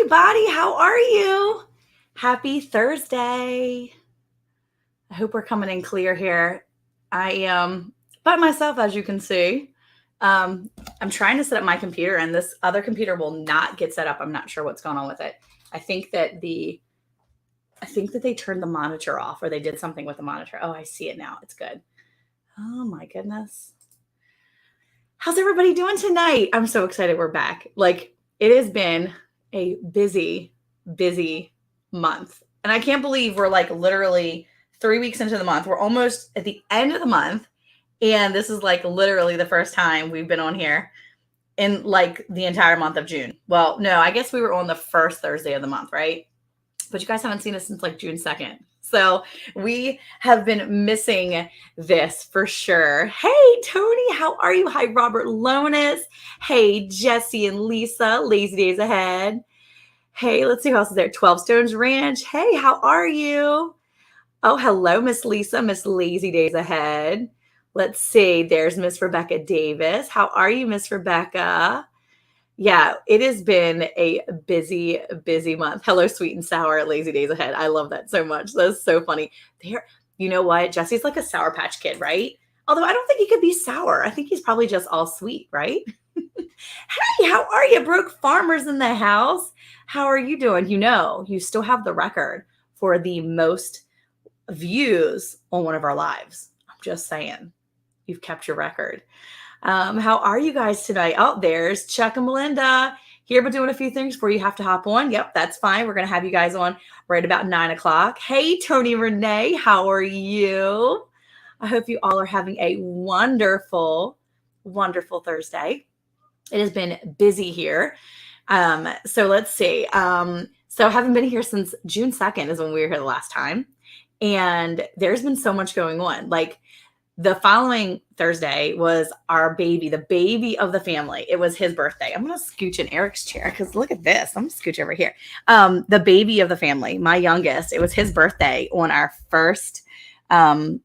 everybody. How are you? Happy Thursday. I hope we're coming in clear here. I am by myself, as you can see. I'm trying to set up my computer, and this other computer will not get set up. I'm not sure what's going on with it. I think that they turned the monitor off, or they did something with the monitor. Oh, I see it now. It's good. Oh my goodness. How's everybody doing tonight? I'm so excited we're back. Like, it has been a busy month. And I can't believe we're like literally 3 weeks into the month. We're almost at the end of the month. And this is like literally the first time we've been on here in like the entire month of June. Well, no, I guess we were on the first Thursday of the month, right? But you guys haven't seen us since like June 2nd. So we have been missing this for sure. Hey, Tony, how are you? Hi, Robert Lonis. Hey, Jesse and Lisa, Lazy Days Ahead. Hey, let's see who else is there. 12 Stones Ranch. Hey, how are you? Oh, hello, Miss Lisa, Miss Lazy Days Ahead. Let's see. There's Miss Rebecca Davis. How are you, Miss Rebecca? Yeah, it has been a busy month. Hello, Sweet and Sour, Lazy Days Ahead. I love that so much. That's so funny. There, you know what? Jesse's like a Sour Patch Kid, right? Although I don't think he could be sour. I think he's probably just all sweet, right? Hey, how are you? Broke Farmers in the house. How are you doing? You know, you still have the record for the most views on one of our lives. I'm just saying. You've kept your record. How are you guys tonight? Oh, there's Chuck and Belinda here, but doing a few things before you have to hop on. Yep, that's fine. We're going to have you guys on right about 9 o'clock. Hey, Tony Renee, how are you? I hope you all are having a wonderful Thursday. It has been busy here. So let's see. So I haven't been here since June 2nd is when we were here the last time. And there's been so much going on. Like, the following Thursday was our baby, the baby of the family. It was his birthday. I'm going to scooch in Eric's chair because look at this. I'm going to scooch over here. The baby of the family, my youngest, it was his birthday on our first Thursday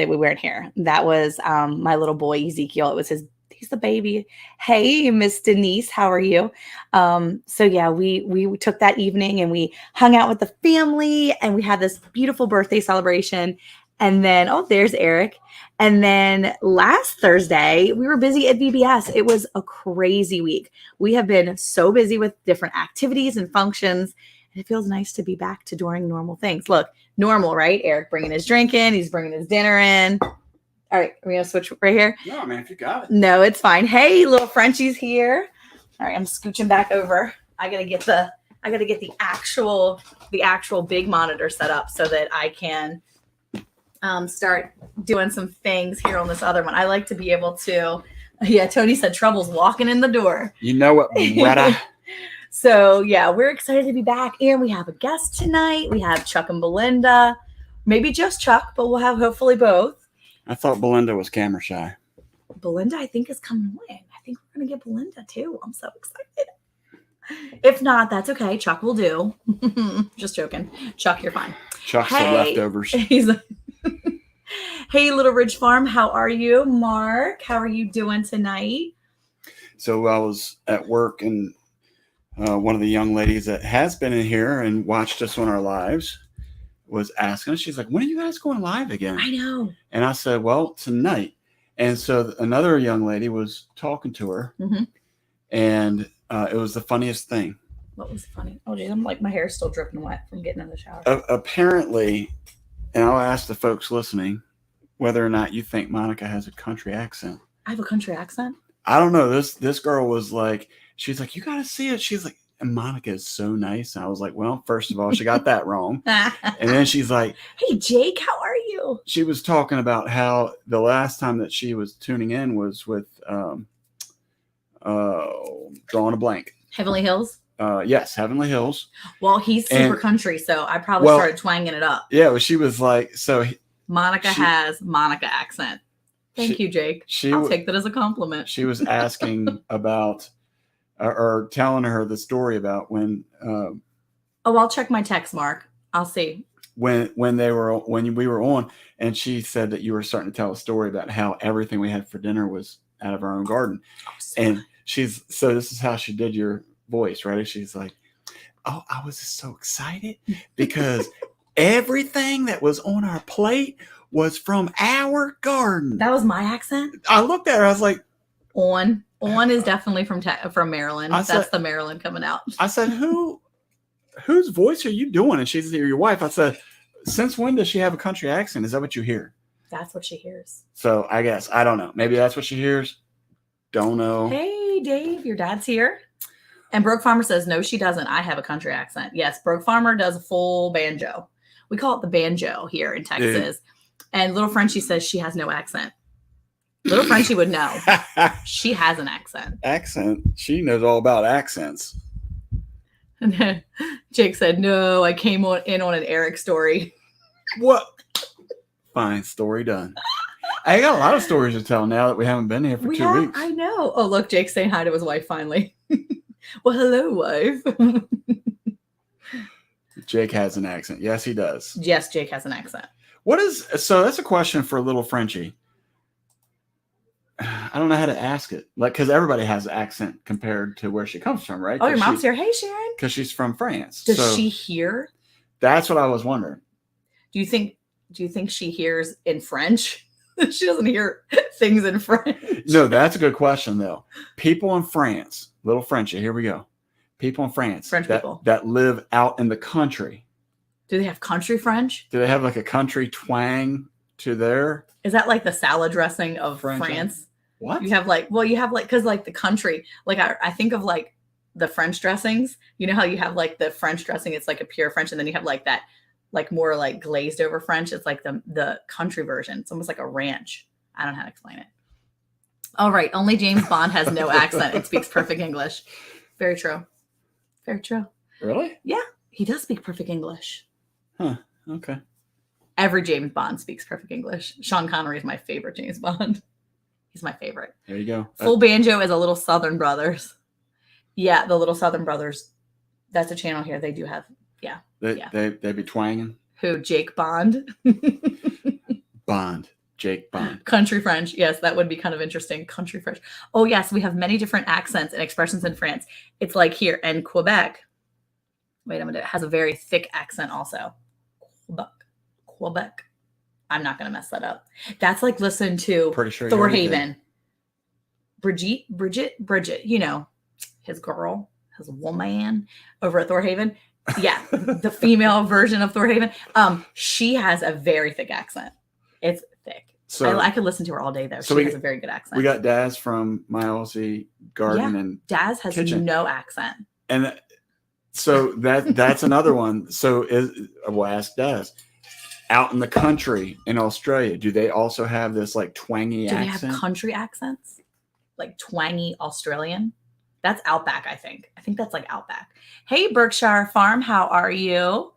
we weren't here. That was my little boy, Ezekiel. It was he's the baby. Hey, Miss Denise, how are you? So yeah, we took that evening and we hung out with the family and we had this beautiful birthday celebration. And then, oh, there's Eric. And then last Thursday, we were busy at VBS. It was a crazy week. We have been so busy with different activities and functions. And it feels nice to be back to doing normal things. Look, normal, right? Eric bringing his drink in. He's bringing his dinner in. All right, we're going to switch right here. No, man, if you got it. No, it's fine. Hey, little Frenchie's here. All right, I'm scooching back over. I got to get the actual big monitor set up so that I can start doing some things here on this other one. I like to be able to, yeah, Tony said trouble's walking in the door. You know what, Greta? So yeah, we're excited to be back. And we have a guest tonight. We have Chuck and Belinda. Maybe just Chuck, but we'll have hopefully both. I thought Belinda was camera shy. Belinda, I think, is coming in. I think we're going to get Belinda too. I'm so excited. If not, that's okay. Chuck will do. Just joking. Chuck, you're fine. Chuck's the leftovers. Hey, Little Ridge Farm, how are you? Mark, how are you doing tonight? So I was at work and one of the young ladies that has been in here and watched us on our lives was asking us, she's like, when are you guys going live again? I know. And I said, well, tonight. And so another young lady was talking to her and it was the funniest thing. What was funny? Oh, geez, I'm like, my hair's still dripping wet from getting in the shower. Apparently, and I'll ask the folks listening whether or not you think Monica has a country accent. I have a country accent? I don't know. This girl was like, she's like, you got to see it. She's like, and Monica is so nice. And I was like, well, first of all, she got that wrong. And then she's like, hey, Jake, how are you? She was talking about how the last time that she was tuning in was with, drawing a blank. Heavenly Hills? Yes, Heavenly Hills. Well, he's super country, so I probably started twanging it up. Yeah, well, she was like, so Monica has Monica accent. Thank you, Jake. I'll take that as a compliment. She was asking about, or telling her the story about when. I'll check my text, Mark. I'll see. When we were on, and she said that you were starting to tell a story about how everything we had for dinner was out of our own garden, and this is how she did your voice. Ready? She's like, "Oh, I was just so excited because everything that was on our plate was from our garden." That was my accent. I looked at her. I was like, On is definitely from Maryland. That's the Maryland coming out. I said, whose voice are you doing? And she's your wife. I said, since when does she have a country accent? Is that what you hear? That's what she hears. So I guess, I don't know. Maybe that's what she hears. Don't know. Hey, Dave, your dad's here. And Broke Farmer says, no, she doesn't. I have a country accent. Yes, Broke Farmer does a full banjo. We call it the banjo here in Texas. Dude. And Little Frenchie says she has no accent. Little Frenchie would know. She has an accent. Accent? She knows all about accents. And then Jake said, no, I came in on an Eric story. What? Fine, story done. I got a lot of stories to tell now that we haven't been here for 2 weeks. I know. Oh, look, Jake's saying hi to his wife finally. Well, hello, wife. Jake has an accent. Yes, he does. Yes, Jake has an accent. So that's a question for Little Frenchie. I don't know how to ask it. Like, because everybody has an accent compared to where she comes from, right? Oh, your mom's here. Hey, Sharon. Because she's from France. Does she hear? That's what I was wondering. Do you think she hears in French? She doesn't hear things in French. No, that's a good question, though. People in France, Little Frenchie, here we go. People in France that live out in the country. Do they have country French? Do they have like a country twang to their? Is that like the salad dressing of France? What? You have because like the country, like I think of like the French dressings. You know how you have like the French dressing, it's like a pure French, and then you have like that, like more like glazed over French. It's like the country version. It's almost like a ranch. I don't know how to explain it. All right. Only James Bond has no accent. It speaks perfect English. Very true. Very true. Really? Yeah. He does speak perfect English. Huh. Okay. Every James Bond speaks perfect English. Sean Connery is my favorite James Bond. He's my favorite. There you go. Full Banjo is a Little Southern Brothers. Yeah, the Little Southern Brothers. That's a channel here. They do have, yeah. They be twanging. Who? Jake Bond? Jake Bond. Country French. Yes, that would be kind of interesting. Country French. Oh, yes, we have many different accents and expressions in France. It's like here. And Quebec. Wait a minute. It has a very thick accent also. Quebec. I'm not going to mess that up. That's like listen to Thorhaven. Bridget, you know, his girl, his woman over at Thorhaven. Yeah, the female version of Thorhaven. She has a very thick accent. It's thick. So I could listen to her all day though. So she has a very good accent. We got Daz from My Aussie Garden and Daz has no accent. And so that's another one. So we'll ask Daz. Out in the country in Australia, do they also have this like twangy accent? Do they have country accents? Like twangy Australian? That's Outback, I think. I think that's like Outback. Hey, Berkshire Farm, how are you?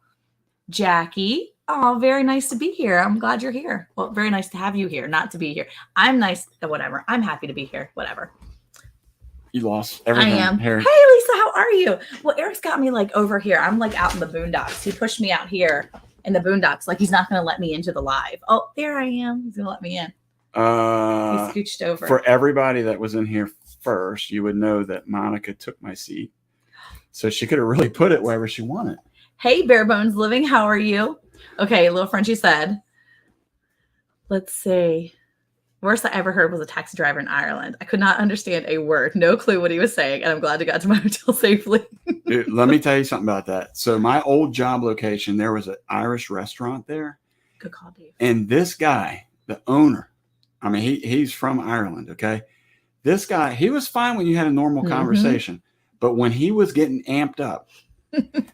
Jackie. Oh, very nice to be here. I'm glad you're here. Well, very nice to have you here, not to be here. I'm nice, whatever. I'm happy to be here, whatever. You lost everything. I am. Here. Hey, Lisa, how are you? Well, Eric's got me like over here. I'm like out in the boondocks. He pushed me out here in the boondocks. Like he's not going to let me into the live. Oh, there I am. He's going to let me in. He scooched over. For everybody that was in here first, you would know that Monica took my seat. So she could have really put it wherever she wanted. Hey, Bare Bones Living, how are you? Okay, Little Frenchie said, let's see. Worst I ever heard was a taxi driver in Ireland. I could not understand a word. No clue what he was saying. And I'm glad I got to my hotel safely. Dude, let me tell you something about that. So my old job location, there was an Irish restaurant there. Good call, Dave. And this guy, the owner, I mean, he's from Ireland, okay? This guy, he was fine when you had a normal conversation. But when he was getting amped up,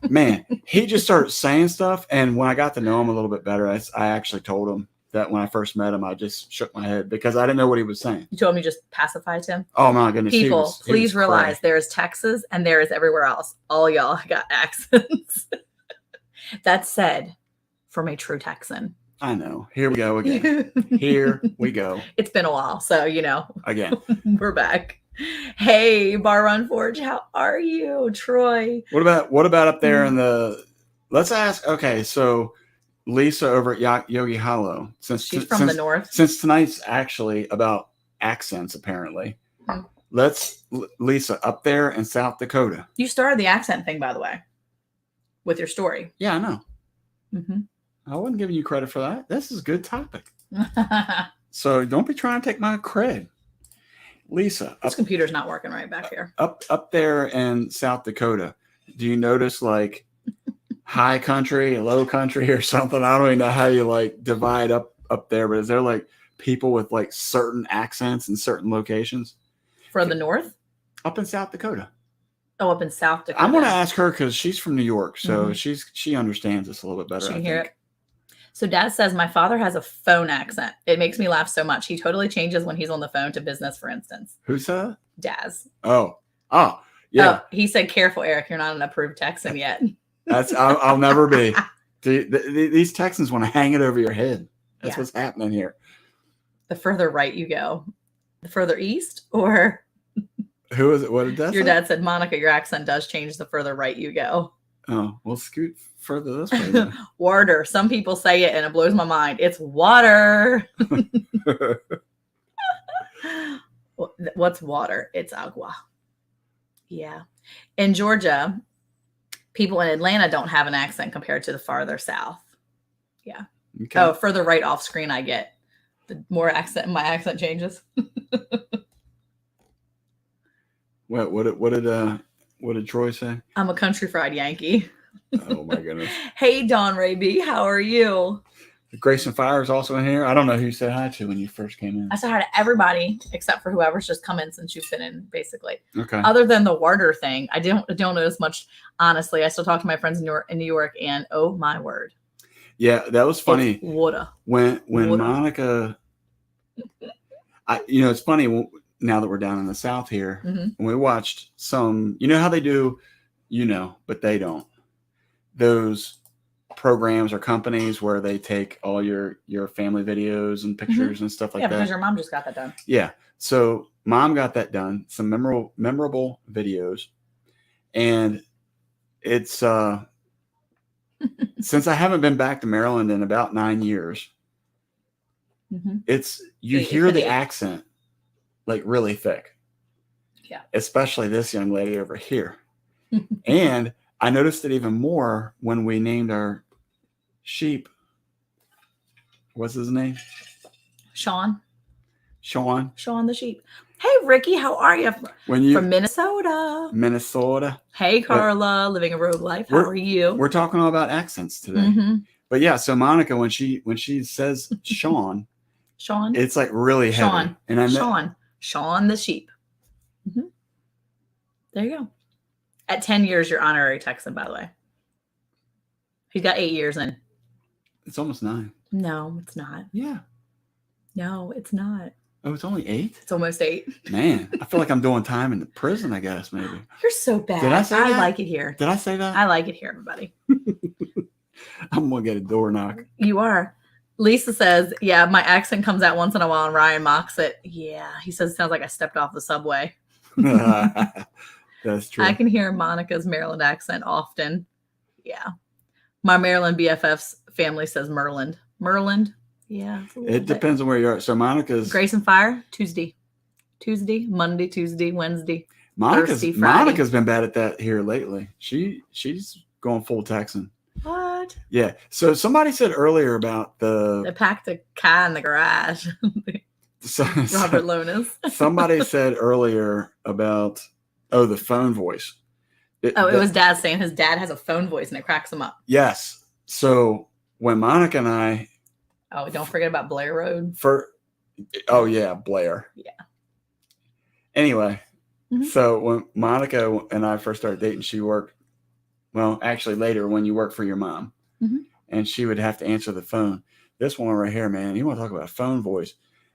man, he just started saying stuff. And when I got to know him a little bit better, I actually told him that when I first met him, I just shook my head because I didn't know what he was saying. You told me just pacified him? Oh, my goodness. People, please realize there is Texas and there is everywhere else. All y'all got accents. That said, from a true Texan. I know. Here we go again. Here we go. It's been a while. So, you know. Again. We're back. Hey, Bar Run Forge, how are you, Troy? What about up there in the? Let's ask. Okay, so Lisa over at Yogi Hollow, She's from the north. Since tonight's actually about accents, apparently, Lisa, up there in South Dakota. You started the accent thing, by the way, with your story. Yeah, I know. Mm-hmm. I wasn't giving you credit for that. This is a good topic. So don't be trying to take my cred. Lisa. This computer's not working right back here. Up there in South Dakota, do you notice like high country, low country or something? I don't even know how you like divide up there, but is there like people with like certain accents in certain locations? For the north? Up in South Dakota. Oh, up in South Dakota. I'm going to ask her because she's from New York, so she understands this a little bit better. She can hear it. So Dad says, my father has a phone accent. It makes me laugh so much. He totally changes when he's on the phone to business, for instance. Who's that? Daz. Oh, yeah. Oh, he said, careful, Eric. You're not an approved Texan yet. I'll never be. These Texans want to hang it over your head. That's what's happening here. The further right you go, the further east, or who is it? What did that your say? dad said, Monica, your accent does change the further right you go. Oh, well, scoot further this way. Water. Some people say it and it blows my mind. It's water. What's water? It's agua. Yeah. In Georgia, people in Atlanta don't have an accent compared to the farther south. Yeah. Okay. Oh, further right off screen I get. The more accent, my accent changes. What did Troy say? I'm a country fried Yankee. Oh my goodness. Hey Don Ray B, how are you? Grayson Fire is also in here. I don't know who you said hi to when you first came in. I said hi to everybody except for whoever's just come in since you've been in, basically. Okay. Other than the water thing, I don't notice much. Honestly, I still talk to my friends in New York, and oh my word. Yeah, that was funny. It's water. When water. Monica, it's funny now that we're down in the South here. Mm-hmm. We watched some. You know how they do, but they don't. Those programs or companies where they take all your family videos and pictures and stuff like that. Yeah, because your mom just got that done. Yeah. So mom got that done. Some memorable videos. And it's since I haven't been back to Maryland in about 9 years, you hear the accent like really thick. Yeah. Especially this young lady over here. And I noticed it even more when we named our sheep. What's his name? Sean the sheep. Hey Ricky, how are you? From Minnesota. Hey Carla, living a rogue life. How are you? We're talking all about accents today. But yeah, so Monica, when she says Sean, it's like really heavy. Sean the sheep. There you go. At 10 years, you're honorary Texan, by the way. He's got 8 years in. It's almost 9. No, it's not. Yeah. No, it's not. Oh, it's only 8? It's almost 8. Man, I feel like I'm doing time in the prison, I guess, maybe. You're so bad. Did I say that? I like it here. Did I say that? I like it here, everybody. I'm going to get a door knock. You are. Lisa says, yeah, my accent comes out once in a while, and Ryan mocks it. Yeah, he says it sounds like I stepped off the subway. That's true. I can hear Monica's Maryland accent often. Yeah. My Maryland BFF's family says Merland. Merland? Yeah. It depends on where you are. So Monica's... Grayson Fire, Tuesday, Monday, Tuesday, Wednesday, Thursday, Friday. Monica's been bad at that here lately. She's going full Texan. What? Yeah. So somebody said earlier about They packed a car in the garage. Robert Lonas. Somebody said earlier about... Oh, the phone voice. It was Dad saying his dad has a phone voice and it cracks him up. Yes. So when Monica and I... Oh, don't forget about Blair Road. Blair. Yeah. Anyway, so when Monica and I first started dating, she worked... Well, actually later when you work for your mom. And she would have to answer the phone. This one right here, man, you want to talk about a phone voice.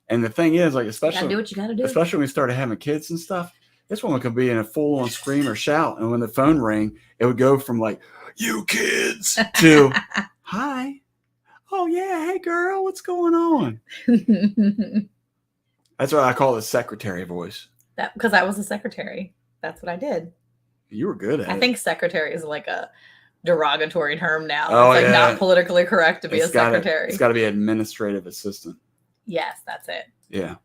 And the thing is, like, especially... You gotta do what you gotta do. Especially when we started having kids and stuff. This woman could be in a full-on scream or shout, and when the phone rang, it would go from like, you kids, to, hi. Oh, yeah, hey, girl, what's going on? That's what I call the secretary voice. Because I was a secretary. That's what I did. You were good at it. I think secretary is like a derogatory term now. It's not politically correct to be a secretary. It's got to be administrative assistant. Yes, that's it. Yeah.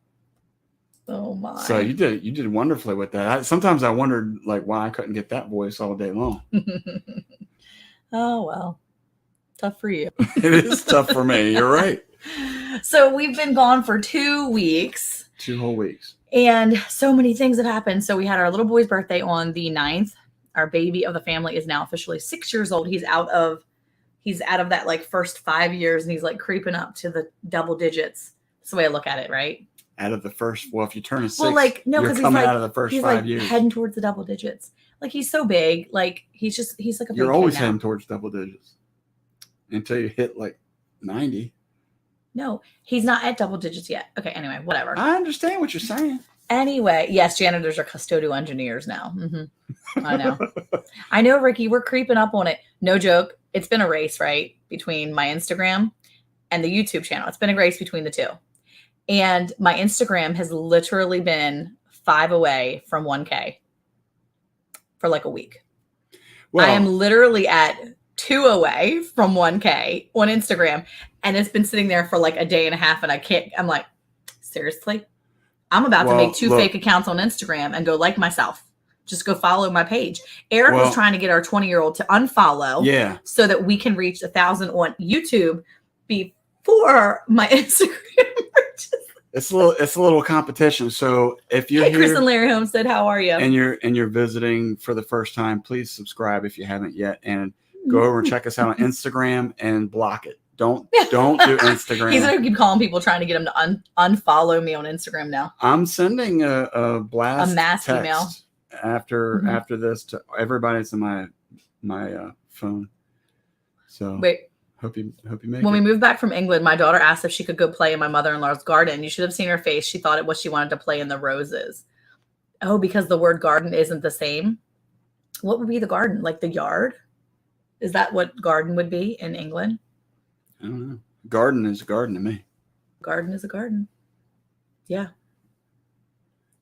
Oh my. So you did wonderfully with that. Sometimes I wondered like why I couldn't get that voice all day long. Oh, well. Tough for you. It is tough for me. You're right. So we've been gone for 2 weeks. 2 whole weeks. And so many things have happened. So we had our little boy's birthday on the 9th. Our baby of the family is now officially 6 years old. He's out of that like first 5 years, and he's like creeping up to the double digits. That's the way I look at it, right? Out of the first, well, if you turn a 6, well, like no, you're because coming he's like, out of the first he's 5 like years. heading towards the double digits. Like he's so big. Like he's like a big You're always kid now. heading towards double digits until you hit like 90. No, he's not at double digits yet. Okay, anyway, whatever. I understand what you're saying. Anyway, yes, janitors are custodial engineers now. I know. I know, Ricky, we're creeping up on it. No joke. It's been a race, right? Between my Instagram and the YouTube channel. It's been a race between the two. And my Instagram has literally been 5 away from 1K for like a week. Well, I am literally at 2 away from 1K on Instagram. And it's been sitting there for like a day and a half. And I'm like, seriously? I'm about to make 2 fake accounts on Instagram and go like myself. Just go follow my page. Eric was trying to get our 20-year-old to unfollow so that we can reach 1,000 on YouTube before my Instagram. It's a little competition. So if you're here, Chris and Larry Homestead, how are you? And you're visiting for the first time, please subscribe if you haven't yet, and go over and check us out on Instagram and block it. Don't do Instagram. He's gonna keep calling people trying to get him to unfollow me on Instagram now. I'm sending a blast, a mass email after this to everybody that's in my phone. So wait, hope you make when it. we moved back from England, my daughter asked if she could go play in my mother-in-law's garden. You should have seen her face. She thought it was she wanted to play in the roses. Oh, because the word garden isn't the same. What would be the garden? Like the yard? Is that what garden would be in England? I don't know. Garden is a garden to me. Garden is a garden. Yeah.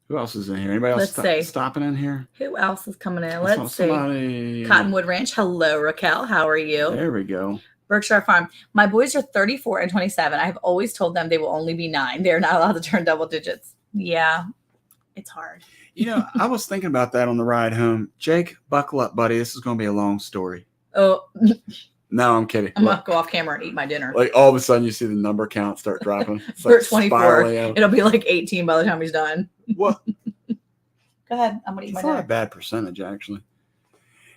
Who else is in here? Anybody else stopping in here? Who else is coming in? Let's see. Somebody... Cottonwood Ranch. Hello, Raquel. How are you? There we go. Berkshire Farm. My boys are 34 and 27. I have always told them they will only be 9. They're not allowed to turn double digits. Yeah. It's hard. You know, I was thinking about that on the ride home. Jake, buckle up, buddy. This is going to be a long story. Oh, no, I'm kidding. I'm going to go off camera and eat my dinner. Like all of a sudden you see the number count start dropping. It's We're like 24. It'll be like 18 by the time he's done. What? Go ahead. I'm going to eat my dinner. It's not a bad percentage, actually.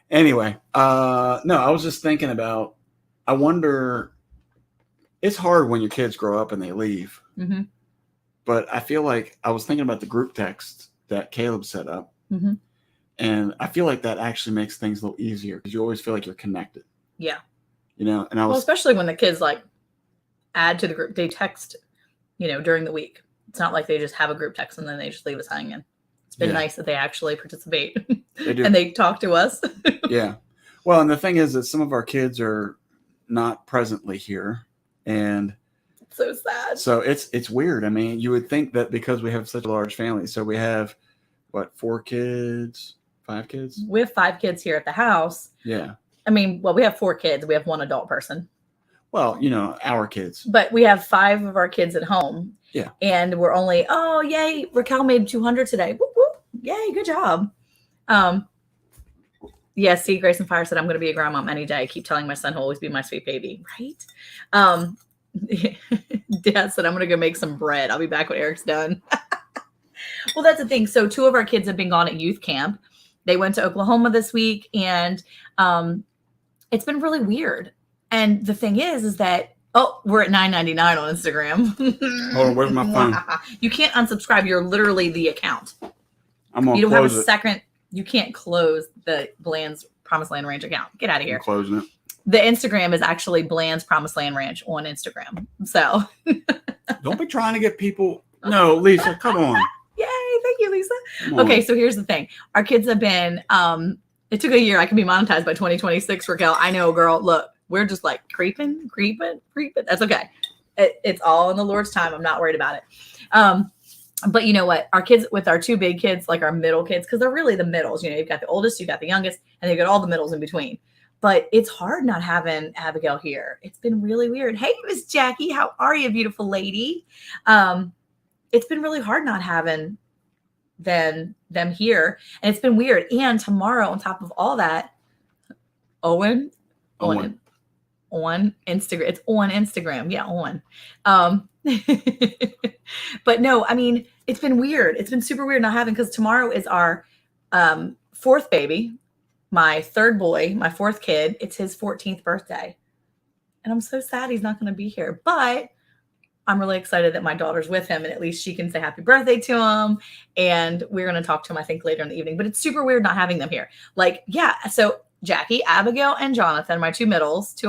Anyway, no, I was just thinking about, I wonder, it's hard when your kids grow up and they leave. Mm-hmm. But I feel like I was thinking about the group text that Caleb set up. Mm-hmm. And I feel like that actually makes things a little easier because you always feel like you're connected. Yeah. You know, and especially when the kids like add to the group, they text, during the week. It's not like they just have a group text and then they just leave us hanging. It's been nice that they actually participate they do. And they talk to us. Yeah. Well, and the thing is that some of our kids are not presently here, and it's so sad. So it's weird. I mean, you would think that because we have such a large family, so we have 4 kids, 5 kids? We have 5 kids here at the house. Yeah. I mean, well, we have 4 kids. We have 1 adult person. Well, our kids. But we have 5 of our kids at home. Yeah. And we're only, oh, yay, Raquel made 200 today. Whoop, whoop. Yay, good job. Yeah, see, Grace and Fire said, I'm going to be a grandmom any day. I keep telling my son he'll always be my sweet baby. Right? Dad said, I'm going to go make some bread. I'll be back when Eric's done. Well, that's the thing. So 2 of our kids have been gone at youth camp. They went to Oklahoma this week, and it's been really weird. And the thing is that, we're at $9.99 on Instagram. Hold on, where's my phone? You can't unsubscribe. You're literally the account. I'm gonna You don't have a it. second. You can't close the Bland's Promised Land Ranch account. Get out of here. I'm closing it. The Instagram is actually Bland's Promised Land Ranch on Instagram. So don't be trying to get people. No, Lisa, come on. Yay. Thank you, Lisa. Okay. So here's the thing. Our kids have been, it took a year. I can be monetized by 2026, Raquel. I know, girl. Look, we're just like creeping. That's okay. It's all in the Lord's time. I'm not worried about it. But you know what? Our kids, with our 2 big kids, like our middle kids, because they're really the middles. You've got the oldest, you've got the youngest, and you've got all the middles in between. But it's hard not having Abigail here. It's been really weird. Hey, Miss Jackie, how are you, beautiful lady? it's been really hard not having them here. And it's been weird. And tomorrow, on top of all that, Owen. On Instagram. It's on Instagram. Yeah, on. But no, I mean, it's been weird. It's been super weird not having, because tomorrow is our fourth baby, my third boy, my fourth kid. It's his 14th birthday. And I'm so sad he's not going to be here. But I'm really excited that my daughter's with him, and at least she can say happy birthday to him. And we're going to talk to him, I think, later in the evening. But it's super weird not having them here. Like, yeah. So Jackie, Abigail, and Jonathan, my two of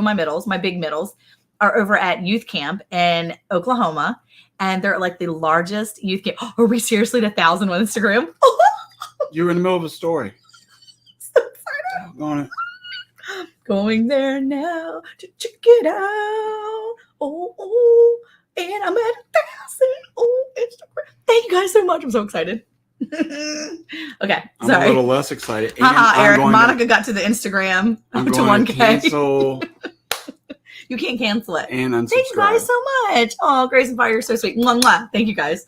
my middles, my big middles, are over at youth camp in Oklahoma. And they're like the largest youth camp. Are we seriously at 1,000 on Instagram? You're in the middle of a story. So excited. Going there now to check it out. Oh, and I'm at 1,000 on Instagram. Thank you guys so much. I'm so excited. Okay, I'm sorry. a little less excited. Eric. Monica got to the Instagram to 1K. Cancel. You can't cancel it. And unsubscribe. Thank you guys so much. Oh, Grace and Fire, you're so sweet. Mwah, mwah. Thank you guys.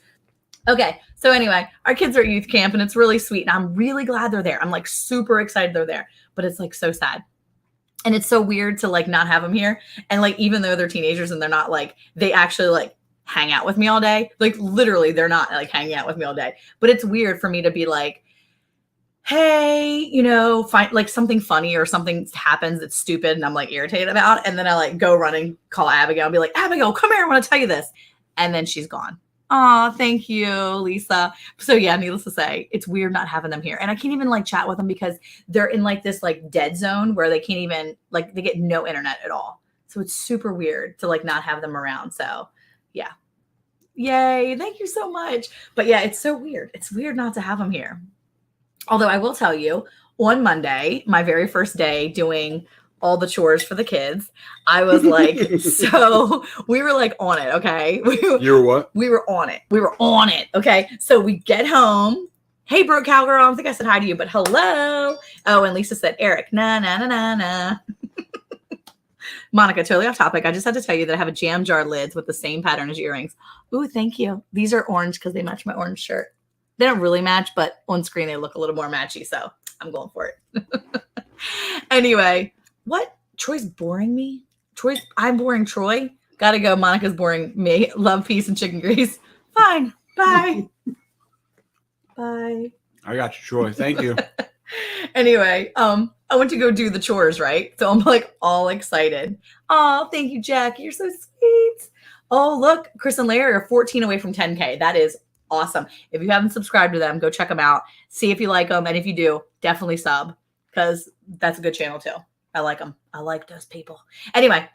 Okay, so anyway, our kids are at youth camp, and it's really sweet. And I'm really glad they're there. I'm like super excited they're there, but it's like so sad. And it's so weird to like not have them here. And like, even though they're teenagers and they're not like, they actually like hang out with me all day. Like literally they're not like hanging out with me all day, but it's weird for me to be like, hey, you know, find like something funny or something happens that's stupid and I'm like irritated about. And then I like go run and call Abigail and be like, Abigail, come here. I want to tell you this. And then she's gone. Oh, thank you, Lisa. So yeah, needless to say, it's weird not having them here. And I can't even like chat with them because they're in like this like dead zone where they can't even like, they get no internet at all. So it's super weird to like not have them around. So yeah. Yay. Thank you so much. But yeah, it's so weird. It's weird not to have them here. Although I will tell you, on Monday, my very first day doing all the chores for the kids, I was like, so we were like on it. Okay. You were what? We were on it. We were on it. Okay. So we get home. Hey, bro, cowgirl. I don't think I said hi to you, but hello. Oh, and Lisa said, Eric, nah. Monica, totally off topic. I just had to tell you that I have a jam jar lids with the same pattern as earrings. Ooh, thank you. These are orange because they match my orange shirt. They don't really match, but on screen they look a little more matchy. So I'm going for it. Anyway, what? Troy's boring me? I'm boring Troy. Gotta go. Monica's boring me. Love, peace, and chicken grease. Fine. Bye. Bye. I got you, Troy. Thank you. Anyway, I went to go do the chores, right? So I'm like all excited. Oh, thank you, Jack. You're so sweet. Oh, look, Chris and Larry are 14 away from 10K. That is awesome. If you haven't subscribed to them, go check them out. See if you like them. And if you do, definitely sub because that's a good channel too. I like them. I like those people. Anyway,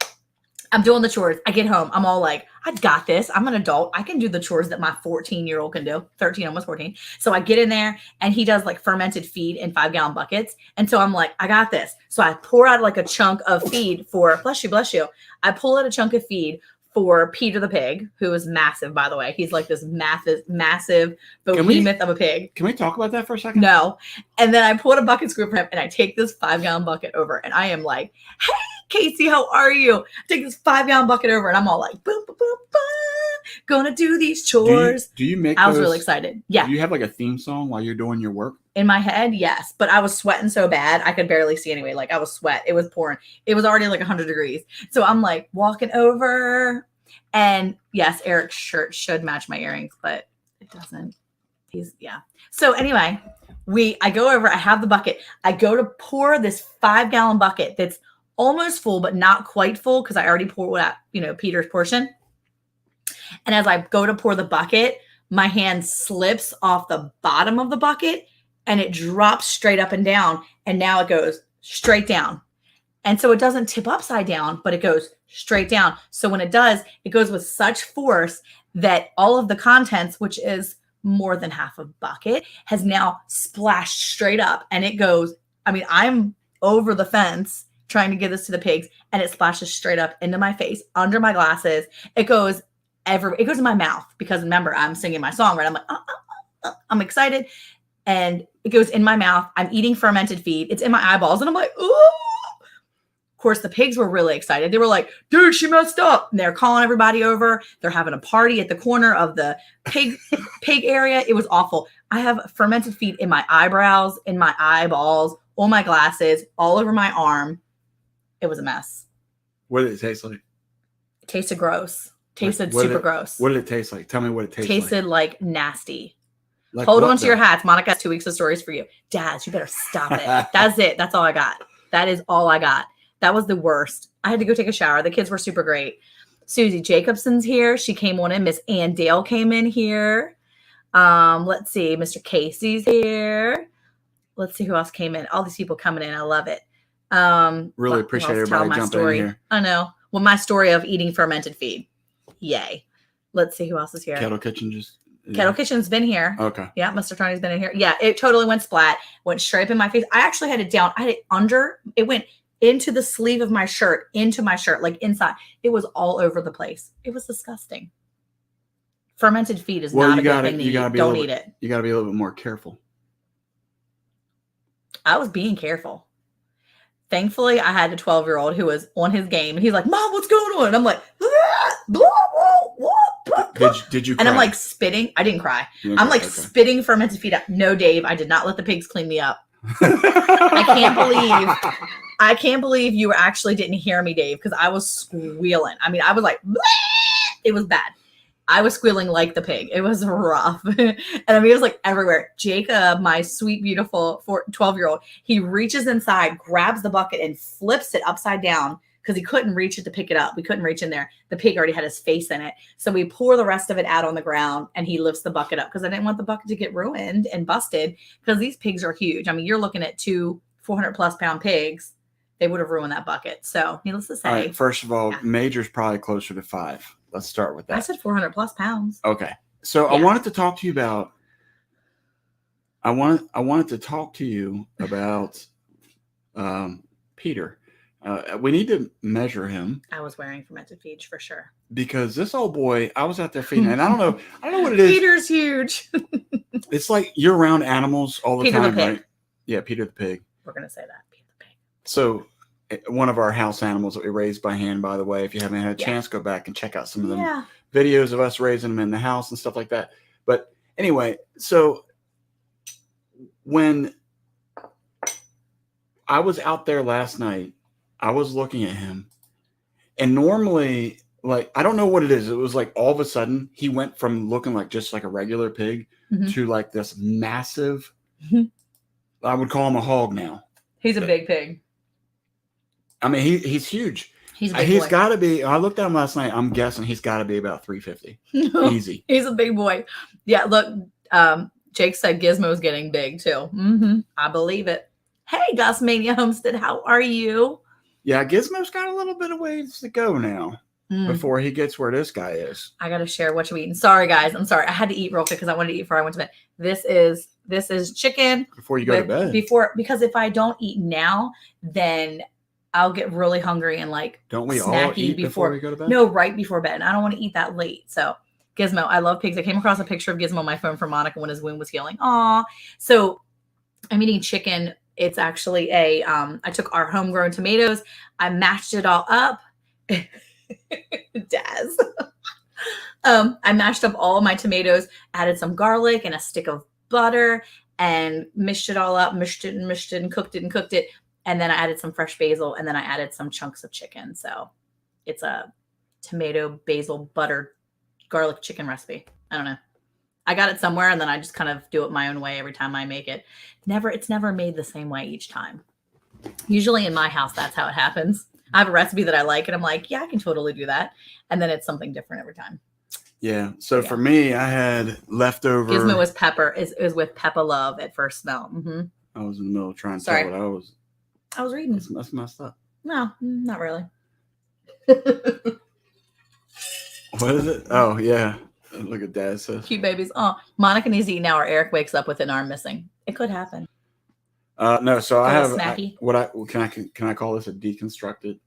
I'm doing the chores. I get home. I'm all like, I got this. I'm an adult. I can do the chores that my 14-year-old can do. 13, almost 14. So I get in there and he does like fermented feed in 5-gallon buckets. And so I'm like, I got this. So I pour out like a chunk of feed for, bless you. I pull out a chunk of feed for Peter the pig, who is massive, by the way. He's like this massive behemoth of a pig. Can we talk about that for a second? No. And then I pull out a bucket scoop for him and I take this 5-gallon bucket over and I am like, hey, Casey, how are you? I take this 5-gallon bucket over and I'm all like, boom, boom, boom, boom, gonna do these chores. Do you make I was really excited. Yeah. Do you have like a theme song while you're doing your work? In my head, yes. But I was sweating so bad, I could barely see anyway. Like I was sweat. It was pouring. It was already like 100 degrees. So I'm like walking over. And yes, Eric's shirt should match my earrings, but it doesn't. Yeah. So anyway, I go over, I have the bucket. I go to pour this 5-gallon bucket that's almost full, but not quite full because I already poured out, Peter's portion. And as I go to pour the bucket, my hand slips off the bottom of the bucket and it drops straight up and down. And now it goes straight down. And so it doesn't tip upside down, but it goes straight down. So when it does, it goes with such force that all of the contents, which is more than half a bucket, has now splashed straight up. And it goes, I'm over the fence trying to give this to the pigs, and it splashes straight up into my face, under my glasses. It goes in my mouth because remember, I'm singing my song, right? I'm like, I'm excited. And it goes in my mouth. I'm eating fermented feed. It's in my eyeballs. And I'm like, ooh. course, the pigs were really excited. They were like, dude, she messed up. And they're calling everybody over. They're having a party at the corner of the pig area. It was awful. I have fermented feed in my eyebrows, in my eyeballs, on my glasses, all over my arm. It was a mess. What did it taste like? It tasted gross. Tasted What super did it- gross. What did it taste like? Tell me what it Tasted like nasty. Like Hold what on to though? your hats. Monica has 2 weeks of stories for you. Daz, you better stop it. That's it. That's all I got. That is all I got. That was the worst. I had to go take a shower. The kids were super great. Susie Jacobson's here. She came on in. Miss Ann Dale came in here. Let's see. Mr. Casey's here. Let's see who else came in. All these people coming in. I love it. Really appreciate everybody jumping in here. I know. Well, my story of eating fermented feed. Yay. Let's see who else is here. Kettle Kitchen Kettle Kitchen's been here. Okay. Yeah, Mr. Tony's been in here. Yeah, it totally went splat. Went straight up in my face. I actually had it down. I had it under. It went into the sleeve of my shirt, into my shirt, like inside. It was all over the place. It was disgusting. Fermented feed is not a good thing to eat. Don't eat it. You got to be a little bit more careful. I was being careful. Thankfully, I had a 12-year-old who was on his game, and he's like, Mom, what's going on? And I'm like, Did you cry? And I'm like spitting. I didn't cry. I'm like spitting fermented feed up. No, Dave, I did not let the pigs clean me up. I can't believe you actually didn't hear me, Dave, because I was squealing. I mean, I was like, it was bad. I was squealing like the pig. It was rough. And I mean, it was like everywhere. Jacob, my sweet, beautiful 12-year-old, he reaches inside, grabs the bucket and flips it upside down because he couldn't reach it to pick it up. We couldn't reach in there. The pig already had his face in it. So we pour the rest of it out on the ground and he lifts the bucket up because I didn't want the bucket to get ruined and busted because these pigs are huge. I mean, you're looking at 2 400+ pound pigs. They would have ruined that bucket. So needless to say. All right, first of all, Major's probably closer to 5. Let's start with that. I said 400+ pounds. Okay. So I wanted to talk to you about Peter. We need to measure him. I was wearing fermented feed for sure. Because this old boy, I was out there feeding, and I don't know what it is. Peter's huge. It's like you're around animals all the Peter time, the pig. right? Yeah, Peter the pig. We're gonna say that. Peter the pig. So one of our house animals that we raised by hand, by the way, if you haven't had a chance, go back and check out some of them videos of us raising them in the house and stuff like that. But anyway, so when I was out there last night, I was looking at him, and normally, like, I don't know what it is. It was like all of a sudden he went from looking like just like a regular pig to like this massive, I would call him a hog now. He's a big pig. I mean, he's huge. He's a big He's boy. got to be. I looked at him last night. I'm guessing he's got to be about 350. Easy. He's a big boy. Yeah. Look, Jake said Gizmo's getting big too. I believe it. Hey, Gus Mania Homestead, how are you? Yeah, Gizmo's got a little bit of ways to go now before he gets where this guy is. I gotta share what you eating. Sorry, guys. I'm sorry. I had to eat real quick because I wanted to eat before I went to bed. This is chicken. Before you go to bed. Because if I don't eat now, then I'll get really hungry and like don't we all snacky eat before we go to bed? No, right before bed. And I don't want to eat that late. So Gizmo, I love pigs. I came across a picture of Gizmo on my phone from Monica when his wound was healing. Aw. So I'm eating chicken. It's actually I took our homegrown tomatoes. I mashed it all up. Daz. I mashed up all my tomatoes, added some garlic and a stick of butter and mished it all up, mished it and cooked it. And then I added some fresh basil and then I added some chunks of chicken. So it's a tomato, basil, butter, garlic chicken recipe. I don't know. I got it somewhere and then I just kind of do it my own way every time I make it. It's never made the same way each time. Usually in my house, that's how it happens. I have a recipe that I like and I'm like, yeah, I can totally do that. And then it's something different every time. Yeah. So for me, I had leftover. Gizmo was pepper. Is with Peppa Love at first smell. I was in the middle of trying to tell what I was reading. That's messed up. No, not really. What is it? Oh, yeah. Look at Dad says. Cute babies. Oh, Monica needs to eat now or Eric wakes up with an arm missing. It could happen. No, so I have can I call this a deconstructed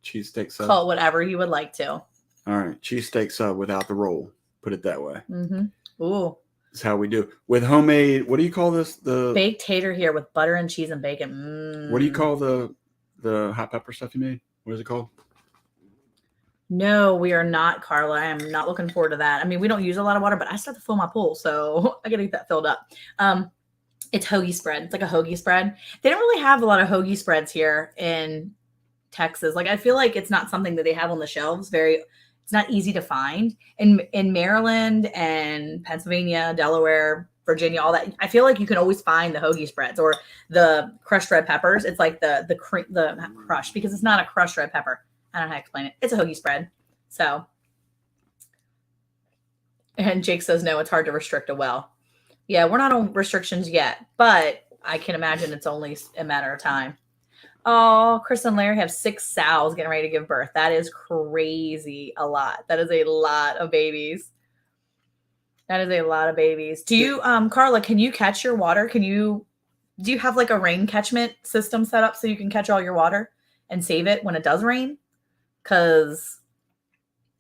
cheesesteak sub? Call it whatever you would like to. All right, cheesesteak sub without the roll. Put it that way. Ooh. That's how we do with homemade. What do you call this? The baked tater here with butter and cheese and bacon. What do you call the the hot pepper stuff you made? What is it called? No, we are not, Carla. I am not looking forward to that. I mean, we don't use a lot of water, but I still have to fill my pool, so I got to get that filled up. It's Hoagie Spread. It's like a Hoagie Spread. They don't really have a lot of Hoagie Spreads here in Texas. Like, I feel like it's not something that they have on the shelves. It's not easy to find. In Maryland and Pennsylvania, Delaware, Virginia, all that. I feel like you can always find the Hoagie Spreads or the crushed red peppers. It's like the not crushed, because it's not a crushed red pepper. I don't know how to explain it. It's a Hoagie Spread. So, and Jake says, no, it's hard to restrict a well. Yeah, we're not on restrictions yet, but I can imagine it's only a matter of time. Oh, Chris and Larry have 6 sows getting ready to give birth. That is crazy. A lot. That is a lot of babies. That is a lot of babies. Do you, Carla, can you catch your water? Do you have like a rain catchment system set up so you can catch all your water and save it when it does rain? Because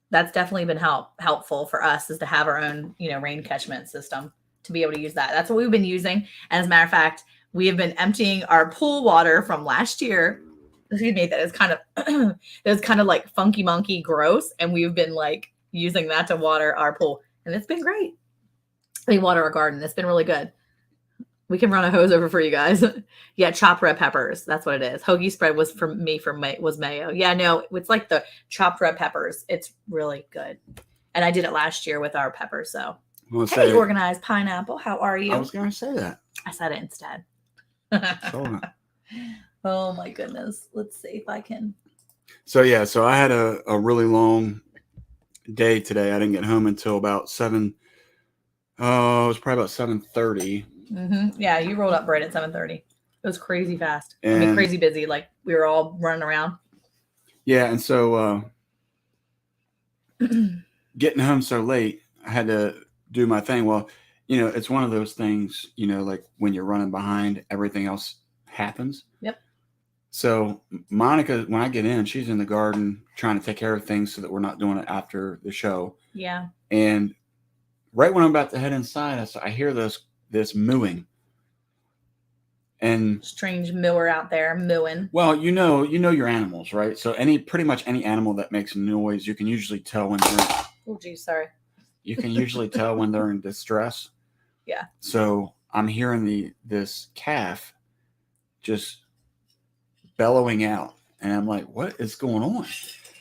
that's definitely been helpful for us, is to have our own, rain catchment system to be able to use that. That's what we've been using. And as a matter of fact, we have been emptying our pool water from last year. Excuse me, that is kind of like funky monkey gross. And we've been like using that to water our pool. And it's been great. We water our garden. It's been really good. We can run a hose over for you guys. Yeah, chopped red peppers. That's what it is. Hoagie Spread was was mayo. Yeah, no, it's like the chopped red peppers. It's really good. And I did it last year with our peppers. So, hey, organized pineapple. How are you? I was going to say that. I said it instead. Oh my goodness. Let's see if I can. So I had a really long day today. I didn't get home until about 7. Oh, it was probably about 7:30. Mm-hmm. Yeah, you rolled up right at 7:30. It was crazy fast. Crazy busy. Like, we were all running around. Yeah, and so getting home so late, I had to do my thing. Well, it's one of those things, like when you're running behind, everything else happens. Yep. So Monica, when I get in, she's in the garden trying to take care of things so that we're not doing it after the show. Yeah. And right when I'm about to head inside, I hear this mooing. And strange mower out there mooing. Well, you know your animals, right? So pretty much any animal that makes a noise, you can usually tell when they're oh geez, sorry. You can usually tell when they're in distress. Yeah. So I'm hearing this calf just bellowing out, and I'm like, what is going on?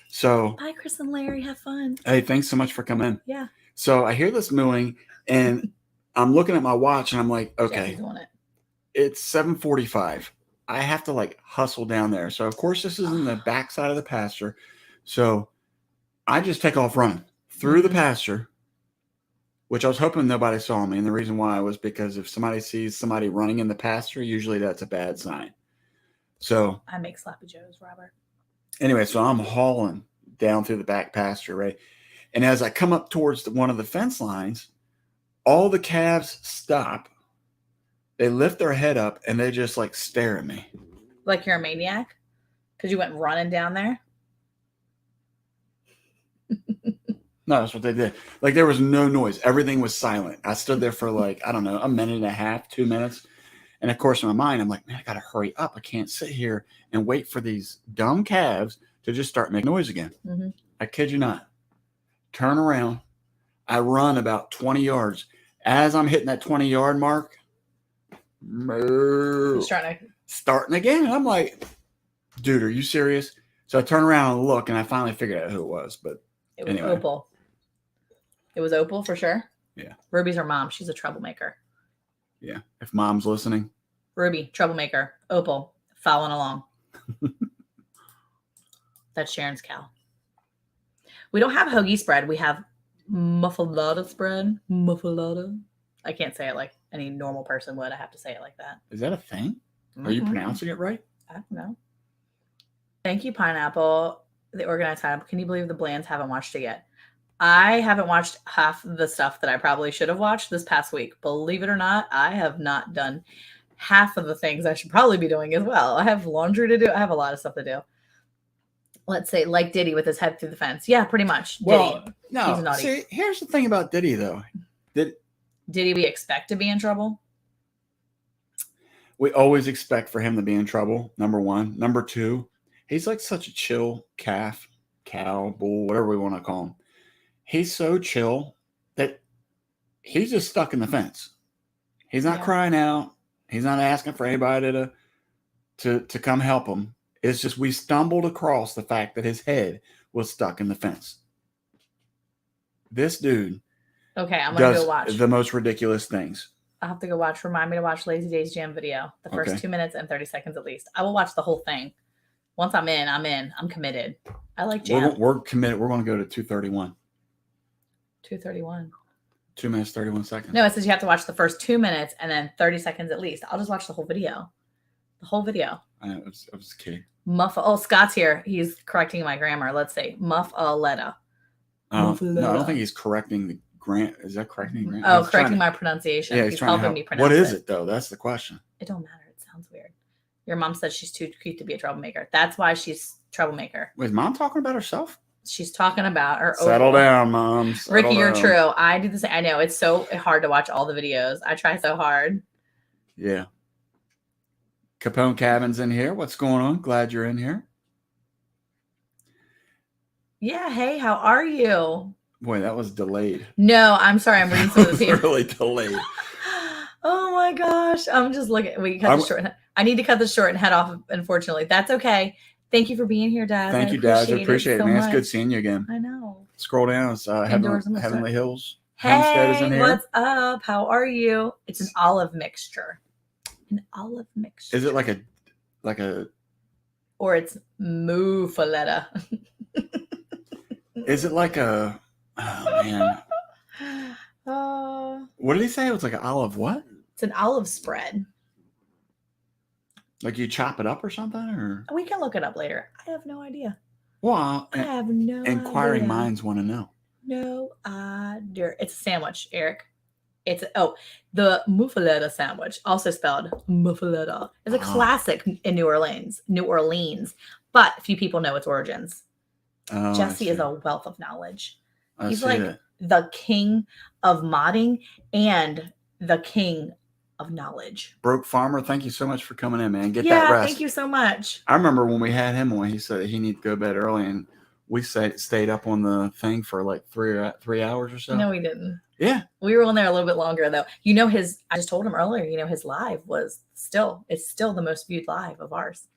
So bye, Chris and Larry. Have fun. Hey, thanks so much for coming in. Yeah. So I hear this mooing, and I'm looking at my watch, and I'm like, okay, it's 7:45. I have to like hustle down there. So of course this is in the backside of the pasture. So I just take off running through the pasture, which I was hoping nobody saw me. And the reason why was because if somebody sees somebody running in the pasture, usually that's a bad sign. So I make sloppy joes, Robert. Anyway, so I'm hauling down through the back pasture, right? And as I come up towards one of the fence lines, all the calves stop. They lift their head up and they just like stare at me. Like you're a maniac? Because you went running down there? No, that's what they did. Like there was no noise. Everything was silent. I stood there for like, I don't know, a minute and a half, 2 minutes. And of course, in my mind, I'm like, man, I got to hurry up. I can't sit here and wait for these dumb calves to just start making noise again. Mm-hmm. I kid you not. Turn around. I run about 20 yards. As I'm hitting that 20-yard mark, starting again. And I'm like, dude, are you serious? So I turn around and look, and I finally figured out who it was. But it was Opal. It was Opal for sure. Yeah. Ruby's her mom. She's a troublemaker. Yeah. If mom's listening. Ruby, troublemaker. Opal, following along. That's Sharon's cow. We don't have Hoagie Spread. We have Muffalata Spread. Muffalata. I can't say it like any normal person would. I have to say it like that. Is that a thing? Mm-hmm. Are you pronouncing it right? I don't know. Thank you, Pineapple. The organized pineapple. Can you believe the Blands haven't watched it yet? I haven't watched half the stuff that I probably should have watched this past week. Believe it or not, I have not done half of the things I should probably be doing as well. I have laundry to do. I have a lot of stuff to do. Let's say like Diddy with his head through the fence. Yeah, pretty much. Well, Diddy. No, he's naughty. See, here's the thing about Diddy, though. Diddy we expect to be in trouble? We always expect for him to be in trouble, number one. Number two, He's like such a chill calf, cow, bull, whatever we want to call him. He's so chill that he's just stuck in the fence. He's not crying out. He's not asking for anybody to come help him. It's just we stumbled across the fact that his head was stuck in the fence. This dude Okay, I'm going to go watch. The most ridiculous things. I'll have to go watch. Remind me to watch Lazy Days Jam video. The first 2 minutes and 30 seconds at least. I will watch the whole thing. Once I'm in, I'm in. I'm committed. I like Jam. We're committed. We're going to go to 2:31. 2:31. 2 minutes, 31 seconds. No, it says you have to watch the first 2 minutes and then 30 seconds at least. I'll just watch the whole video. The whole video. I was kidding. Oh, Scott's here. He's correcting my grammar. Let's see. Muffaletta. No, I don't think he's correcting the grant. Is that correcting grant? Oh, correcting my pronunciation. Yeah, he's helping me pronounce it. What is it, though? That's the question. It don't matter. It sounds weird. Your mom said she's too cute to be a troublemaker. That's why she's troublemaker. Wait, is Mom talking about herself? She's talking about her. Settle down, Mom. Ricky, you're true. I do the same. I know. It's so hard to watch all the videos. I try so hard. Yeah. Capone Cabin's in here. What's going on? Glad you're in here. Yeah. Hey, how are you? Boy, that was delayed. No, I'm sorry. I'm reading some of the really delayed. Oh my gosh. I'm just looking. We cut this short. I need to cut this short and head off, unfortunately. That's okay. Thank you for being here, Dad. Thank you, Dad. I appreciate it, so man. much. It's good seeing you again. I know. Scroll down. It's Heavenly Hills. Hey, is in here. What's up? How are you? It's an olive mixture. An olive mixture. Is it like a or it's muffaletta? Is it like a oh man. What did he say? It was like an olive what? It's an olive spread. Like you chop it up or something? Or we can look it up later. I have no idea. Well, I have no idea. Inquiring minds want to know. No idea. It's a sandwich, Eric. It's the muffaletta sandwich, also spelled muffaletta, is a classic in New Orleans. But few people know its origins. Oh, Jesse is a wealth of knowledge. He's like the king of modding and the king of knowledge. Broke Farmer, thank you so much for coming in, man. Get that rest. Thank you so much. I remember when we had him on, he said he needed to go to bed early, and we stayed up on the thing for like 3 hours or so. No, we didn't. Yeah. We were on there a little bit longer though. I just told him earlier, his live it's still the most viewed live of ours.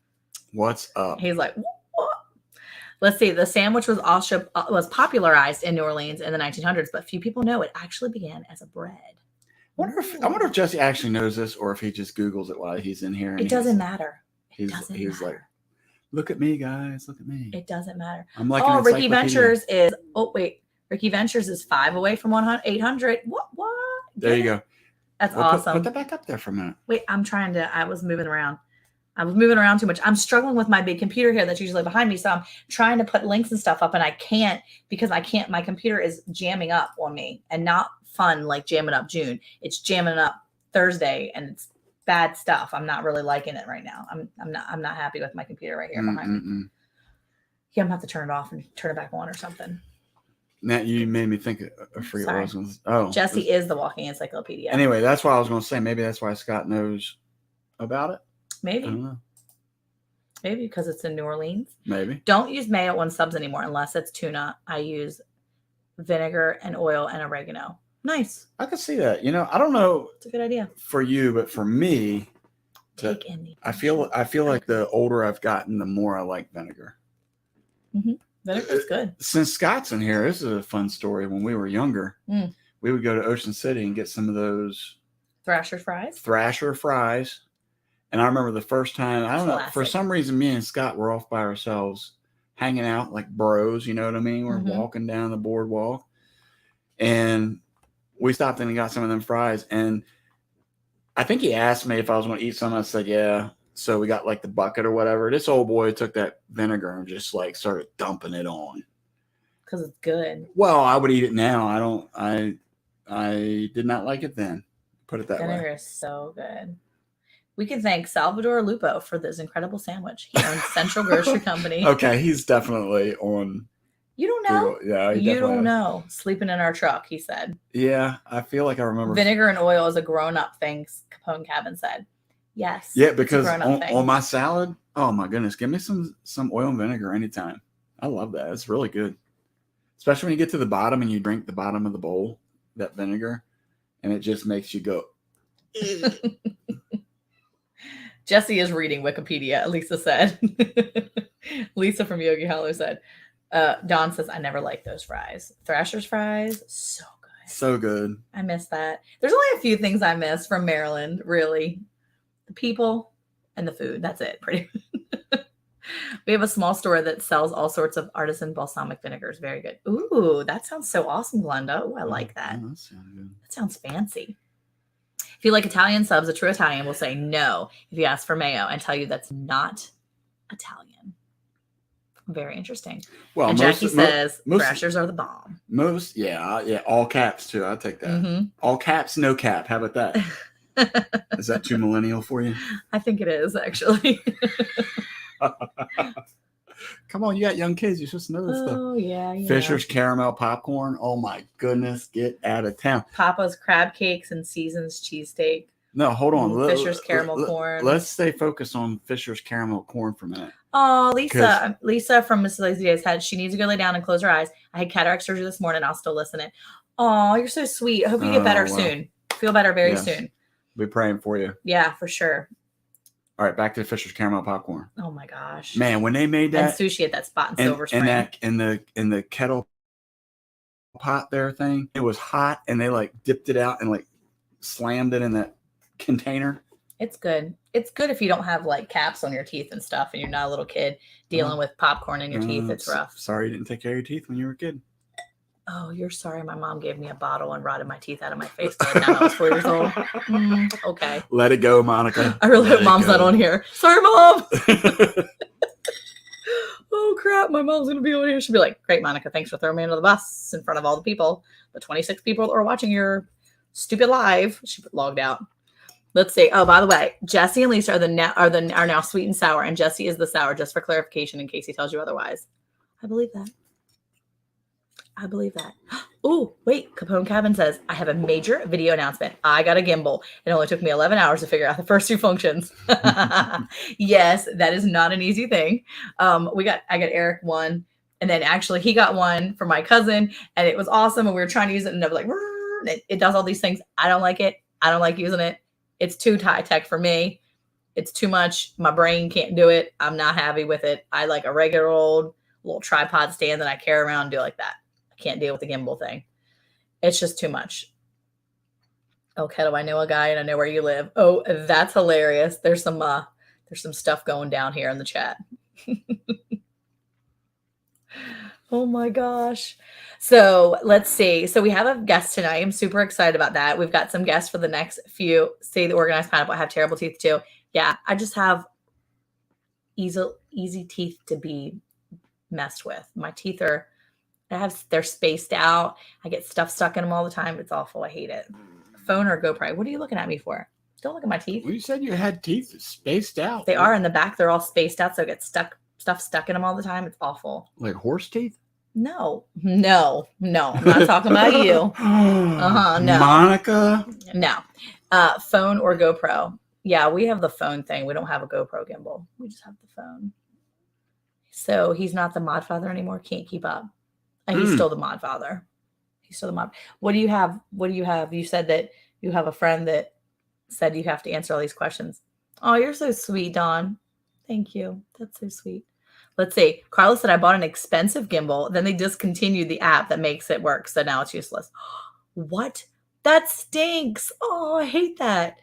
What's up? He's like, what? Let's see. The sandwich was also popularized in New Orleans in the 1900s, but few people know it actually began as a bread. I wonder if Jesse actually knows this, or if he just Googles it while he's in here. It doesn't matter. He's like, look at me, guys. Look at me. It doesn't matter. I'm like, Ricky Ventures is. Oh wait, Ricky Ventures is 5 away from 800. What? There you go. That's awesome. Put that back up there for a minute. Wait, I was moving around. I was moving around too much. I'm struggling with my big computer here that's usually behind me. So I'm trying to put links and stuff up, and I can't because my computer is jamming up on me, and not fun like jamming up June. It's jamming up Thursday, and it's bad stuff. I'm not really liking it right now. I'm not happy with my computer right here behind me. Yeah, I'm gonna have to turn it off and turn it back on or something. Now you made me think. I forget what I was going to say. Oh, Jesse is the walking encyclopedia. Anyway, that's what I was going to say. Maybe that's why Scott knows about it. Maybe. I don't know. Maybe because it's in New Orleans. Maybe. Don't use mayo on subs anymore unless it's tuna. I use vinegar and oil and oregano. Nice. I could see that. I don't know. It's a good idea for you, but for me, I feel like the older I've gotten, the more I like vinegar. Mm-hmm. Vinegar's good. Since Scott's in here, this is a fun story. When we were younger, we would go to Ocean City and get some of those Thrasher fries. And I remember the first time, I don't know, for some reason, me and Scott were off by ourselves, hanging out like bros, you know what I mean? We're walking down the boardwalk, and we stopped in and got some of them fries. And I think he asked me if I was going to eat some. I said, yeah. So we got like the bucket or whatever. This old boy took that vinegar and just like started dumping it on. Because it's good. Well, I would eat it now. I did not like it then. Put it that way. Vinegar is so good. We can thank Salvador Lupo for this incredible sandwich. He owns Central Grocery Company. Okay, he's definitely on. You don't know? Yeah, you don't know. Sleeping in our truck, he said. Yeah, I feel like I remember. Vinegar and oil is a grown-up thing, Capone Cabin said. Yes. Yeah, because on my salad, Oh my goodness. Give me some oil and vinegar anytime. I love that. It's really good. Especially when you get to the bottom and you drink the bottom of the bowl, that vinegar, and it just makes you go. Jesse is reading Wikipedia, Lisa said. Lisa from Yogi Hollow said. Dawn says, I never liked those fries. Thrasher's fries, so good. So good. I miss that. There's only a few things I miss from Maryland, really. The people and the food. That's it, pretty much. We have a small store that sells all sorts of artisan balsamic vinegars. Very good. Ooh, that sounds so awesome, Belinda. Ooh, I like that. Oh, that sounds good. That sounds fancy. If you like Italian subs, a true Italian will say no if you ask for mayo and tell you that's not Italian. Very interesting. Well, and Jackie says Thrashers are the bomb. Yeah, all caps too. I'll take that. Mm-hmm. All caps, no cap. How about that? Is that too millennial for you? I think it is, actually. Come on, you got young kids. You're supposed to know this stuff. Oh, yeah. Fisher's caramel popcorn. Oh, my goodness. Get out of town. Papa's crab cakes and Seasons cheesesteak. No, hold on. Fisher's caramel corn. Let's stay focused on Fisher's caramel corn for a minute. Oh, Lisa from Mrs. Lazy Days had, she needs to go lay down and close her eyes. I had cataract surgery this morning. I'll still listen it. Oh, you're so sweet. I hope you get better soon. Feel better very soon. Be praying for you. Yeah, for sure. All right, back to Fisher's caramel popcorn. Oh my gosh, man! When they made that and sushi at that spot in Silver Spring, and in the kettle pot there thing, it was hot, and they like dipped it out and like slammed it in that container. It's good. It's good if you don't have like caps on your teeth and stuff, and you're not a little kid dealing with popcorn in your teeth. It's rough. Sorry you didn't take care of your teeth when you were a kid. Oh, you're sorry. My mom gave me a bottle and rotted my teeth out of my face by the time I was 4 years old. Okay. Let it go, Monica. I really hope mom's not on here. Sorry, Mom. Oh, crap. My mom's going to be on here. She'll be like, great, Monica. Thanks for throwing me under the bus in front of all the people. The 26 people that are watching your stupid live. She logged out. Let's see. Oh, by the way, Jesse and Lisa are now sweet and sour, and Jesse is the sour, just for clarification in case he tells you otherwise. I believe that. Oh, wait. Capone Cabin says, I have a major video announcement. I got a gimbal. It only took me 11 hours to figure out the first 2 functions. Yes, that is not an easy thing. I got Eric one, and then actually he got one for my cousin, and it was awesome. And we were trying to use it, and I was like, it does all these things. I don't like it. I don't like using it. It's too high tech for me. It's too much. My brain can't do it. I'm not happy with it. I like a regular old little tripod stand that I carry around and do like that. Can't deal with the gimbal thing. It's just too much. Oh, Keto, I know a guy and I know where you live. Oh, that's hilarious. There's some stuff going down here in the chat. Oh my gosh. So let's see. So we have a guest tonight. I'm super excited about that. We've got some guests for the next few. Say the organized pineapple. I have terrible teeth too. Yeah, I just have easy teeth to be messed with. My teeth they're spaced out. I get stuff stuck in them all the time. It's awful. I hate it. Phone or GoPro? What are you looking at me for? Don't look at my teeth. Well, you said you had teeth spaced out. They are in the back. They're all spaced out, so I get stuff stuck in them all the time. It's awful. Like horse teeth? No. I'm not talking about you. No. Monica? No. Phone or GoPro? Yeah, we have the phone thing. We don't have a GoPro gimbal. We just have the phone. So he's not the mod father anymore. Can't keep up. He's still the mod father. What do you have? You said that you have a friend that said you have to answer all these questions. Oh, you're so sweet, Dawn. Thank you. That's so sweet. Let's see. Carla said, I bought an expensive gimbal. Then they discontinued the app that makes it work. So now it's useless. What? That stinks. Oh, I hate that.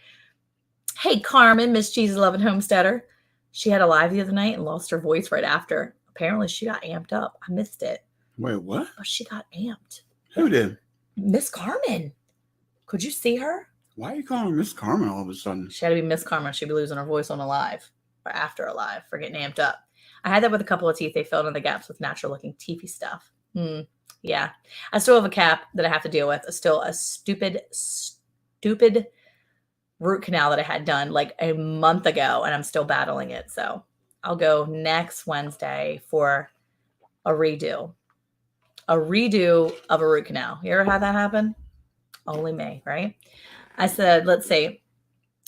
Hey, Carmen, Miss Cheese Loving Homesteader. She had a live the other night and lost her voice right after. Apparently she got amped up. I missed it. Wait, what? But she got amped. Who did? Miss Carmen. Could you see her? Why are you calling her Miss Carmen all of a sudden? She had to be Miss Carmen. She'd be losing her voice on a live or after a live for getting amped up. I had that with a couple of teeth. They filled in the gaps with natural looking teethy stuff. Yeah. I still have a cap that I have to deal with. Still a stupid root canal that I had done like a month ago, and I'm still battling it. So I'll go next Wednesday for a redo of a root canal. You ever had that happen? Only me, right? I said, let's see.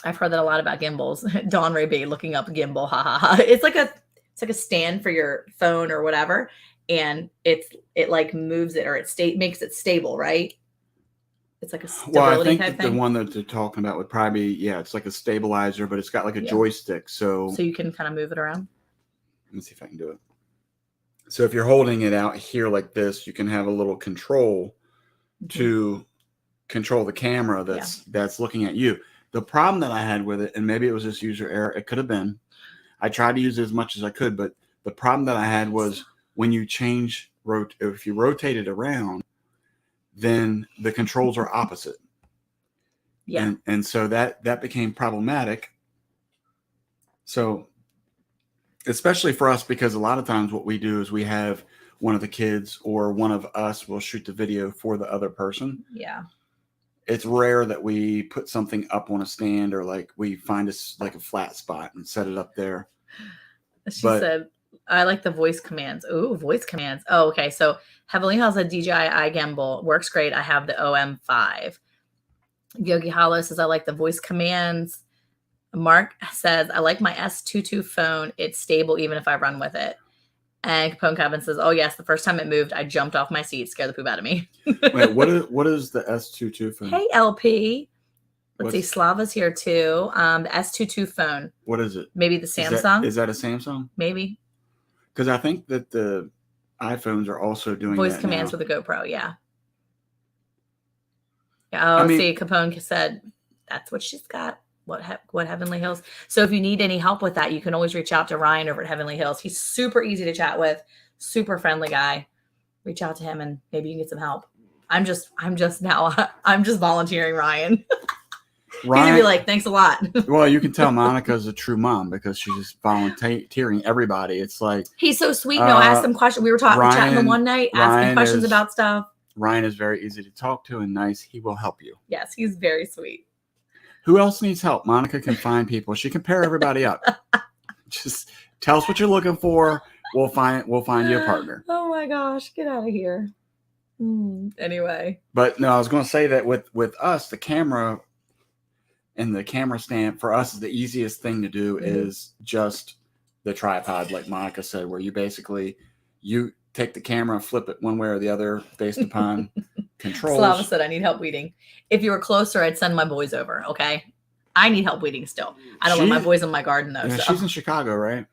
I've heard that a lot about gimbals. Dawn Ray B looking up gimbal. Ha ha ha. It's like a stand for your phone or whatever, and it like moves it or makes it stable, right? It's like a stability Well, I think type that thing. the one that they're talking about would probably be, it's like a stabilizer, but it's got like a joystick. So you can kind of move it around. Let me see if I can do it. So if you're holding it out here like this, you can have a little control to control the camera that's looking at you. The problem that I had with it, and maybe it was just user error, it could have been. I tried to use it as much as I could, but the problem that I had was when you if you rotate it around, then the controls are opposite. Yeah. And so that became problematic. So especially for us, because a lot of times what we do is we have one of the kids or one of us will shoot the video for the other person. Yeah. It's rare that we put something up on a stand or like we find like a flat spot and set it up there. She said, I like the voice commands. Ooh, voice commands. Oh, okay. So Heavenly Hills, a DJI gimbal. Works great. I have the OM5. Yogi Hollow says, I like the voice commands. Mark says, I like my S22 phone. It's stable even if I run with it. And Capone Kevin says, oh, yes, the first time it moved, I jumped off my seat, scared the poop out of me. Wait, what is the S22 phone? Hey, LP. Let's see. Slava's here too. The S22 phone. What is it? Maybe the Samsung. Is that a Samsung? Maybe. Because I think that the iPhones are also doing voice commands with a GoPro. Yeah. Oh, see, Capone said that's what she's got. What Heavenly Hills. So if you need any help with that, you can always reach out to Ryan over at Heavenly Hills. He's super easy to chat with, super friendly guy. Reach out to him and maybe you can get some help. I'm just volunteering Ryan. He's gonna be like, thanks a lot. Well, you can tell Monica's a true mom because she's just volunteering everybody. It's like he's so sweet. No, ask them questions. We were chatting the one night, asking questions about stuff. Ryan is very easy to talk to and nice. He will help you. Yes, he's very sweet. Who else needs help? Monica can find people. She can pair everybody up. Just tell us what you're looking for. We'll find you a partner. Oh my gosh, get out of here. Anyway. But no, I was going to say that with us, the camera and the camera stand for us is the easiest thing to do is just the tripod, like Monica said, where you take the camera, flip it one way or the other based upon controls. Slava said, I need help weeding. If you were closer, I'd send my boys over. Okay. I need help weeding still. I don't want my boys in my garden though. Yeah, so. She's in Chicago, right?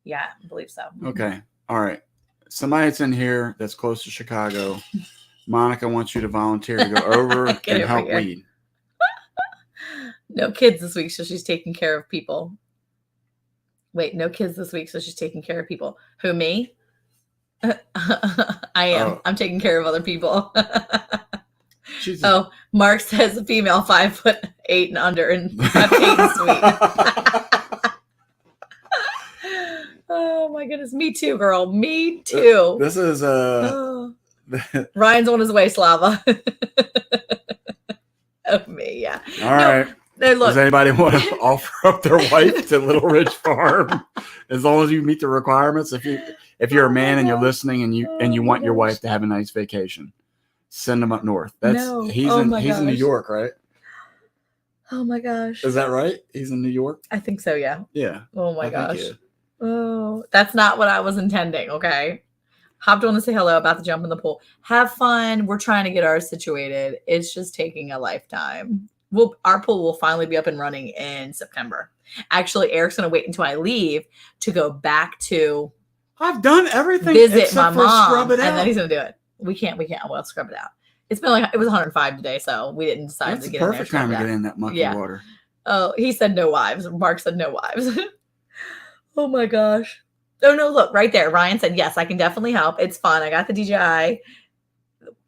Yeah, I believe so. Okay. All right. Somebody that's in here that's close to Chicago. Monica wants you to volunteer to go over and help weed. No kids this week, so she's taking care of people. Wait, no kids this week, so she's taking care of people. Who, me? I am. Oh. I'm taking care of other people. Mark says a female 5'8" and under and 5'8" and sweet. Oh my goodness. Me too, girl. Me too. This is Ryan's on his way, Slava. Oh, me, yeah. All right. No, look. Does anybody want to offer up their wife to Little Ridge Farm? As long as you meet the requirements, if you're a man and you're listening and you want your wife to have a nice vacation, send them up north. He's in New York, right? Oh my gosh. Is that right? He's in New York? I think so, yeah. Yeah. Oh my gosh. Oh, that's not what I was intending, okay? Hopped on to say hello, about to jump in the pool. Have fun. We're trying to get ours situated. It's just taking a lifetime. Our pool will finally be up and running in September. Actually, Eric's going to wait until I leave to go back to. I've done everything. Visit my mom, scrub it out. And then he's going to do it. We can't. Well, scrub it out. It's been it was 105 today, so we didn't decide to get in there. Perfect time to get in that mucky water. Oh, he said no wives. Mark said no wives. Oh my gosh. Oh no, look right there. Ryan said, yes, I can definitely help. It's fun. I got the DJI.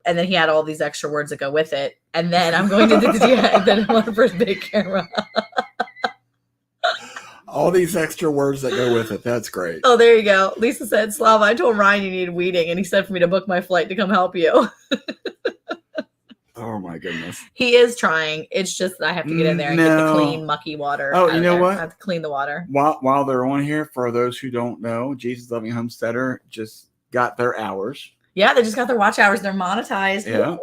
And then he had all these extra words that go with it. And then I'm going to do the DJI. Then I want a first big camera. All these extra words that go with it. That's great. Oh, there you go. Lisa said, Slava, I told Ryan you needed weeding. And he said for me to book my flight to come help you. Oh my goodness. He is trying. It's just I have to get in there and get the clean, mucky water. Oh, you know what? I have to clean the water. While they're on here, for those who don't know, Jesus Loving Homesteader just got their hours. Yeah, they just got their watch hours. They're monetized. Yeah.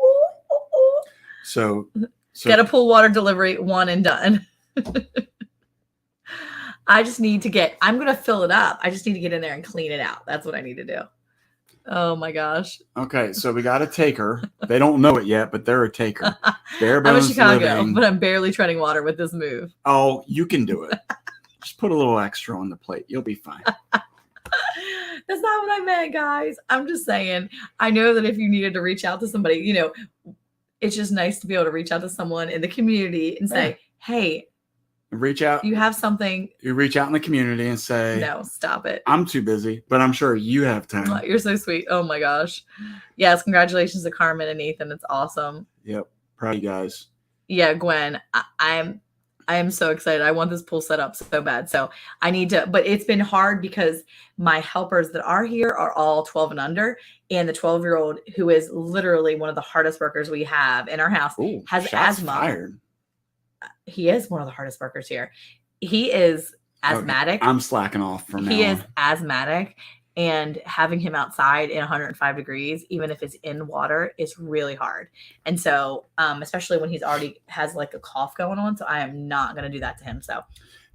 So get a pool water delivery, one and done. I just need to get, I'm going to fill it up. I just need to get in there and clean it out. That's what I need to do. Oh my gosh. Okay, so we got a taker. They don't know it yet, but they're a taker. Bare I'm in bones Chicago, living. but I'm barely treading water with this move. Oh, you can do it. Just put a little extra on the plate. You'll be fine. That's not what I meant, guys. I'm just saying, I know that if you needed to reach out to somebody, you know, it's just nice to be able to reach out to someone in the community and say, hey, reach out. you have something. You reach out in the community and say, no, stop it. I'm too busy, but I'm sure you have time. Oh, you're so sweet. Oh my gosh. Yes. Congratulations to Carmen and Ethan. It's awesome. Yep. Proud of you guys. Yeah, Gwen, I am so excited. I want this pool set up so bad. So I need to, but it's been hard because my helpers that are here are all 12 and under. And the 12-year-old, who is literally one of the hardest workers we have in our house, has asthma. Fired. He is one of the hardest workers here. He is asthmatic. Okay. I'm slacking off from now on. He is asthmatic. And having him outside in 105 degrees, even if it's in water, is really hard. And so, especially when he's already has like a cough going on. So I am not going to do that to him. So,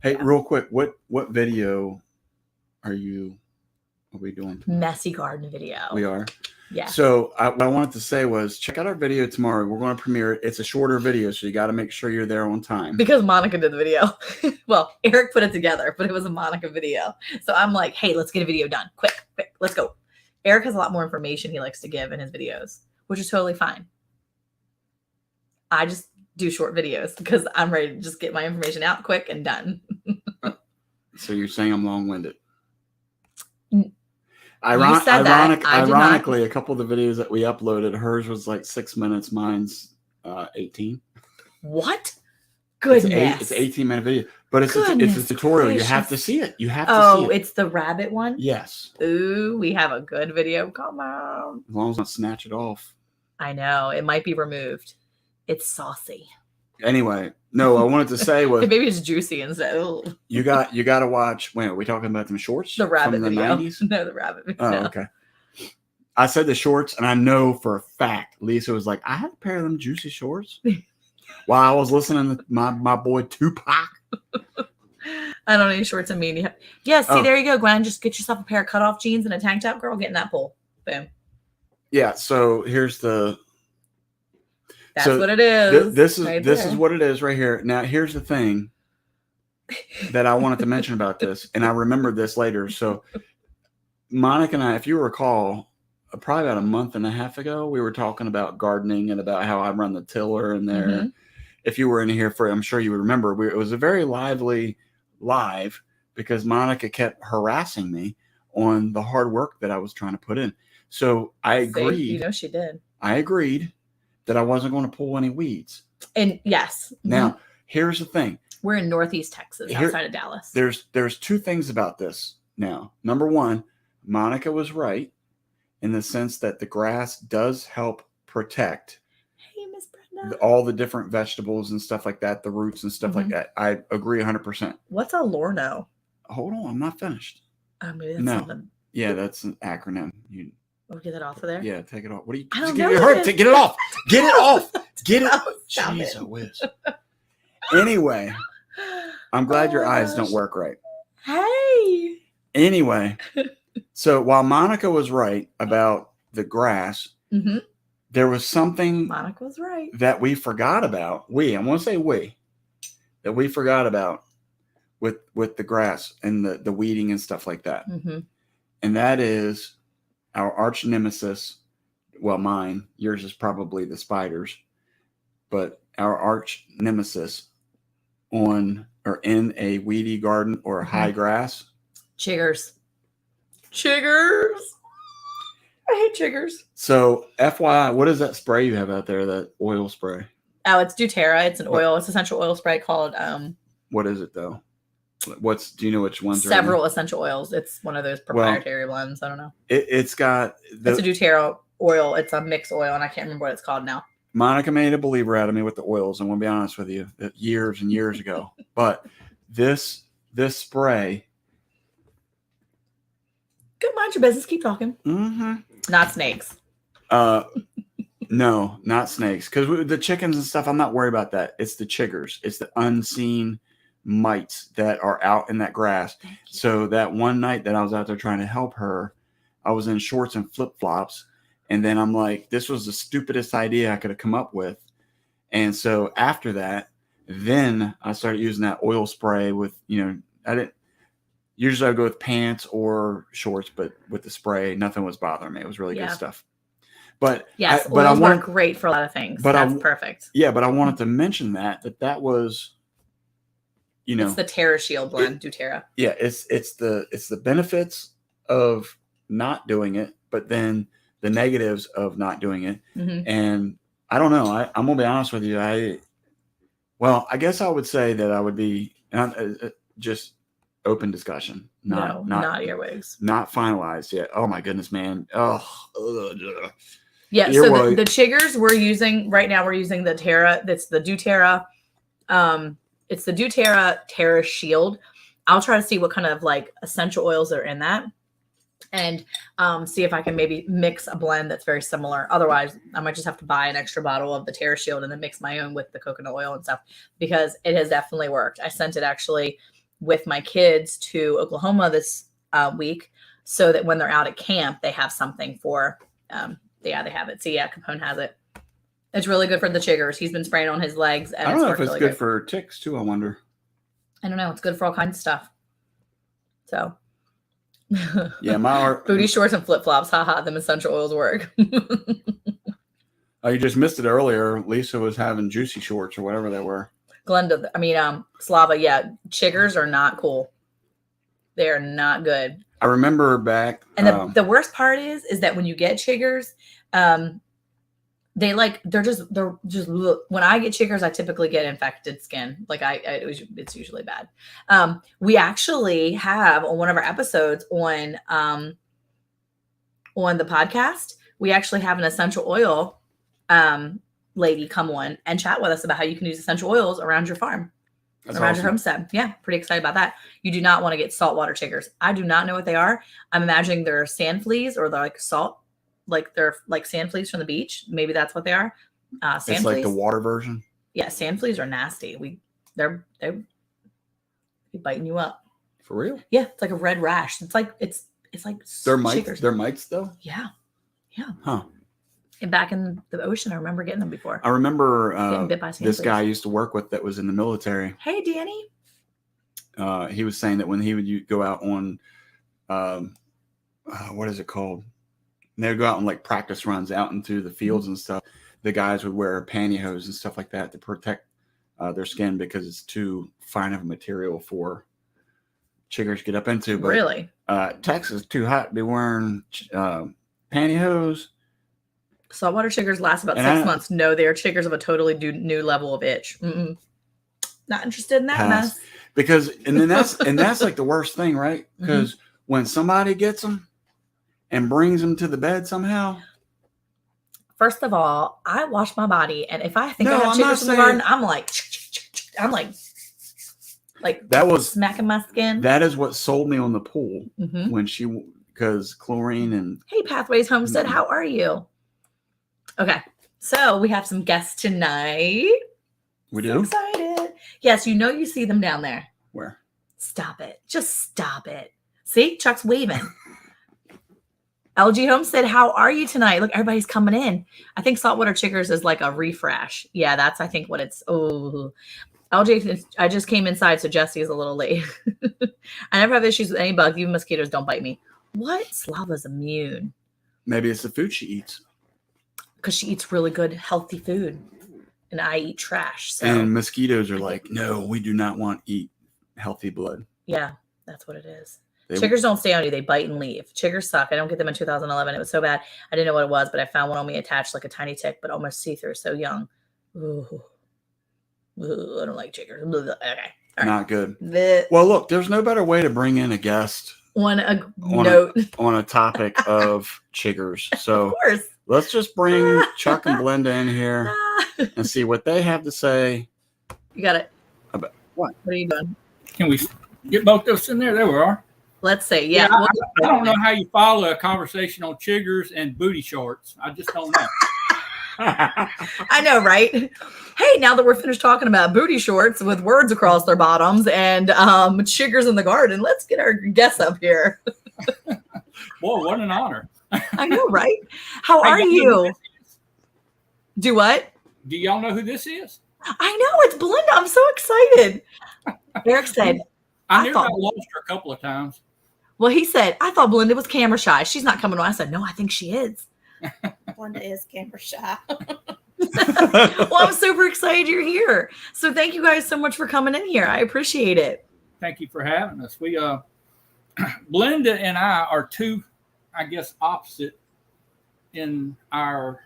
hey, real quick, what video are we doing? Messy garden video. We are. Yeah. So what I wanted to say was check out our video tomorrow. We're going to premiere it. It's a shorter video, so you got to make sure you're there on time. Because Monica did the video. Well, Eric put it together, but it was a Monica video. So I'm like, hey, let's get a video done. Quick, let's go. Eric has a lot more information he likes to give in his videos, which is totally fine. I just do short videos because I'm ready to just get my information out quick and done. So you're saying I'm long-winded? Ironically, a couple of the videos that we uploaded, hers was like 6 minutes, mine's 18. What? Goodness. It's an 18-minute video, but it's a tutorial. Gracious. You have to see it. You have to see it. Oh, it's the rabbit one? Yes. Ooh, we have a good video. Come on. As long as I don't snatch it off. I know. It might be removed. It's saucy. Anyway, no, I wanted to say was maybe it's juicy instead. Ugh. You got to watch. Wait, are we talking about them shorts? The rabbit from the video. 90s? No, the rabbit video. Oh, okay. I said the shorts, and I know for a fact Lisa was like, I had a pair of them juicy shorts while I was listening to my boy Tupac. I don't need shorts and mean. Yeah, see, there you go, Gwen. Just get yourself a pair of cutoff jeans and a tank top, girl. Get in that pool. Boom. Yeah. So here's the. That's what it is. This is what it is right here. Now, here's the thing that I wanted to mention about this, and I remembered this later. So, Monica and I, if you recall, probably about a month and a half ago, we were talking about gardening and about how I run the tiller in there. Mm-hmm. If you were in here I'm sure you would remember. It was a very lively live because Monica kept harassing me on the hard work that I was trying to put in. So I agreed. You know, she did. I agreed that I wasn't going to pull any weeds. And yes. Now, here's the thing. We're in Northeast Texas, outside of Dallas. There's two things about this now. Number one, Monica was right in the sense that the grass does help protect Miss Brenda, all the different vegetables and stuff like that, the roots and stuff like that. I agree 100%. What's a Lorno? Hold on, I'm not finished. Maybe that's something. Yeah, that's an acronym. Get that off of there? Yeah, take it off. What are you? I don't get it off. Get it off. Get it. Jeez, whiz. Anyway, I'm glad your eyes don't work right. Hey. Anyway, so while Monica was right about the grass, there was something Monica was right that we forgot about. I want to say that we forgot about with the grass and the weeding and stuff like that. And that is our arch nemesis. Well, mine, yours is probably the spiders, but our arch nemesis in a weedy garden or high grass. Chiggers. I hate chiggers. So FYI, what is that spray you have out there, that oil spray? Oh, it's doTERRA. It's an oil. It's essential oil spray called. What is it though? Do you know which ones? Several essential oils. It's one of those proprietary blends. I don't know. It's got. It's a doTERRA oil. It's a mixed oil, and I can't remember what it's called now. Monica made a believer out of me with the oils. I'm going to be honest with you, years and years ago. But this spray. Good, mind your business. Keep talking. Not snakes. No, not snakes. Because the chickens and stuff, I'm not worried about that. It's the chiggers. It's the unseen mites that are out in that grass. So that one night that I was out there trying to help her, I was in shorts and flip-flops. And then I'm like, this was the stupidest idea I could have come up with. And so after that, then I started using that oil spray with, usually I go with pants or shorts, but with the spray, nothing was bothering me. It was really good stuff. But yes, oils work great for a lot of things. But that's perfect. Yeah, but I wanted to mention that was, it's the Terra Shield blend, doTERRA. Yeah, it's the benefits of not doing it, but then the negatives of not doing it. Mm-hmm. And I don't know. I'm gonna be honest with you. I guess I would say that I would be just open discussion. Not earwigs. Not finalized yet. Oh my goodness, man. Oh. Yeah. So the chiggers we're using right now, we're using the Terra. That's the doTERRA. It's the doTERRA Terra Shield. I'll try to see what kind of like essential oils are in that, and see if I can maybe mix a blend that's very similar. Otherwise, I might just have to buy an extra bottle of the Terra Shield and then mix my own with the coconut oil and stuff, because it has definitely worked. I sent it actually with my kids to Oklahoma this week, so that when they're out at camp, they have something for, they have it. So yeah, Capone has it. It's really good for the chiggers. He's been spraying on his legs. And I don't know if it's really good for ticks too, I wonder. I don't know. It's good for all kinds of stuff. So yeah, my booty shorts and flip-flops. Haha, them essential oils work. Oh, you just missed it earlier. Lisa was having juicy shorts or whatever they were. Slava, yeah, chiggers are not cool. They are not good. I remember back. And the worst part is that when you get chiggers, they're just when I get chiggers, I typically get infected skin. Like it's usually bad. We actually have on one of our episodes on the podcast, we actually have an essential oil lady come on and chat with us about how you can use essential oils around your farm. That's around awesome. Your homestead. Yeah, pretty excited about that. You do not want to get saltwater chiggers. I do not know what they are. I'm imagining they're sand fleas, or they're like salt, like they're like sand fleas from the beach. Maybe that's what they are. Sand fleas. Like the water version. Yeah, sand fleas are nasty. They're biting you up. For real? Yeah, it's like a red rash. It's like they're mites. They're mites though. Yeah. Huh. And back in the ocean, I remember getting them before. I remember this guy I used to work with that was in the military. Hey, Danny. He was saying that when he would go out on, what is it called? And they'd go out on like practice runs out into the fields and stuff. The guys would wear pantyhose and stuff like that to protect their skin, because it's too fine of a material for chiggers to get up into. But, really? Texas is too hot to be wearing pantyhose. Saltwater chiggers last about 6 months. No, they are chiggers of a totally new level of itch. Mm-mm. Not interested in that mess. Because that's like the worst thing, right? Because when somebody gets them and brings them to the bed somehow. First of all, I wash my body, and if I think I have chiggers in the garden, I'm like that was smacking my skin. That is what sold me on the pool because chlorine and. Hey, Pathways Homestead, how are you? Okay, so we have some guests tonight. We do? Excited. Yes, you see them down there. Where? Stop it. Just stop it. See? Chuck's waving. LG Homestead, how are you tonight? Look, everybody's coming in. I think saltwater chiggers is like a refresh. Yeah, that's, I think, what it's. Oh, LG, I just came inside, so Jesse is a little late. I never have issues with any bugs. Even mosquitoes don't bite me. What? Slava's immune. Maybe it's the food she eats. Because she eats really good, healthy food. And I eat trash. So. And mosquitoes are like, no, we do not want to eat healthy blood. Yeah, that's what it is. Chiggers don't stay on you. They bite and leave. Chiggers suck. I don't get them in 2011. It was so bad. I didn't know what it was, but I found one on me attached like a tiny tick, but almost see-through. So young. Ooh. Ooh, I don't like chiggers. Okay. All not good. Well, look, there's no better way to bring in a guest on a note on a topic of chiggers. So of course. Let's just bring Chuck and Belinda in here and see what they have to say. You got it. About what? What are you doing? Can we get both those in there? There we are. Let's see. Yeah. I don't know how you follow a conversation on chiggers and booty shorts. I just don't know. I know, right? Hey, now that we're finished talking about booty shorts with words across their bottoms and chiggers in the garden, let's get our guests up here. Boy, what an honor. I know, right? How Hey, are y'all know who you? this is? Do what? Do y'all know who this is? I know, it's Belinda. I'm so excited. Eric said, I I knew thought- I lost her a couple of times. well, he said, I thought Belinda was camera shy. She's not coming on. I said, no, I think she is. Belinda is camera shy. Well, I'm super excited you're here. So thank you guys so much for coming in here. I appreciate it. Thank you for having us. We Belinda and I are two, I guess, opposite in our.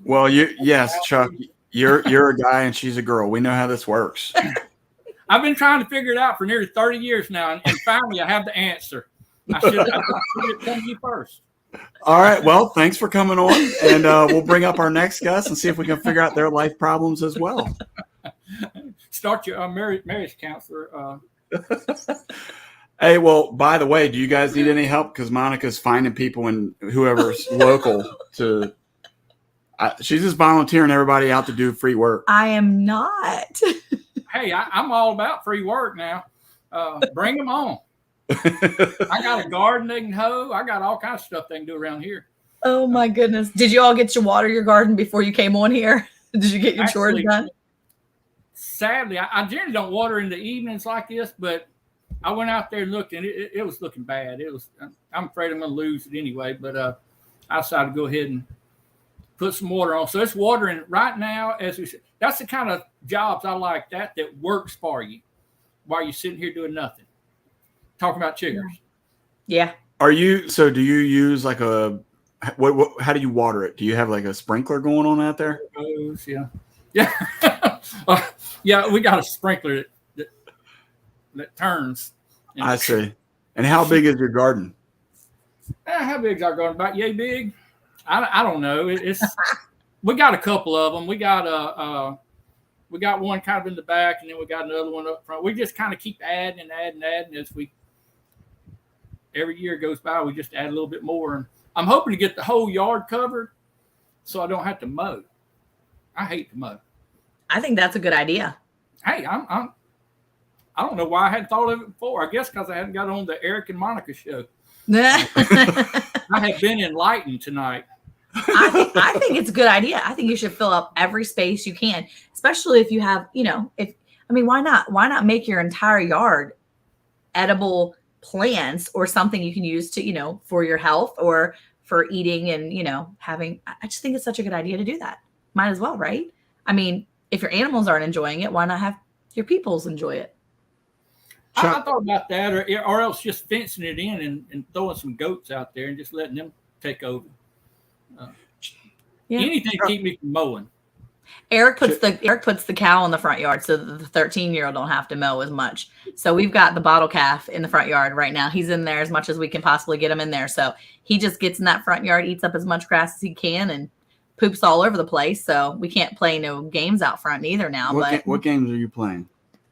Well, yes, Chuck, you're a guy and she's a girl. We know how this works. I've been trying to figure it out for nearly 30 years now, and finally I have the answer. I should have come to you first. All right. Well, thanks for coming on, and we'll bring up our next guest and see if we can figure out their life problems as well. Start your marriage counselor. Hey, well, by the way, do you guys need any help? Because Monica's finding people and whoever's local to. She's just volunteering everybody out to do free work. I am not. Hey, I'm all about free work now. Bring them on. I got a garden they can hoe. I got all kinds of stuff they can do around here. Oh my goodness. Did you all get to water your garden before you came on here? Did you get your chores done? Sadly, I generally don't water in the evenings like this, but I went out there and looked, and it was looking bad. I'm afraid I'm going to lose it anyway, but I decided to go ahead and put some water on. So it's watering right now. As we said, that's the kind of jobs I like, that works for you while you're sitting here doing nothing. Talking about chiggers. Yeah. Do you use like how do you water it? Do you have like a sprinkler going on out there? Yeah. Yeah, we got a sprinkler that turns. I see. And how big is your garden? How big is our garden? About yay big? I don't know. We got a couple of them. We got one kind of in the back, and then we got another one up front. We just kind of keep adding as every year goes by. We just add a little bit more, and I'm hoping to get the whole yard covered, so I don't have to mow. I hate to mow. I think that's a good idea. Hey, I don't know why I hadn't thought of it before. I guess because I hadn't got on the Eric and Monica show. I have been enlightened tonight. I think it's a good idea. I think you should fill up every space you can, especially if you have, why not? Why not make your entire yard edible plants or something you can use to, for your health or for eating and, having. I just think it's such a good idea to do that. Might as well, right? I mean, if your animals aren't enjoying it, why not have your peoples enjoy it? I thought about that, or else just fencing it in and throwing some goats out there and just letting them take over. Anything to keep me from mowing. Eric puts the cow in the front yard so that the 13-year-old don't have to mow as much. So we've got the bottle calf in the front yard right now. He's in there as much as we can possibly get him in there. So he just gets in that front yard, eats up as much grass as he can, and poops all over the place. So we can't play no games out front either now. What games are you playing?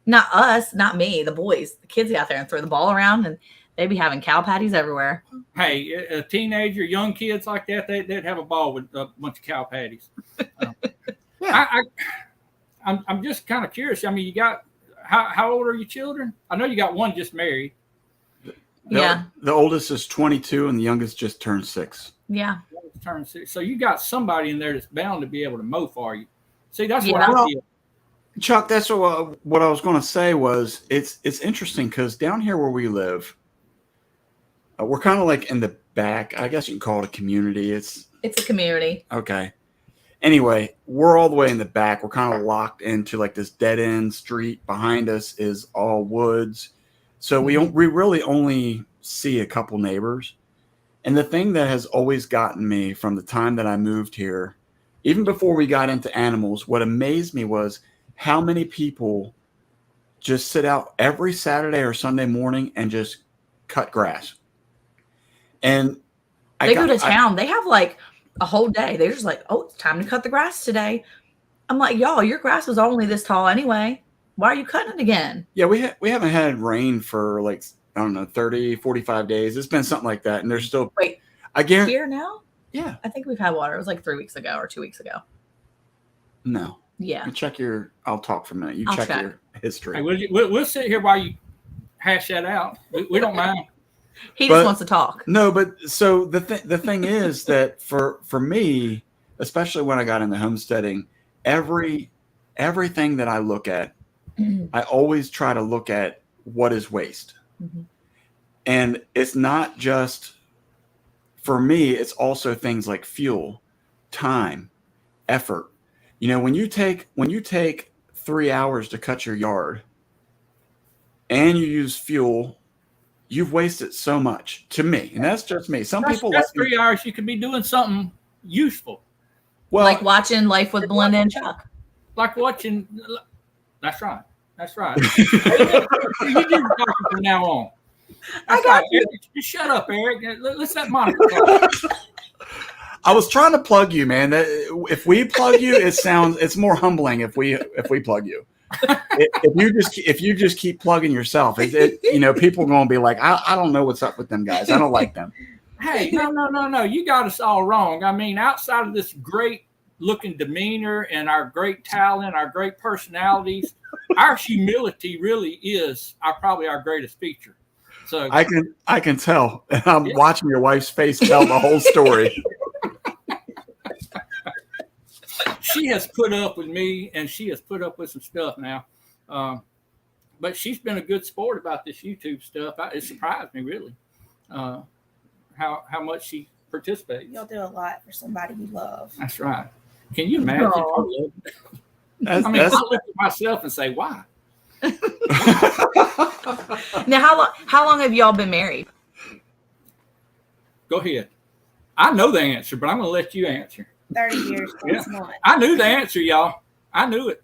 Not us, not me, the boys. The kids out there and throw the ball around, and they be having cow patties everywhere. Hey, a teenager, young kids like that, they'd have a ball with a bunch of cow patties. Yeah. I'm just kind of curious. I mean, you got how old are your children? I know you got one just married. Yeah. The oldest is 22 and the youngest just turned 6. Yeah. Turned 6. So you got somebody in there that's bound to be able to mow for you. See, that's what Yeah. I feel. Chuck, that's what I was going to say was it's interesting because down here where we live, we're kind of like in the back. I guess you can call it a community. It's a community. Okay. Anyway, we're all the way in the back. We're kind of locked into like this dead end street. Behind us is all woods. So we really only see a couple neighbors. And the thing that has always gotten me from the time that I moved here, even before we got into animals, what amazed me was how many people just sit out every Saturday or Sunday morning and just cut grass. And they go to town. They have like a whole day. They're just like, oh, it's time to cut the grass today. I'm like, y'all, your grass was only this tall anyway. Why are you cutting it again? Yeah, we haven't had rain for like, I don't know, 30, 45 days. It's been something like that. And there's still, wait, I guarantee here now? Yeah. I think we've had water. It was like 3 weeks ago or 2 weeks ago. No. Yeah. I'll talk for a minute. I'll Check check. your history. Hey, we'll sit here while you hash that out. We don't mind. He just wants to talk. No, but so the thing is that for me, especially when I got into homesteading, everything that I look at, I always try to look at what is waste. Mm-hmm. And it's not just, for me, it's also things like fuel, time, effort. You know, when you take 3 hours to cut your yard and you use fuel, you've wasted so much, to me. And that's just me. That's 3 hours you could be doing something useful. Well, like watching Life with Belinda and Chuck. Like watching. That's right. You do talking from now on. That's right. Eric, just shut up, Eric. Let's let Monica talk. I was trying to plug you, man. If we plug you, it's more humbling if we plug you. If you just keep plugging yourself, people are going to be like, I don't know what's up with them guys. I don't like them. Hey, no. You got us all wrong. I mean, outside of this great looking demeanor and our great talent, our great personalities, our humility really is probably our greatest feature. So I can tell. I'm watching your wife's face tell the whole story. She has put up with me, and she has put up with some stuff now. But she's been a good sport about this YouTube stuff. It surprised me, really, how much she participates. You'll do a lot for somebody you love. That's right. Can you imagine? I look at myself and say, why? Now, how long have y'all been married? Go ahead. I know the answer, but I'm going to let you answer. 30 years. Yeah. I knew the answer, y'all. I knew it.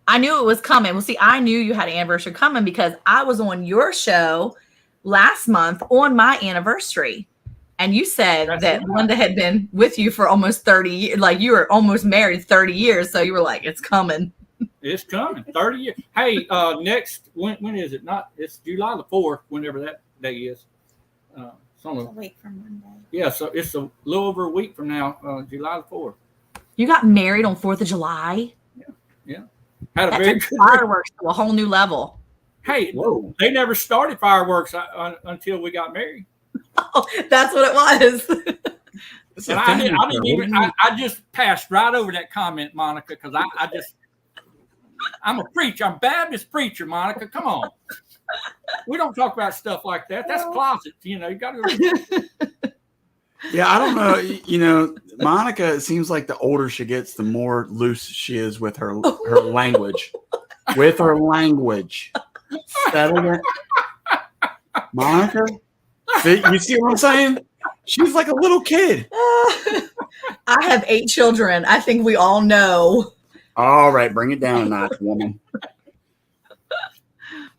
I knew it was coming. Well, see, I knew you had an anniversary coming because I was on your show last month on my anniversary. And you said that Belinda had been with you for almost 30 years. Like you were almost married 30 years. So you were like, it's coming. It's coming. 30 years. Hey, next, when is it? It's July the 4th, whenever that day is. It's a week from Monday. Yeah, so it's a little over a week from now, July the 4th. You got married on 4th of July? Yeah. Had a that very took fireworks to a whole new level. Hey, they never started fireworks until we got married. Oh, that's what it was. And I just passed right over that comment, Monica, because I'm a preacher. I'm a Baptist preacher, Monica. Come on. We don't talk about stuff like that. That's closet. You got to. Yeah, I don't know. Monica, it seems like the older she gets, the more loose she is with her language. With her language. Settle it. Monica, you see what I'm saying? She's like a little kid. I have 8 children. I think we all know. All right, bring it down a notch, woman.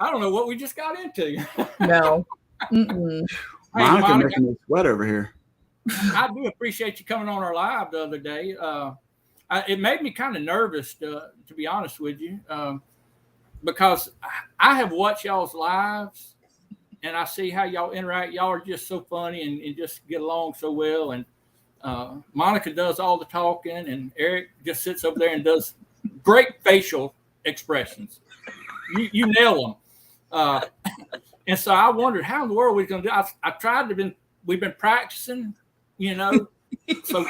I don't know what we just got into. No. Monica making me sweat over here. I do appreciate you coming on our live the other day. It made me kind of nervous, to be honest with you, because I have watched y'all's lives, and I see how y'all interact. Y'all are just so funny and just get along so well. And Monica does all the talking, and Eric just sits over there and does great facial expressions. You nail them. And so I wondered how in the world we're going to do. I tried to we've been practicing, so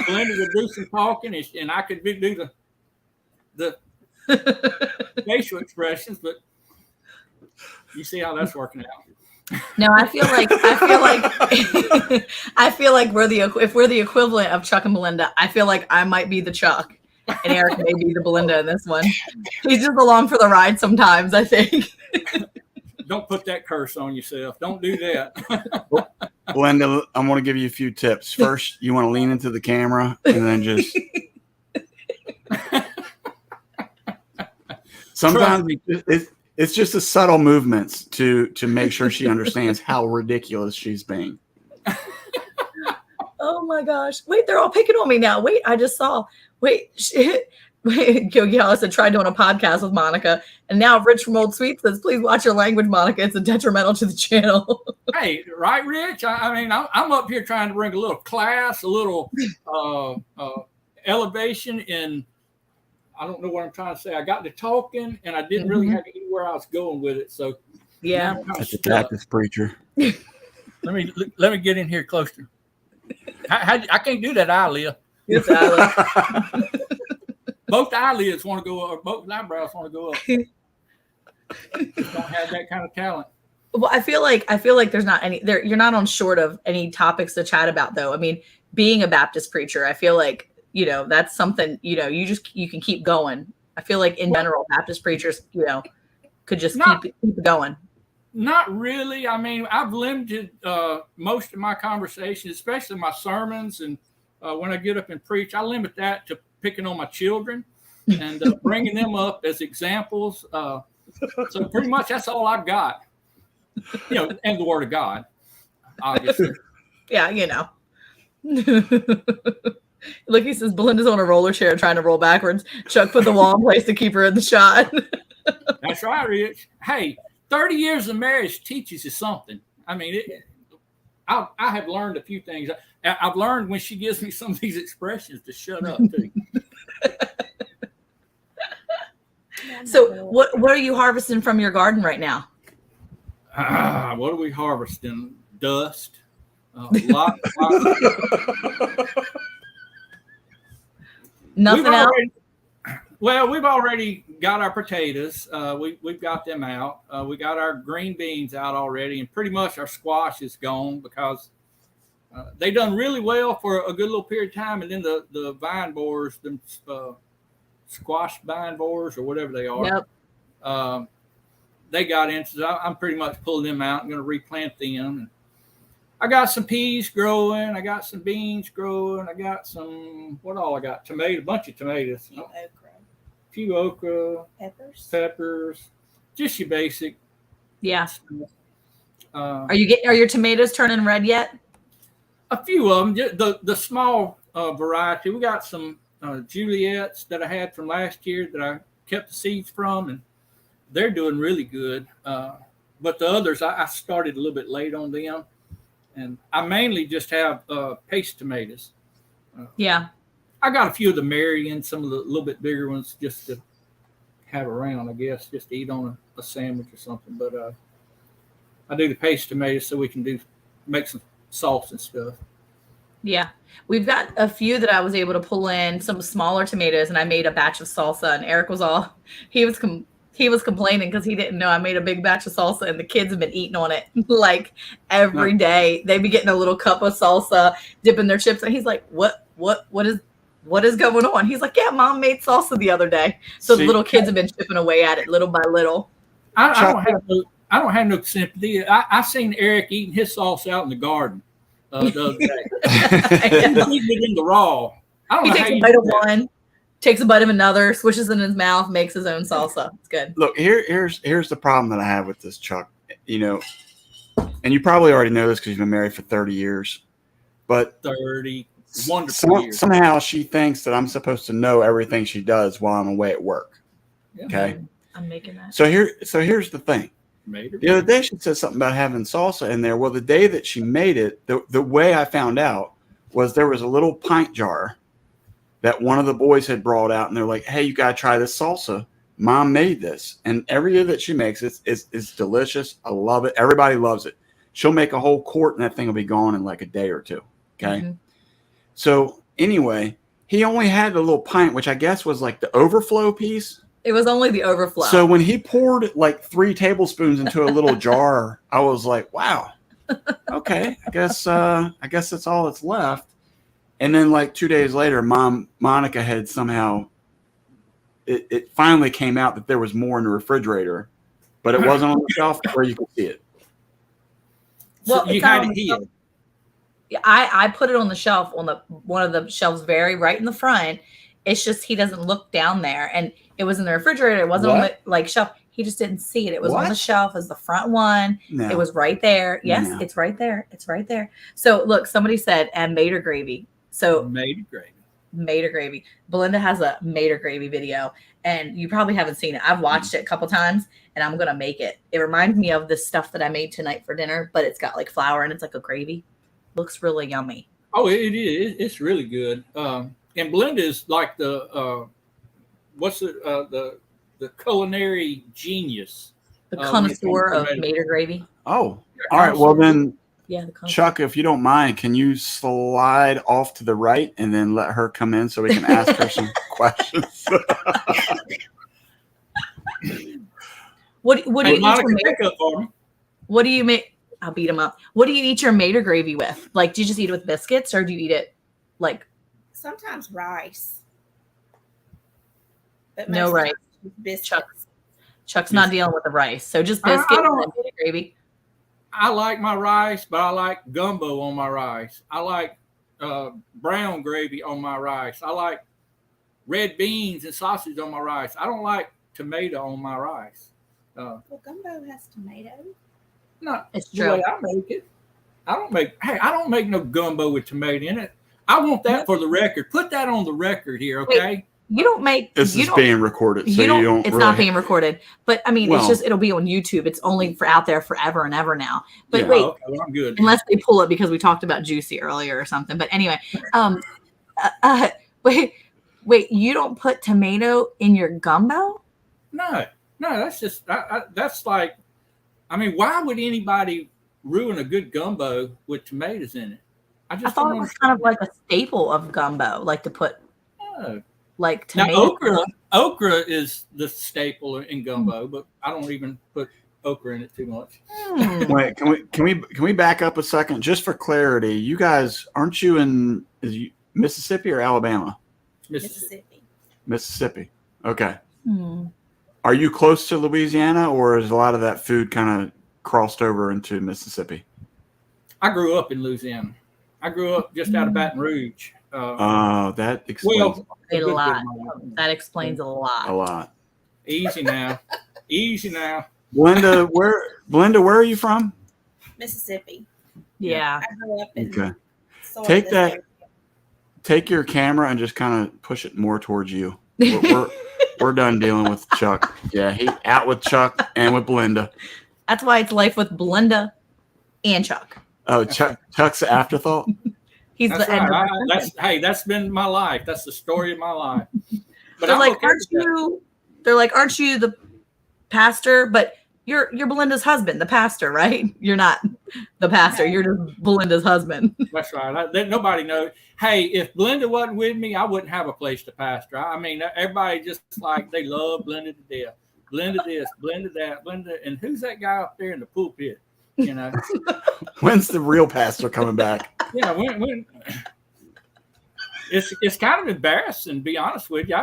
Belinda would do some talking and I could do the facial expressions, but you see how that's working out. No, I feel like if we're the equivalent of Chuck and Belinda, I feel like I might be the Chuck and Eric may be the Belinda in this one. He's just along for the ride sometimes, I think. Don't put that curse on yourself. Don't do that. Belinda, I want to give you a few tips. First, you want to lean into the camera and then just sometimes it's just the subtle movements to make sure she understands how ridiculous she's being. Oh my gosh. Wait, they're all picking on me now. Wait, I just saw. Wait, Yogi Allison tried doing a podcast with Monica, and now Rich from Old Sweet says, please watch your language, Monica. It's detrimental to the channel. Hey, right, Rich? I mean, I'm up here trying to bring a little class, a little elevation in. I don't know what I'm trying to say. I got to talking, and I didn't really have anywhere I was going with it. So yeah, that's a Baptist preacher. Let me get in here closer. I can't do that eyelid. it's Alex. Both eyelids want to go up, or both eyebrows want to go up. Just don't have that kind of talent. Well, I feel like there's not any there. You're not on short of any topics to chat about, though. I mean, being a Baptist preacher, I feel like that's something you can keep going. I feel like in general, Baptist preachers could just keep going. Not really. I mean, I've limited most of my conversations, especially my sermons, and when I get up and preach, I limit that to picking on my children and bringing them up as examples. So pretty much that's all I've got. And the Word of God, obviously. Yeah, Look, he says Belinda's on a roller chair trying to roll backwards. Chuck put the wall in place to keep her in the shot. That's right, Rich. Hey, 30 years of marriage teaches you something. I mean, I have learned a few things. I've learned when she gives me some of these expressions to shut up, too. So what are you harvesting from your garden right now? What are we harvesting? Dust. Nothing else? Well, we've already got our potatoes. We've got them out. We got our green beans out already, and pretty much our squash is gone because they done really well for a good little period of time, and then the vine borers, them squash vine borers or whatever they are, they got in. So I'm pretty much pulling them out. I'm going to replant them. I got some peas growing. I got some beans growing. I got some, what all I got? A bunch of tomatoes. Few okra. Peppers. Just your basic. Yeah. Are your tomatoes turning red yet? A few of them. The small variety. We got some Juliets that I had from last year that I kept the seeds from, and they're doing really good. But the others, I started a little bit late on them. And I mainly just have paste tomatoes. I got a few of the Marion, some of the little bit bigger ones just to have around, I guess, just to eat on a sandwich or something. But I do the paste tomatoes so we can make some sauce and stuff. Yeah. We've got a few that I was able to pull in, some smaller tomatoes, and I made a batch of salsa, and Eric was he was complaining because he didn't know I made a big batch of salsa, and the kids have been eating on it like every day. They'd be getting a little cup of salsa, dipping their chips, and he's like, what is going on? He's like, yeah, Mom made salsa the other day. So the little kids have been chipping away at it little by little. I don't have no sympathy. I seen Eric eating his salsa out in the garden the other day. He's eating it in the raw. He takes a bite of one, takes a bite of another, swishes it in his mouth, makes his own salsa. It's good. Look, here's the problem that I have with this, Chuck. And you probably already know this because you've been married for 30 years. But 30 wonderful years. Somehow she thinks that I'm supposed to know everything she does while I'm away at work. Yeah. Okay. I'm making that. So here's the thing. The other day she said something about having salsa in there. Well, the day that she made it, the way I found out was there was a little pint jar that one of the boys had brought out, and they're like, hey, you got to try this salsa. Mom made this. And every year that she makes it, it's delicious. I love it. Everybody loves it. She'll make a whole quart, and that thing will be gone in like a day or two. Okay. Mm-hmm. So anyway, he only had a little pint, which I guess was like the overflow piece. It was only the overflow. So when he poured like 3 tablespoons into a little jar, I was like, wow, okay, I guess that's all that's left. And then like 2 days later, Monica had somehow, it finally came out that there was more in the refrigerator, but it wasn't on the shelf where you could see it. Well, so you had it here. I put it on the shelf, on one of the shelves very right in the front. It's just he doesn't look down there, and it was in the refrigerator. It wasn't on the shelf. He just didn't see it. It was on the shelf as the front one. No. It was right there. Yes, It's right there. It's right there. So look, somebody said Mater gravy. So Mater gravy. Belinda has a Mater gravy video, and you probably haven't seen it. I've watched it a couple times, and I'm gonna make it. It reminds me of the stuff that I made tonight for dinner, but it's got like flour and it's like a gravy. Looks really yummy. Oh, it is. It's really good. And Belinda is like the the culinary genius. The connoisseur of tomato. Mater gravy. Oh, all right. Well then, Yeah, the connoisseur. Chuck, if you don't mind, can you slide off to the right and then let her come in so we can ask her some questions? What do you eat Monica, your pick up for me. What do you make? I'll beat them up. What do you eat your Mater gravy with? Like, do you just eat it with biscuits, or do you eat it like Sometimes rice. But no most rice? times biscuits. Chuck's not dealing with the rice, so just biscuits and Mater gravy. I like my rice, but I like gumbo on my rice. I like brown gravy on my rice. I like red beans and sausage on my rice. I don't like tomato on my rice. Well, gumbo has tomato. Not It's the true. way I make it. I don't make no gumbo with tomato in it. I want that for the record. Put that on the record here, okay? You don't make This is being recorded, so you don't. don't It's really, not being recorded, but I mean, Well- it's just it'll be on YouTube. It's only for out there forever and ever now. But Yeah. wait, Oh, okay, well, I'm good. unless they pull it because we talked about juicy earlier or something. But anyway, wait, you don't put tomato in your gumbo? No, that's just that's like, I mean, why would anybody ruin a good gumbo with tomatoes in it? I I just thought don't it was kind of like a staple of gumbo, like to put know. like Now tomato. okra is the staple in gumbo, but I don't even put okra in it too much. Wait, can we back up a second just for clarity? You guys, aren't you in Mississippi or Alabama? Mississippi. Mississippi. Okay. Hmm. Are you close to Louisiana, or is a lot of that food kind of crossed over into Mississippi? I grew up in Louisiana. I grew up just out of Baton Rouge. That explains A good lot. bit of my life. That explains a lot. a lot. Easy now. Easy now. Belinda, where are you from? Mississippi. Yeah. I grew up in Okay. soil Take this that- area. Take your camera and just kind of push it more towards you. We're done dealing with Chuck. Yeah, he out with Chuck and with Belinda. That's why it's life with Belinda and Chuck. Oh, Chuck's the afterthought. He's That's the end. right. That's been my life. That's the story of my life. But They're I'm like, okay aren't with that. you? They're like, aren't you the pastor? But you're Belinda's husband, the pastor, right? You're not the pastor. You're just Belinda's husband. That's right. Nobody knows. Hey, if Belinda wasn't with me, I wouldn't have a place to pastor. I mean, everybody just like they love Belinda to death. Belinda this, Belinda that, Belinda, and who's that guy up there in the pulpit? You know. When's the real pastor coming back? Yeah, when it's kind of embarrassing, to be honest with you.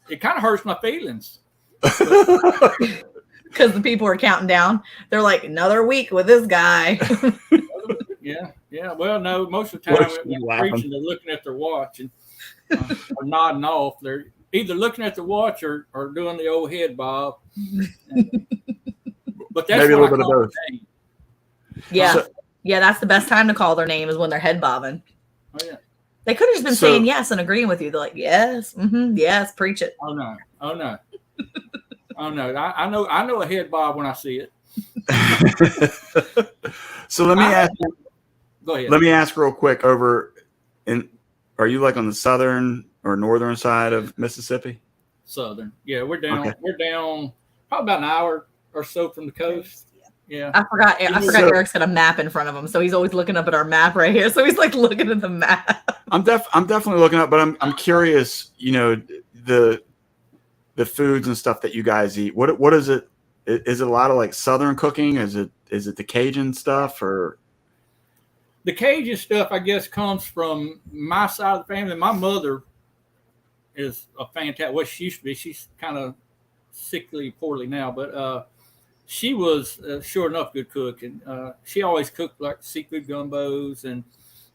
It kind of hurts my feelings. Because the people are counting down. They're like, another week with this guy. Yeah. Well, no, most of the time What if when she's I'm laughing? preaching, they're looking at their watch and or nodding off. They're either looking at the watch or doing the old head bob. But that's Maybe a what little bit I of call both. the name. Yeah. So- Yeah, that's the best time to call their name is when they're head bobbing. Oh yeah. They could have just been So- saying yes and agreeing with you. They're like, yes, yes, preach it. Oh no. Oh no. I know a head bob when I see it. So let me ask. Go ahead. Let me ask real quick. Are you like on the southern or northern side of Mississippi? Southern. Yeah, we're down. Okay. We're down probably about an hour or so from the coast. Yeah. I forgot So- Eric's got a map in front of him, so he's always looking up at our map right here. So he's like looking at the map. I'm definitely looking up, but I'm curious. You know, the foods and stuff that you guys eat. What is it? Is it a lot of like southern cooking? Is it the Cajun stuff or? The Cajun stuff, I guess, comes from my side of the family. My mother is a fantastic. Well, she used to be. She's kind of sickly, poorly now, but she was sure enough good cook, and she always cooked like seafood gumbos and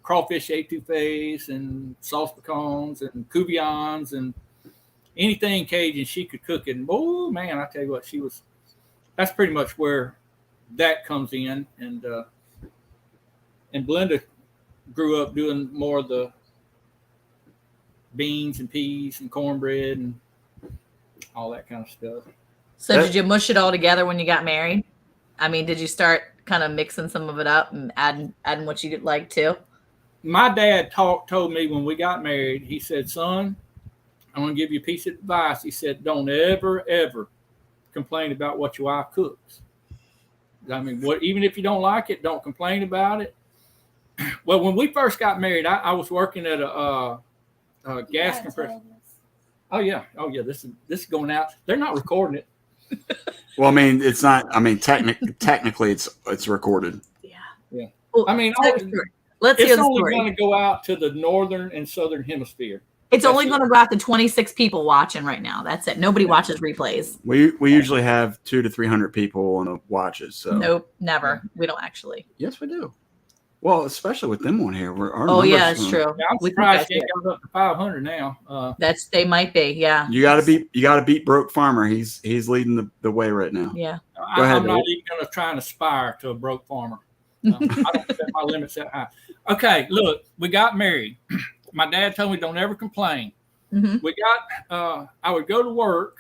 crawfish etouffees and sauce pecans and coubillons and anything Cajun she could cook it. And oh man, I tell you what, that's pretty much where that comes in. And Belinda grew up doing more of the beans and peas and cornbread and all that kind of stuff. So did you mush it all together when you got married? I mean, did you start kind of mixing some of it up and adding what you'd like to? My dad told me when we got married, he said, son, I'm going to give you a piece of advice. He said, don't ever, ever complain about what your wife cooks. I mean, even if you don't like it, don't complain about it. Well, when we first got married, I was working at a gas compressor. Oh yeah. This is going out. They're not recording it. Well, I mean, it's not. I mean, technically, it's recorded. Yeah. Well, I mean, let's hear it's the only story. going to go out to the northern and southern hemisphere. It's only going to go out to 26 people watching right now. That's it. Nobody watches replays. We usually have 200 to 300 people on the watches. So nope, never. We don't actually. Yes, we do. Well, especially with them on here. Yeah, it's true. Yeah, I'm surprised they got up to 500 now. They might be. Yeah. You got to beat Broke Farmer. He's leading the way right now. Yeah. Go ahead, I'm not even going to try and aspire to a broke farmer. I don't set my limits that high. Okay, look, we got married. My dad told me don't ever complain. Mm-hmm. We got. I would go to work,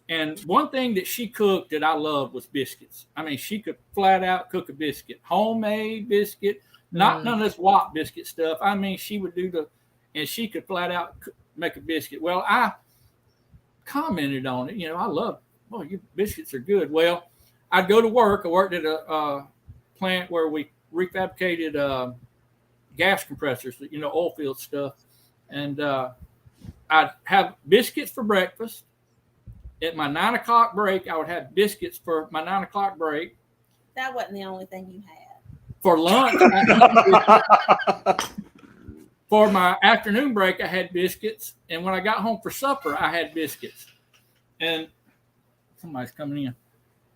and one thing that she cooked that I loved was biscuits. I mean, she could flat out cook a biscuit, homemade biscuit, none of this WAP biscuit stuff. I mean, she would do and she could flat out make a biscuit. Well, I commented on it. You know, I love. Well, your biscuits are good. Well, I'd go to work. I worked at a plant where we refabricated gas compressors, oil field stuff, and I'd have biscuits for breakfast. At my 9 o'clock break, I would have biscuits for my 9 o'clock break. That wasn't the only thing you had. For lunch, for my afternoon break, I had biscuits. And when I got home for supper, I had biscuits. And somebody's coming in.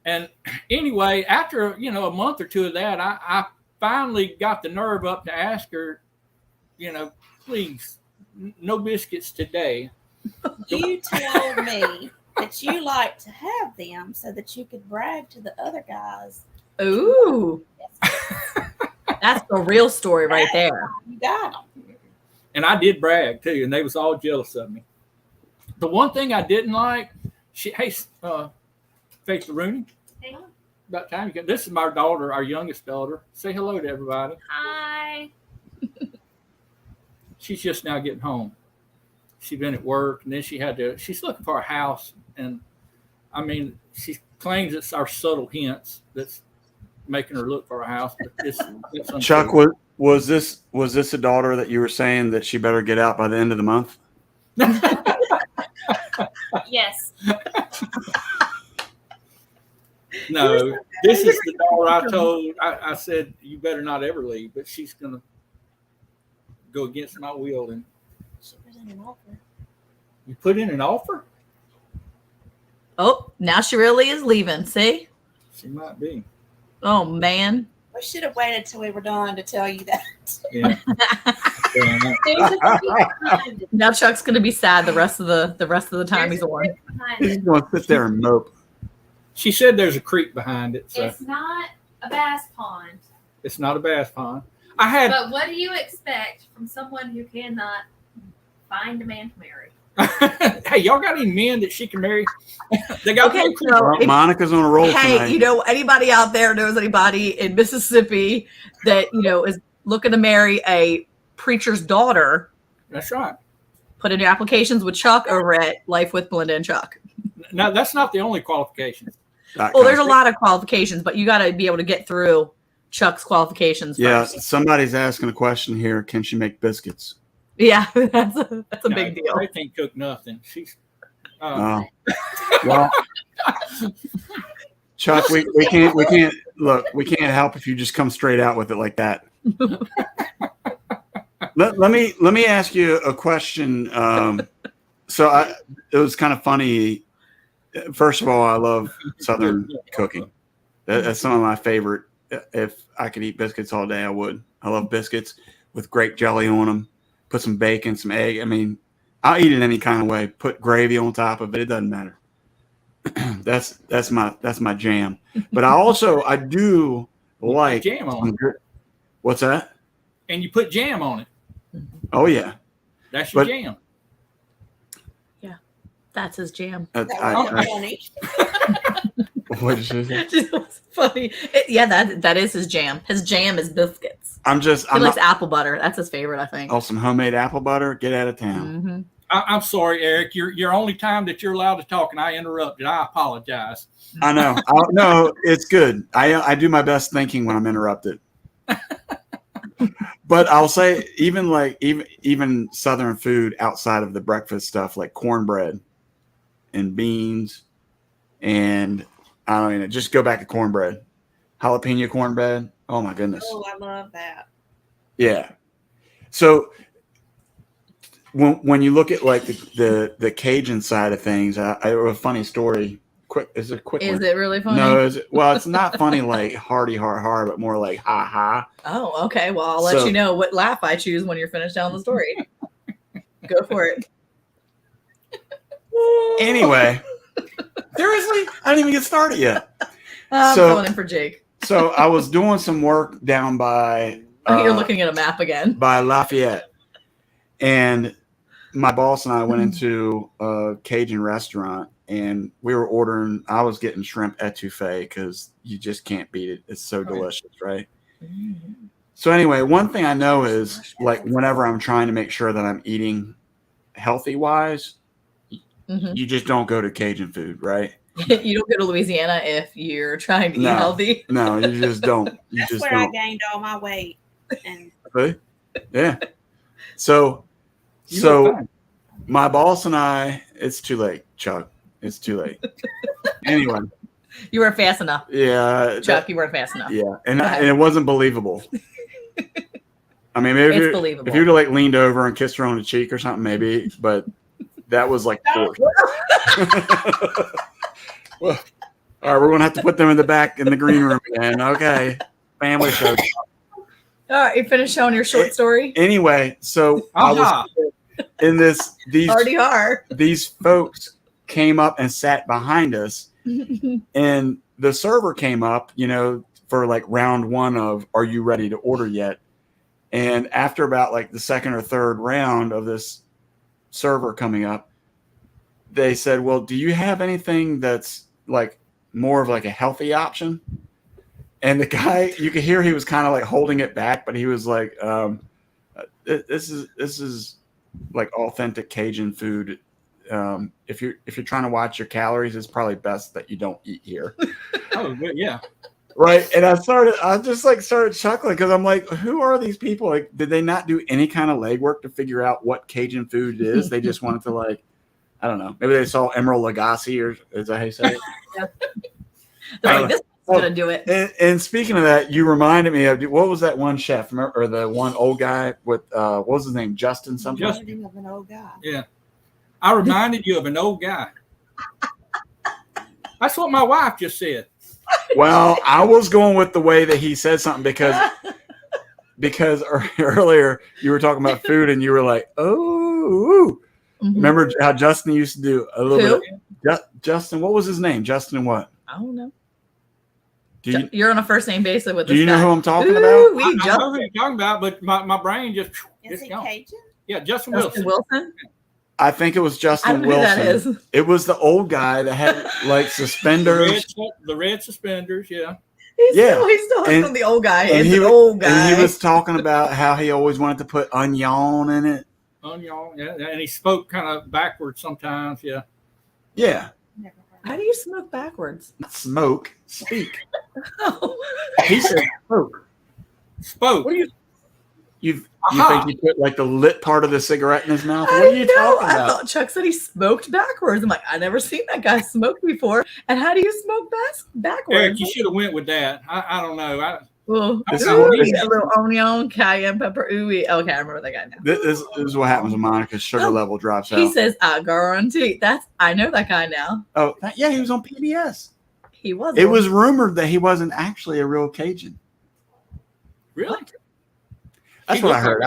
And anyway, after, a month or two of that, I finally got the nerve up to ask her, please, no biscuits today. You told me that you like to have them so that you could brag to the other guys. Ooh. That's the real story right there. You got them. And I did brag too, and they was all jealous of me. The one thing I didn't like, Faith Rooney. Hey. About time you get. This is my daughter, our youngest daughter. Say hello to everybody. Hi. She's just now getting home. She's been at work, and then she's looking for a house. And I mean, she claims it's our subtle hints that's making her look for a house. But it's Chuck, was this a daughter that you were saying that she better get out by the end of the month? Yes. No, this is the daughter I told. I said, you better not ever leave, but she's going to go against my will. And She put in an offer. You put in an offer? Oh, now she really is leaving. See? She might be. Oh, man. We should have waited till we were done to tell you that. Yeah. Now Chuck's going to be sad the rest of the time he's on. He's going to sit there and mope. She said there's a creek behind it. So It's not a bass pond. it's not a bass pond. But what do you expect from someone who cannot find a man to marry? Hey, y'all got any men that she can marry? They got Okay, so Monica's on a roll tonight. hey, anybody out there knows anybody in Mississippi that, is looking to marry a preacher's daughter, That's right. put in your applications with Chuck over at Life with Belinda and Chuck. No, that's not the only qualification. Well, there's a lot of qualifications, but you got to be able to get through Chuck's qualifications Yeah, first. somebody's asking a question here. Can she make biscuits? Yeah, that's a big deal. They can't cook nothing. She's Oh, well, Chuck, we can't help if you just come straight out with it like that. Let me ask you a question. It was kind of funny. First of all, I love Southern cooking. That's some of my favorite. If I could eat biscuits all day, I would. I love biscuits with grape jelly on them. Put some bacon, some egg. I mean, I'll eat it any kind of way. Put gravy on top of it. It doesn't matter. that's my jam. But I do like jam on it. What's that? And you put jam on it. Oh yeah, That's your jam. That's his jam. That was funny. What did you say? It was funny. That is his jam. His jam is biscuits. I'm He likes apple butter. That's his favorite, I think. Oh, some homemade apple butter. Get out of town. Mm-hmm. I'm sorry, Eric. Your only time that you're allowed to talk, and I interrupted. I apologize. I know. No, it's good. I do my best thinking when I'm interrupted. But I'll say even Southern food outside of the breakfast stuff, like cornbread and beans, and I don't know, just go back to cornbread, jalapeno cornbread. Oh my goodness. Oh, I love that. Yeah. So when you look at like the Cajun side of things, I have a funny story. Is it quick? Is it really funny? No, well, it's not funny like hardy har, but more like ha ha. Oh, okay. Well, I'll let you know what laugh I choose when you're finished telling the story. Go for it. Anyway, seriously, I didn't even get started yet. I'm going in for Jake. So I was doing some work down by. You're looking at a map again. By Lafayette, and my boss and I went into a Cajun restaurant. And we were ordering. I was getting shrimp etouffee because you just can't beat it. It's so delicious, right? Mm-hmm. So anyway, one thing I know is like whenever I'm trying to make sure that I'm eating healthy wise, you just don't go to Cajun food, right? You don't go to Louisiana if you're trying to eat healthy. No, you just don't. That's where I gained all my weight. And yeah. So my boss and I. It's too late, Chuck. It's too late. Anyway. You weren't fast enough. Yeah. Chuck, you weren't fast enough. Yeah. And it wasn't believable. I mean, maybe it's believable. If you'd have like leaned over and kissed her on the cheek or something, maybe, but that was like forced. Well, all right, we're going to have to put them in the green room again. Okay. Family show. All right, you finished showing your short story? Anyway, so I was in these folks came up and sat behind us, and the server came up, for like round one of, are you ready to order yet? And after about like the second or third round of this server coming up, they said, well, do you have anything that's like more of like a healthy option? And the guy, you could hear he was kind of like holding it back, but he was like, this is like authentic Cajun food. If you're trying to watch your calories, it's probably best that you don't eat here. Oh, yeah. Right. And I started chuckling because I'm like, who are these people? Like, did they not do any kind of legwork to figure out what Cajun food is? They just wanted to like, I don't know. Maybe they saw Emerald Lagasse, or is that how you say it? Yeah. They're like, this is going to do it. And speaking of that, you reminded me of, what was that one chef, or the one old guy with, what was his name? Justin something? Justin of an old guy. Yeah. I reminded you of an old guy. That's what my wife just said. Well, I was going with the way that he said something because earlier you were talking about food and you were like, oh, remember how Justin used to do a little bit? Justin, what was his name? Justin what? I don't know. You're on a first name basis with this Do you know guy. who I'm talking about? I know who you're talking about, but my brain just... Is he Cajun? Yeah, Justin Wilson. I think it was Justin Wilson. Who that is. It was the old guy that had like suspenders. The red suspenders, yeah. He's still from the old guy. And old guy. And he was talking about how he always wanted to put onion in it. Onion, yeah. And he spoke kind of backwards sometimes, yeah. Yeah. How do you smoke backwards? Not smoke, speak. Oh. He said spoke. Spoke. What do you think he put like the lit part of the cigarette in his mouth? What are you talking about? I thought Chuck said he smoked backwards. I'm like, I never seen that guy smoke before. And how do you smoke backwards? Eric, you should have went with that. I don't know. A little onion, cayenne pepper. Okay, I remember that guy now. This is what happens when Monica's sugar level drops out. He says, I guarantee. I know that guy now. Oh, yeah, he was on PBS. He was. It was rumored that he wasn't actually a real Cajun. Really? That's what I heard.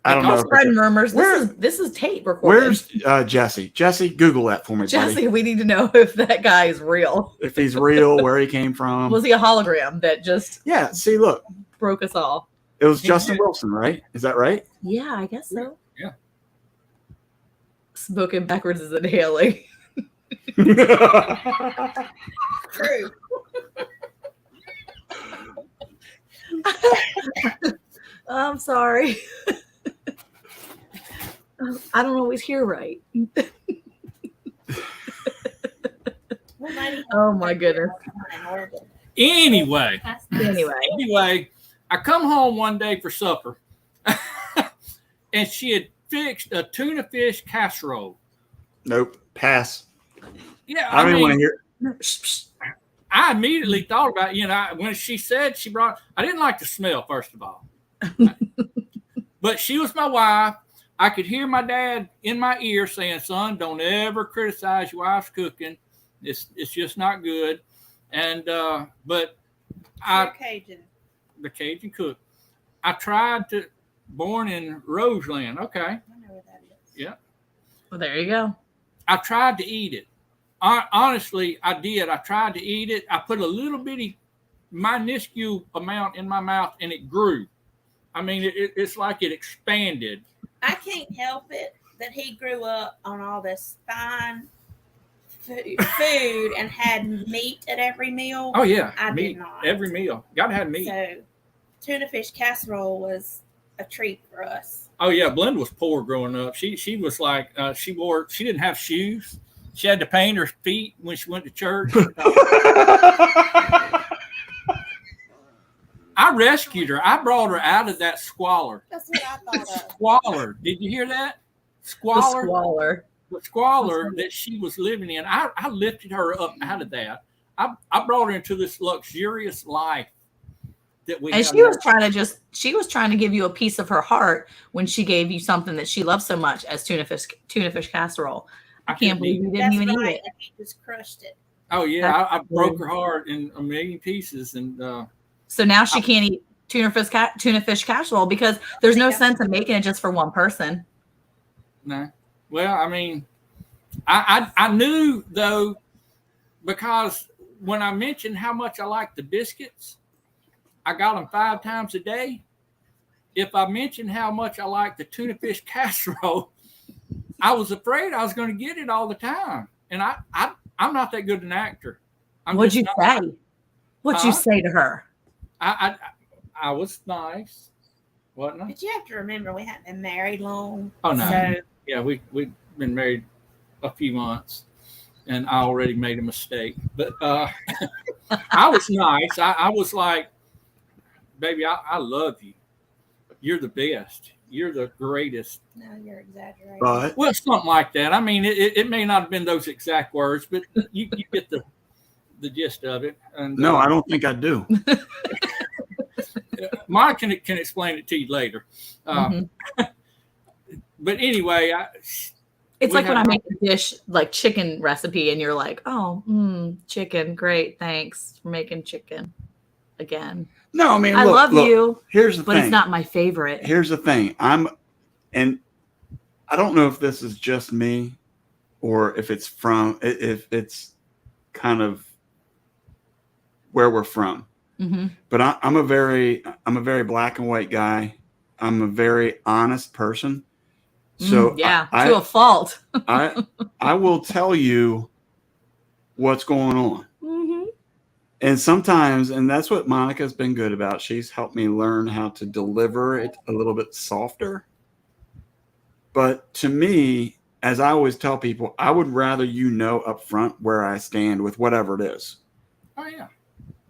I don't know. Spreading rumors. This is tape recorded. Where's Jesse? Jesse, Google that for me, Jesse, buddy. we need to know if that guy is real. If he's real, where he came from. Was he a hologram that just see, look. broke us all? It was Justin Wilson, right? Is that right? Yeah, I guess so. Yeah. Smoking backwards is inhaling. True. I'm sorry. I don't always hear right. Well, maybe Oh my goodness. Anyway, That's nice. Anyway, I come home one day for supper, and she had fixed a tuna fish casserole. Nope. Pass. Yeah, I don't even want to hear. I immediately thought about, when she said she brought, I didn't like the smell, first of all. But she was my wife. I could hear my dad in my ear saying, son, don't ever criticize your wife's cooking. It's just not good. And, but Cajun. the Cajun cook, I tried to, born in Roseland. Okay. I know where that is. Yeah. well, there you go. I tried to eat it. Honestly, I did. I tried to eat it. I put a little bitty, minuscule amount in my mouth, and it grew. I mean, it's like it expanded. I can't help it that he grew up on all this fine food and had meat at every meal. Oh yeah, I meat did not. every meal. Gotta have meat. So tuna fish casserole was a treat for us. Oh yeah, Belinda was poor growing up. She was like she didn't have shoes. She had to paint her feet when she went to church. I rescued her. I brought her out of that squalor. That's what I thought of. Squalor. Did you hear that? The Squalor. squalor. The squalor that she was living in. I lifted her up out of that. I brought her into this luxurious life that we And have she was now. she was trying to give you a piece of her heart when she gave you something that she loved so much as tuna fish casserole. I can't believe you didn't That's even right. eat it. And he just crushed it. Oh yeah, I broke her heart in a million pieces, and So now she can't eat tuna fish casserole because there's no Yeah. sense in making it just for one person. no. Well, I mean, I knew though, because when I mentioned how much I like the biscuits, I got them 5 times a day. If I mentioned how much I like the tuna fish casserole, I was afraid I was going to get it all the time. And I'm not that good an actor. What'd you say? What'd you say to her? I was nice, wasn't I? But you have to remember we hadn't been married long. Oh no. So Yeah, we've been married a few months, and I already made a mistake. But I was nice. I was like, baby, I love you. You're the best. You're the greatest. no, you're exaggerating. But Well, something like that. I mean, it may not have been those exact words, but you get the gist of it. And no, I don't think I do. Monica can explain it to you later. Mhm. But anyway, It's we like when I have- make a dish like chicken recipe and you're like, oh, chicken. Great. Thanks for making chicken again. No, I mean, I look, love you, Here's the but thing. it's not my favorite. Here's the thing. And I don't know if this is just me or if it's kind of where we're from. Mm-hmm. But I'm a very black and white guy. I'm a very honest person. So yeah, I, to a fault. I will tell you what's going on. Mm-hmm. And sometimes, and that's what Monica's been good about. She's helped me learn how to deliver it a little bit softer. But to me, as I always tell people, I would rather you know up front where I stand with whatever it is. oh yeah.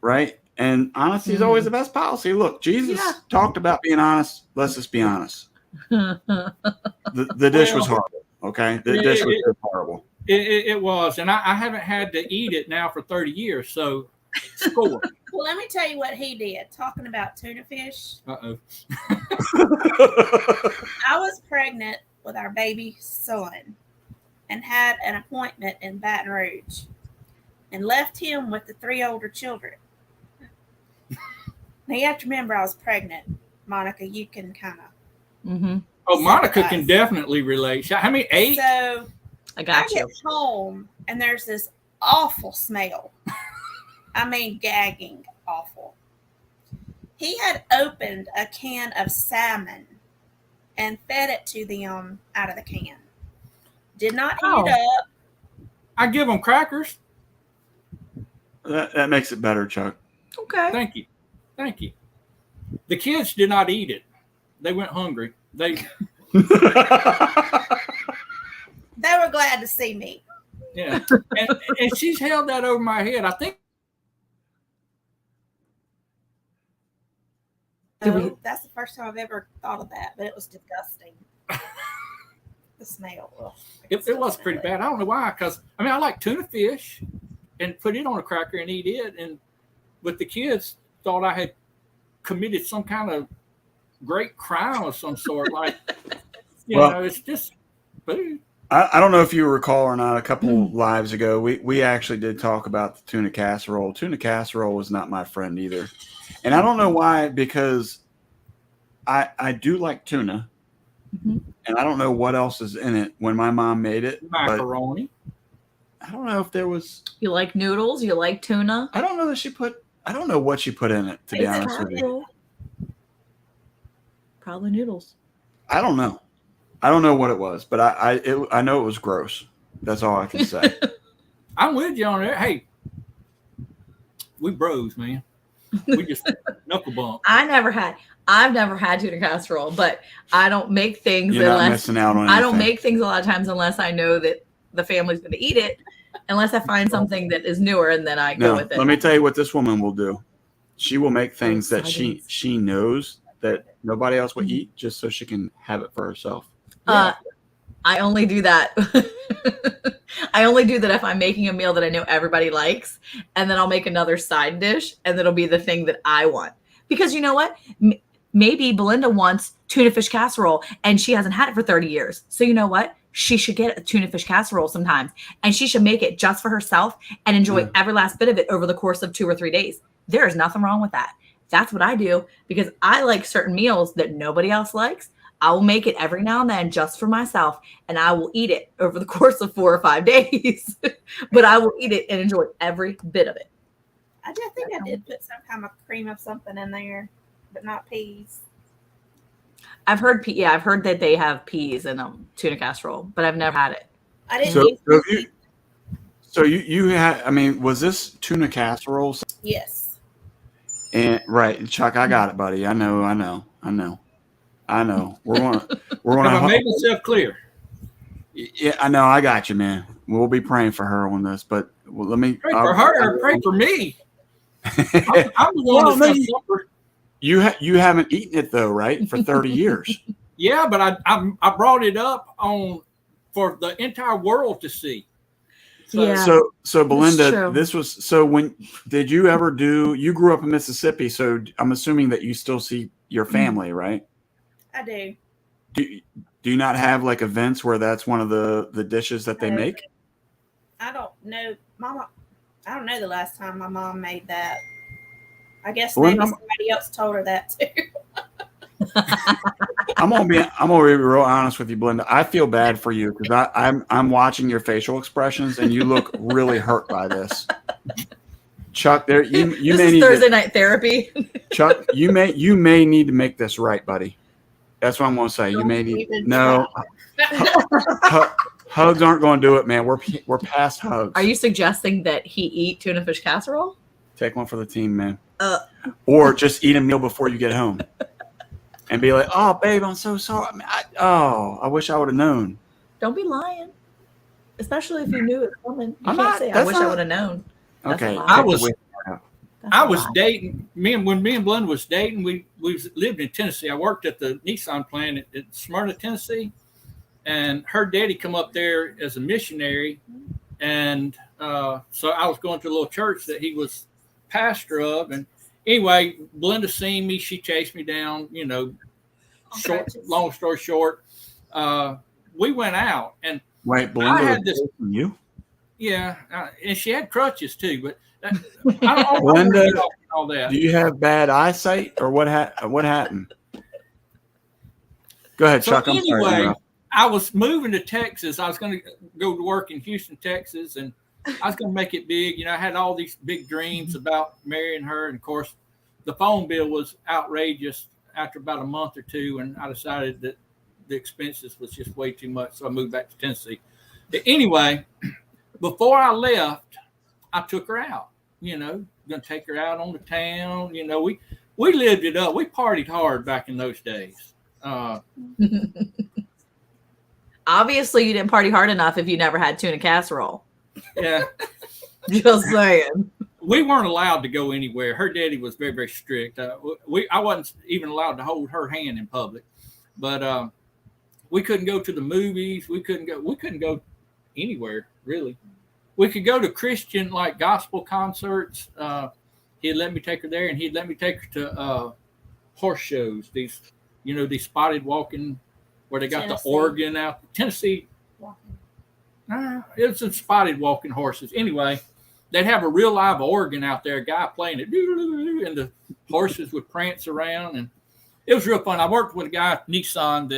Right? And honesty is always the best policy. Look, Jesus talked about being honest. Let's just be honest. The dish was horrible. Okay? The dish was just horrible. It was. And I haven't had to eat it now for 30 years. So score. Well, let me tell you what he did. Talking about tuna fish, Uh-oh. I was pregnant with our baby son and had an appointment in Baton Rouge and left him with the 3 older children. Now, you have to remember I was pregnant. Monica, you can kind of. Mm-hmm. Oh, Monica can Sympathize. definitely relate. How many? 8? So I I got get you. home and there's this awful smell. I mean, gagging awful. He had opened a can of salmon and fed it to them out of the can. Did not heat Oh. it up. I give them crackers. That makes it better, Chuck. Okay. Thank you. Thank you. The kids did not eat it. They went hungry. They were glad to see me. Yeah. And she's held that over my head. I think So that's the first time I've ever thought of that, but it was disgusting. The smell. Ugh, it was pretty bad. I don't know why, because I like tuna fish and put it on a cracker and eat it. But the kids thought I had committed some kind of great crime of some sort. Like, you know, it's just food. I don't know if you recall or not, a couple lives ago, we actually did talk about the tuna casserole. Tuna casserole was not my friend either. And I don't know why, because I do like tuna. And I don't know what else is in it when my mom made it. Macaroni. I don't know if there was. You like noodles? You like tuna? I don't know that I don't know what she put in it, to be honest with you. Probably noodles. I don't know. I don't know what it was, but I know it was gross. That's all I can say. I'm with you on it. Hey, we bros, man. We just knuckle bump. I've never had tuna casserole, but I don't make things You're not missing out on anything. I don't make things a lot of times unless I know that the family's going to eat it, unless I find something that is newer, and then I go with it. Let me tell you what this woman will do. She will make things that she knows that nobody else will eat, just so she can have it for herself. I only do that. I only do that if I'm making a meal that I know everybody likes, and then I'll make another side dish, and it'll be the thing that I want. Because you know what? Maybe Belinda wants tuna fish casserole, and she hasn't had it for 30 years. So you know what? She should get a tuna fish casserole sometimes, and she should make it just for herself and enjoy every last bit of it over the course of 2 or 3 days. There is nothing wrong with that. That's what I do, because I like certain meals that nobody else likes. I will make it every now and then just for myself, and I will eat it over the course of 4 or 5 days. But I will eat it and enjoy every bit of it. I think I did put some kind of cream of something in there, but not peas. I've heard that they have peas in tuna casserole, but I've never had it. I didn't. So you had, I mean, was this tuna casserole? Yes. And right, Chuck, I got it, buddy. I know. We're gonna Have I made myself clear? Yeah, I know. I got you, man. We'll be praying for her on this, but let me pray for her or pray for me. I'm the one that's gonna suffer. You haven't eaten it though, right? For 30 years. Yeah, but I brought it up for the entire world to see. So Belinda, this was when did you ever you grew up in Mississippi, so I'm assuming that you still see your family, right? I do. Do you not have like events where that's one of the dishes that they make? I don't know, Mama. I don't know the last time my mom made that. I guess maybe somebody else told her that too. I'm gonna be real honest with you, Belinda. I feel bad for you because I'm watching your facial expressions and you look really hurt by this. Chuck, this is Thursday night therapy. Chuck, you may need to make this right, buddy. That's what I'm gonna say. You may need hugs aren't going to do it, man. We're past hugs. Are you suggesting that he eat tuna fish casserole? Take one for the team, man. Or just eat a meal before you get home. And be like, oh, babe, I'm so sorry. I wish I would have known. Don't be lying. Especially if you knew it was coming. You can't say, I wish I would have known. That's okay. I was dating, when me and Belinda was dating, we lived in Tennessee. I worked at the Nissan plant at Smyrna, Tennessee. And her daddy come up there as a missionary. And so I was going to a little church that he was pastor of. And anyway, Belinda seen me. She chased me down, long story short. We went out. And wait, Belinda, I had this. You? Yeah. And she had crutches too. But I don't Belinda, all that. Do you have bad eyesight or what happened? Go ahead, Chuck. I'm sorry. I was moving to Texas. I was going to go to work in Houston, Texas, and I was going to make it big. I had all these big dreams about marrying her. And, of course, the phone bill was outrageous after about a month or two, and I decided that the expenses was just way too much, so I moved back to Tennessee. Anyway, before I left, I took her out. Gonna take her out on the town. We lived it up. We partied hard back in those days. Obviously, you didn't party hard enough if you never had tuna casserole. Yeah. Just saying. We weren't allowed to go anywhere. Her daddy was very, very strict. I wasn't even allowed to hold her hand in public. But we couldn't go to the movies. We couldn't go anywhere, really. We could go to Christian, like, gospel concerts. He'd let me take her there, and he'd let me take her to horse shows. These spotted walking, where they got Tennessee. The organ out. Tennessee. It's some spotted walking horses. Anyway, they'd have a real live organ out there, a guy playing it, and the horses would prance around, and it was real fun. I worked with a guy at Nissan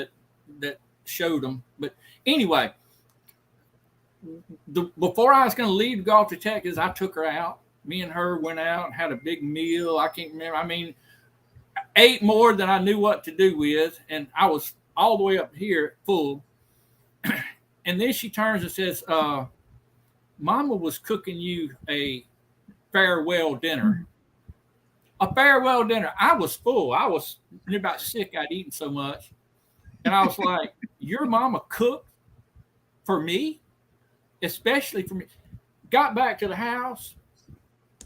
that showed them. But anyway, before I was going to leave to go off to Texas, I took her out. Me and her went out and had a big meal. I can't remember. I mean, ate more than I knew what to do with, and I was all the way up here full. And then she turns and says, Mama was cooking you a farewell dinner. A farewell dinner. I was full. I was about sick. I'd eaten so much. And I was like, your mama cooked for me? Especially for me. Got back to the house,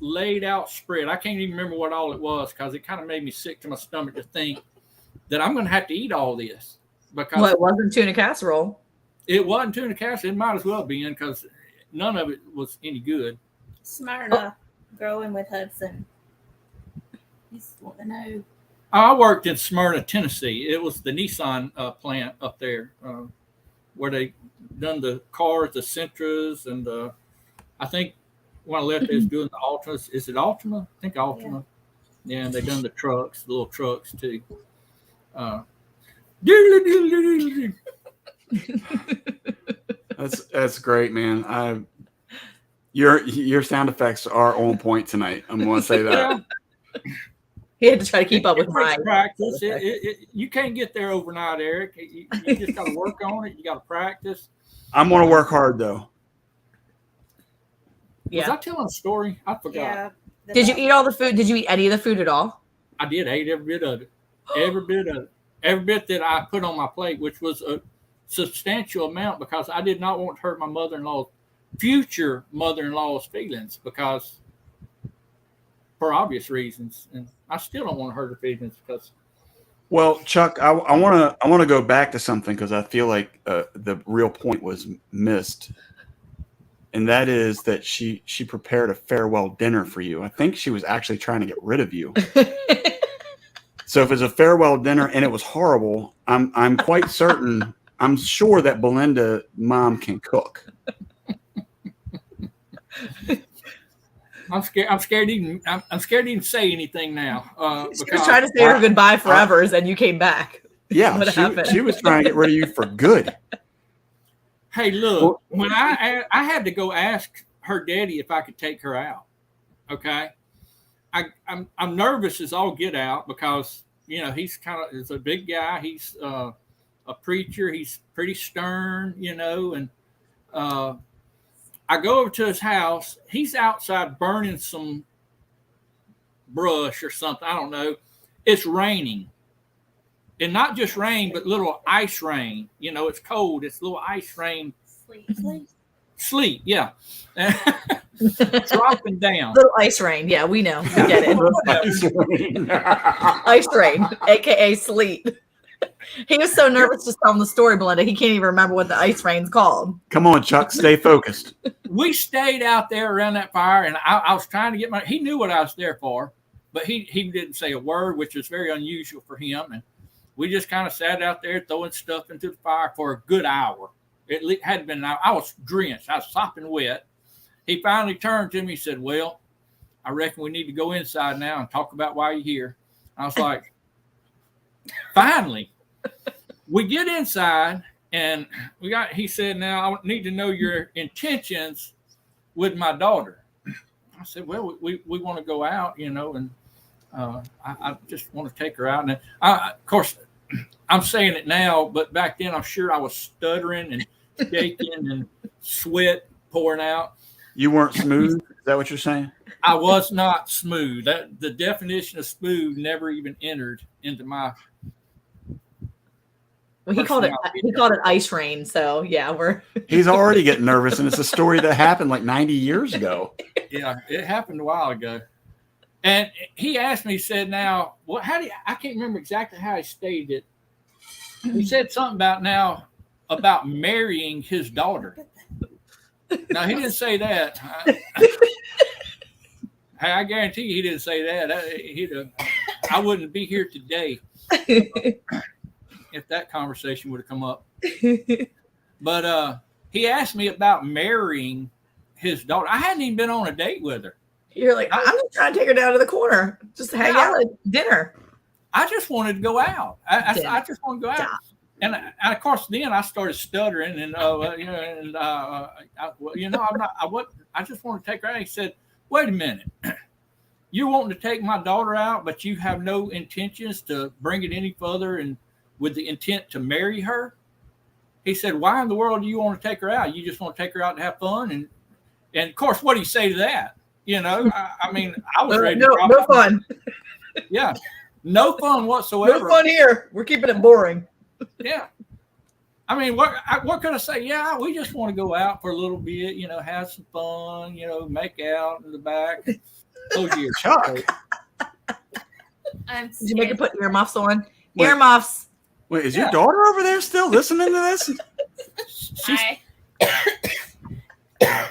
laid out spread. I can't even remember what all it was because it kind of made me sick to my stomach to think that I'm going to have to eat all this. Because it wasn't tuna casserole. It wasn't tuna casserole. It might as well be because none of it was any good. Smyrna, growing with Hudson. He's wanting to know. I worked in Smyrna, Tennessee. It was the Nissan plant up there where they done the cars, the Sentras, and I think when I left, they was doing the Altimas. Is it Altima? I think Altima. Yeah, and they done the trucks, the little trucks too. That's great, man. Your sound effects are on point tonight. I'm going to say that. He had to try to keep up with mine. Practice. You can't get there overnight, Eric. You just got to work on it. You got to practice. I'm going to work hard, though. Was I telling a story? I forgot. Yeah. Did you eat all the food? Did you eat any of the food at all? I did. I ate every bit of it. Every bit of it. Every bit that I put on my plate, which was a substantial amount because I did not want to hurt my future mother-in-law's feelings because for obvious reasons. And I still don't want to hurt her feelings because. Well, Chuck, I want to go back to something because I feel like the real point was missed. And that is that she prepared a farewell dinner for you. I think she was actually trying to get rid of you. So if it's a farewell dinner and it was horrible, I'm quite certain. I'm sure that Belinda mom can cook. I'm scared to even say anything now. She was trying to say her goodbye forever, and you came back. Yeah, she was trying to get rid of you for good. Hey, look, when I had to go ask her daddy if I could take her out. Okay, I'm nervous as all get out because he's is a big guy. He's a preacher. He's pretty stern, and I go over to his house. He's outside burning some brush or something. I don't know. It's raining. And not just rain, but little ice rain. It's cold. It's little ice rain. Sleet, yeah. Dropping down. Little ice rain. Yeah, we know. We get it. Ice rain, a.k.a. sleet. He was so nervous just telling the story, Belinda. He can't even remember what the ice rain's called. Come on, Chuck. Stay focused. We stayed out there around that fire, and I was trying to get he knew what I was there for, but he didn't say a word, which is very unusual for him. And we just kind of sat out there throwing stuff into the fire for a good hour. It had been an hour. I was drenched. I was sopping wet. He finally turned to me and said, well, I reckon we need to go inside now and talk about why you're here. I was like, finally. We get inside, and he said, now I need to know your intentions with my daughter. I said, well, we want to go out, and I just want to take her out. And of course, I'm saying it now, but back then I'm sure I was stuttering and shaking and sweat pouring out. You weren't smooth? Is that what you're saying? I was not smooth. The definition of smooth never even entered into my. Well, he called it ice rain. So yeah, He's already getting nervous, and it's a story that happened like 90 years ago. Yeah, it happened a while ago. And he asked me, he said, now, what? I can't remember exactly how he stated it. He said something about marrying his daughter. Now, he didn't say that. I guarantee you he didn't say that. I wouldn't be here today if that conversation would have come up. But he asked me about marrying his daughter. I hadn't even been on a date with her. You're like, I'm just trying to take her down to the corner, just hang out at dinner. I just wanted to go out. I just want to go out. And of course, then I started stuttering, and I just want to take her out. He said, "Wait a minute, you're wanting to take my daughter out, but you have no intentions to bring it any further, and with the intent to marry her." He said, "Why in the world do you want to take her out? You just want to take her out to have fun?" And of course, what do you say to that? I mean, I was ready. No fun. Yeah, no fun whatsoever. No fun here. We're keeping it boring. Yeah. I mean, what could I say? Yeah, we just want to go out for a little bit, have some fun, make out in the back. Oh, dear. Chuck. I'm Did you make her put earmuffs on? Wait. Earmuffs. Wait, is your daughter over there still listening to this?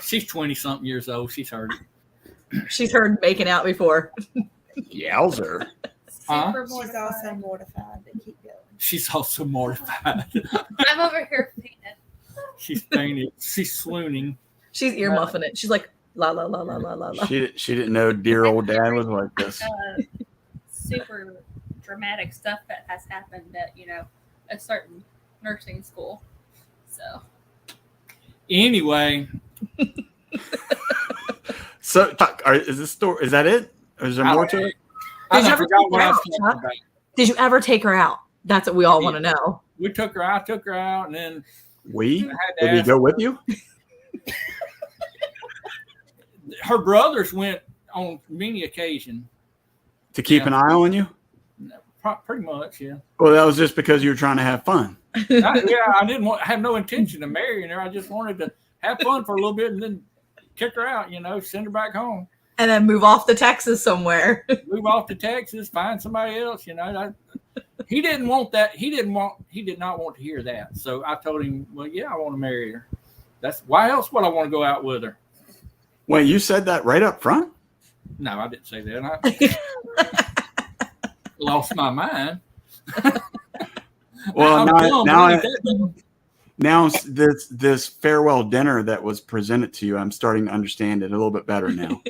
She's 20-something years old. She's heard it. She's heard making out before. Yowzer. Super She's mortified. also mortified, but keep going. She's also mortified. I'm over here fainting. She's fainted. She's swooning. She's earmuffing it. She's like, la, la, la, la, la, la, la. She didn't know dear old dad was like this. Super dramatic stuff that has happened at a certain nursing school. So Anyway. So, is this story? Is that it? Or is there more to it? I forgot what I was talking about. Did you ever take her out? That's what we all want to know. I took her out, and then Did he go with you? Her brothers went on many occasions. To keep an eye on you? Pretty much, yeah. Well, that was just because you were trying to have fun. I have no intention of marrying her. I just wanted to have fun for a little bit and then kick her out, send her back home. And then move off to Texas somewhere. Move off to Texas, find somebody else, He didn't want that. He did not want to hear that. So I told him, well, yeah, I want to marry her. That's why else would I want to go out with her? Wait, you said that right up front? No, I didn't say that. I lost my mind. Well, now this farewell dinner that was presented to you, I'm starting to understand it a little bit better now.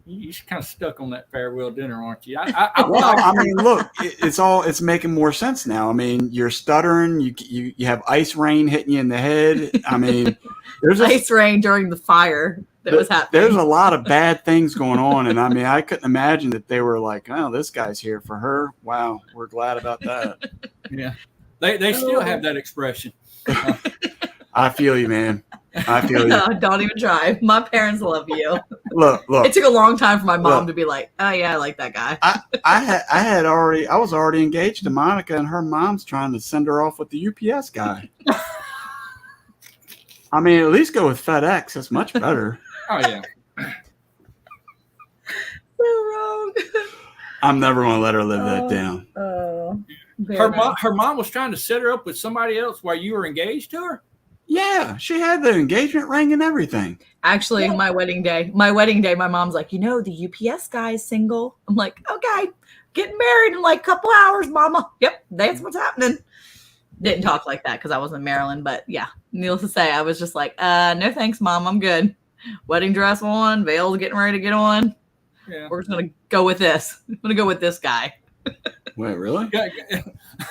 You're kind of stuck on that farewell dinner, aren't you? I mean, look, it's making more sense now. I mean, you're stuttering. You have ice rain hitting you in the head. I mean, there's ice rain during the fire that was happening. There's a lot of bad things going on, and I mean, I couldn't imagine that they were like, "Oh, this guy's here for her." Wow, we're glad about that. Yeah, they still have that expression. I feel you, man. I feel you. Don't even try. My parents love you. Look. It took a long time for my mom to be like, "Oh yeah, I like that guy." I was already engaged to Monica, and her mom's trying to send her off with the UPS guy. I mean, at least go with FedEx. That's much better. Oh yeah. So wrong. I'm never going to let her live that down. Her mom was trying to set her up with somebody else while you were engaged to her? Yeah, she had the engagement ring and everything. Actually, my wedding day, my mom's like, the UPS guy is single. I'm like, okay, getting married in like a couple hours, mama. Yep, that's what's happening. Didn't talk like that because I wasn't in Maryland, but yeah, needless to say, I was just like, no thanks, mom, I'm good. Wedding dress on, veil's getting ready to get on. Yeah. We're just going to go with this. I'm going to go with this guy. Wait, really?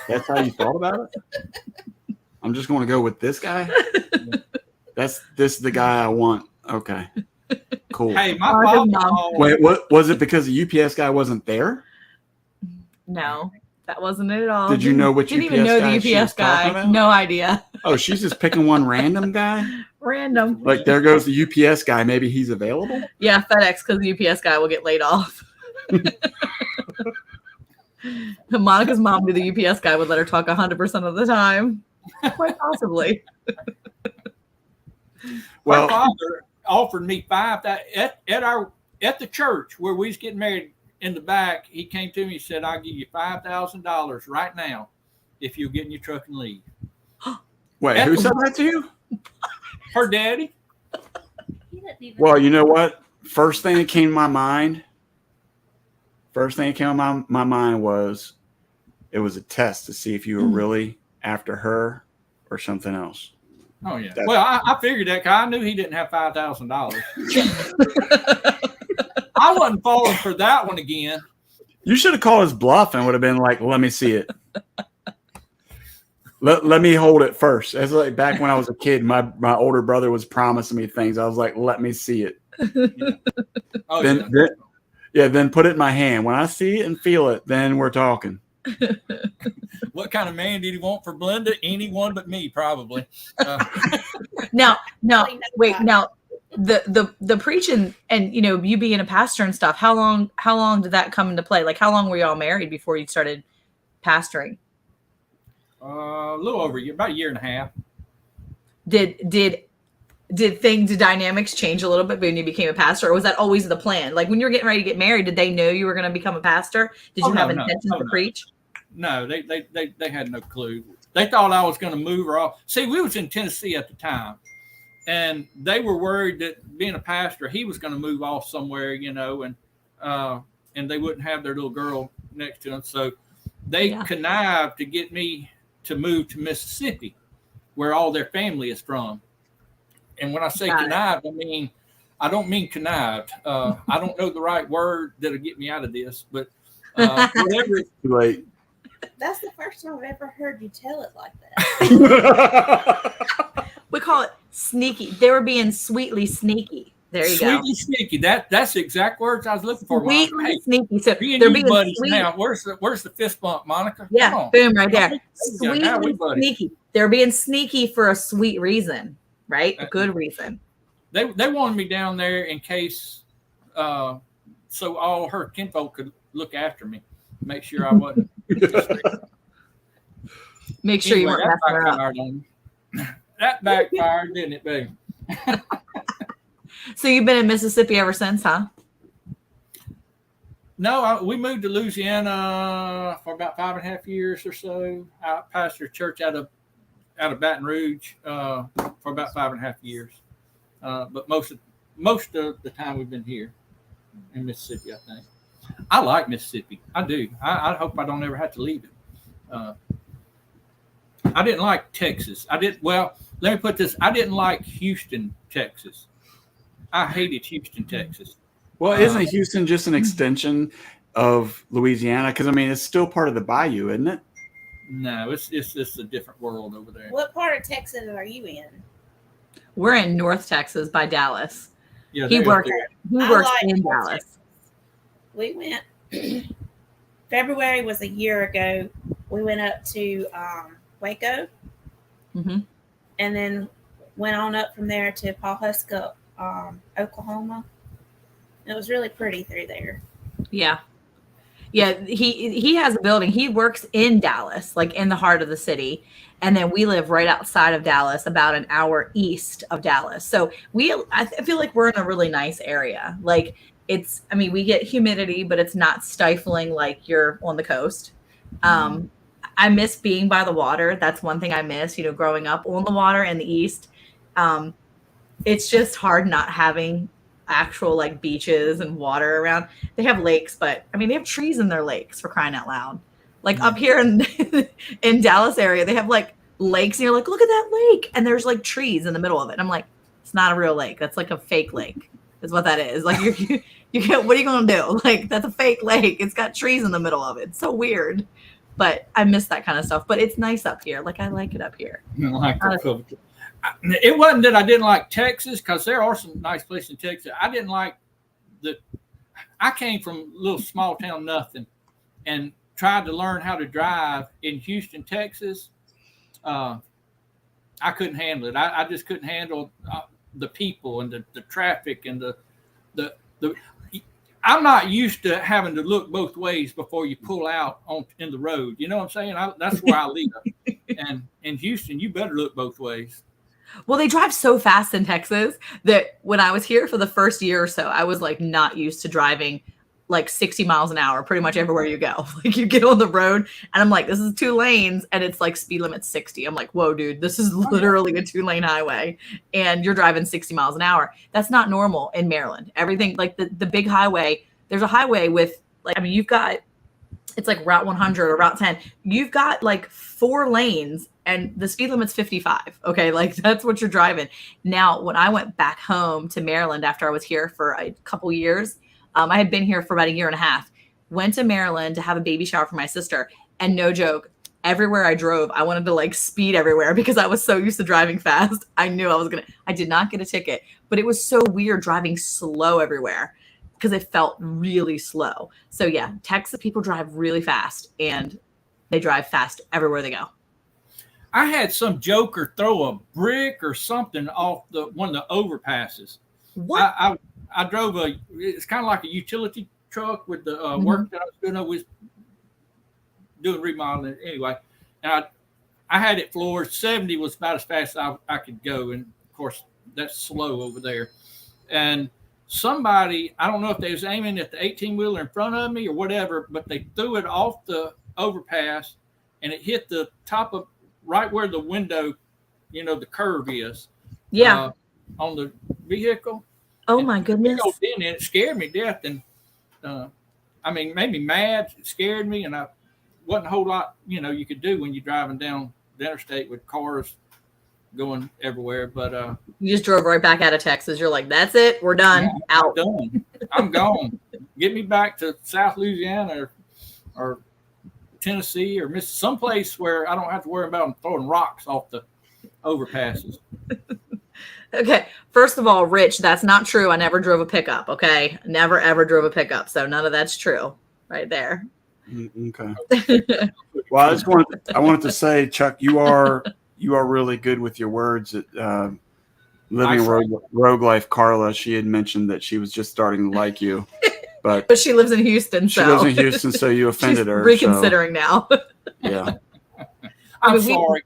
That's how you thought about it? I'm just going to go with this guy? This is the guy I want. Okay. Cool. Hey, my mom. Wait, what was it because the UPS guy wasn't there? No. That wasn't it at all. Did you know which Didn't UPS even know guy the she was UPS guy. talking about? No idea. Oh, she's just picking one random guy? Random. Like, there goes the UPS guy. Maybe he's available? Yeah, FedEx, because the UPS guy will get laid off. Monica's mom knew the UPS guy would let her talk 100% of the time. Quite possibly. Well, my father offered me at the church where we was getting married in the back. He came to me and said, "I'll give you $5,000 right now if you'll get in your truck and leave." Wait, who said that to you? Her daddy. Well, you know what? First thing that came to my mind was it was a test to see if you were really after her or something else. Oh, yeah. Well, I figured that because I knew he didn't have $5,000. I wasn't falling for that one again. You should have called his bluff and would have been like, "Let me see it. Let me hold it first." It's like back when I was a kid, my older brother was promising me things. I was like, "Let me see it." Oh, then put it in my hand. When I see it and feel it, then we're talking. What kind of man did he want for Belinda? Anyone but me, probably. Now, wait. Now, the preaching and you being a pastor and stuff. How long did that come into play? Like, how long were you all married before you started pastoring? A little over a year, about a year and a half. Did dynamics change a little bit when you became a pastor, or was that always the plan? Like when you were getting ready to get married, did they know you were going to become a pastor? Did you have intentions to preach? No, they had no clue. They thought I was going to move her off. See, we was in Tennessee at the time, and they were worried that being a pastor, he was going to move off somewhere, and they wouldn't have their little girl next to him. So they connived to get me to move to Mississippi, where all their family is from. And when I say connived, I don't mean connived. I don't know the right word that'll get me out of this, but whatever. Too late. That's the first time I've ever heard you tell it like that. We call it sneaky. They were being sweetly sneaky. There you go. Sweetly sneaky. That's the exact words I was looking for. Sweetly sneaky. So they're being buddies sweet. Now. Where's the fist bump, Monica? Yeah, boom, right there. Sweetly sneaky. They're being sneaky for a sweet reason, right? A good reason. They wanted me down there in case, so all her kinfolk could look after me, make sure I wasn't. Make sure you weren't messing her up. That backfired, didn't it, baby? So you've been in Mississippi ever since, huh? No, we moved to Louisiana for about 5.5 years or so. I pastored a church out of Baton Rouge for about 5.5 years. But most of the time we've been here in Mississippi, I think. I like Mississippi. I do. I hope I don't ever have to leave it. I didn't like Texas. Let me put this. I didn't like Houston, Texas. I hated Houston, Texas. Well, isn't Houston just an extension of Louisiana? Because, it's still part of the bayou, isn't it? No, it's a different world over there. What part of Texas are you in? We're in North Texas by Dallas. Yeah, he works in Dallas. We went, February was a year ago. We went up to Waco. Mm-hmm. And then went on up from there to Pawhuska, Oklahoma. It was really pretty through there. Yeah. Yeah, he has a building. He works in Dallas, like in the heart of the city. And then we live right outside of Dallas, about an hour east of Dallas. So I feel like we're in a really nice area. Like we get humidity, but it's not stifling like you're on the coast. I miss being by the water. That's one thing I miss, growing up on the water in the East. It's just hard not having actual like beaches and water around. They have lakes, but they have trees in their lakes, for crying out loud. Like up here in Dallas area, they have like lakes and you're like, look at that lake. And there's like trees in the middle of it. And I'm like, it's not a real lake. That's like a fake lake is what that is. Like you get, what are you going to do? Like that's a fake lake. It's got trees in the middle of it. It's so weird, but I miss that kind of stuff, but it's nice up here. Like I like it up here. It wasn't that I didn't like Texas, because there are some nice places in Texas. I didn't like I came from a little small town nothing and tried to learn how to drive in Houston, Texas, I couldn't handle it. I just couldn't handle the people and the traffic and the. I'm not used to having to look both ways before you pull out in the road. You know what I'm saying? That's where I live. And in Houston, you better look both ways. Well, they drive so fast in Texas that when I was here for the first year or so, I was like not used to driving like 60 miles an hour pretty much everywhere you go. Like you get on the road and I'm like, this is 2 lanes and it's like speed limit 60. I'm like, whoa, dude, this is literally a 2-lane highway and you're driving 60 miles an hour. That's not normal in Maryland. Everything like the big highway, there's a highway with like, I mean, you've got, it's like Route 100 or Route 10. You've got like 4 lanes and the speed limit's 55. Okay. Like that's what you're driving. Now, when I went back home to Maryland after I was here for a couple years, I had been here for about a year and a half, went to Maryland to have a baby shower for my sister. And no joke, everywhere I drove, I wanted to like speed everywhere because I was so used to driving fast. I knew I did not get a ticket, but it was so weird driving slow everywhere because it felt really slow. So yeah, Texas people drive really fast and they drive fast everywhere they go. I had some joker throw a brick or something off one of the overpasses. What? I drove it's kind of like a utility truck with the work that I was doing. I was doing remodeling anyway. And I had it floored. 70 was about as fast as I could go. And of course, that's slow over there. And somebody, I don't know if they was aiming at the 18-wheeler in front of me or whatever, but they threw it off the overpass and it hit the top of right where the window, the curve is. Yeah. On the vehicle. Oh my goodness. And it scared me to death. And made me mad. It scared me. And I wasn't a whole lot, you could do when you're driving down the interstate with cars going everywhere. But you just drove right back out of Texas. You're like, that's it. We're done. Out. I'm done. I'm gone. Get me back to South Louisiana or Tennessee or someplace where I don't have to worry about them throwing rocks off the overpasses. Okay. First of all, Rich, that's not true. I never drove a pickup. Okay. Never, ever drove a pickup. So none of that's true right there. Okay. Well, I wanted to say, Chuck, you are really good with your words at living rogue life. Carla, she had mentioned that she was just starting to like you, but she lives in Houston. She lives in Houston. So you offended her. Reconsidering now. Yeah. I'm sorry.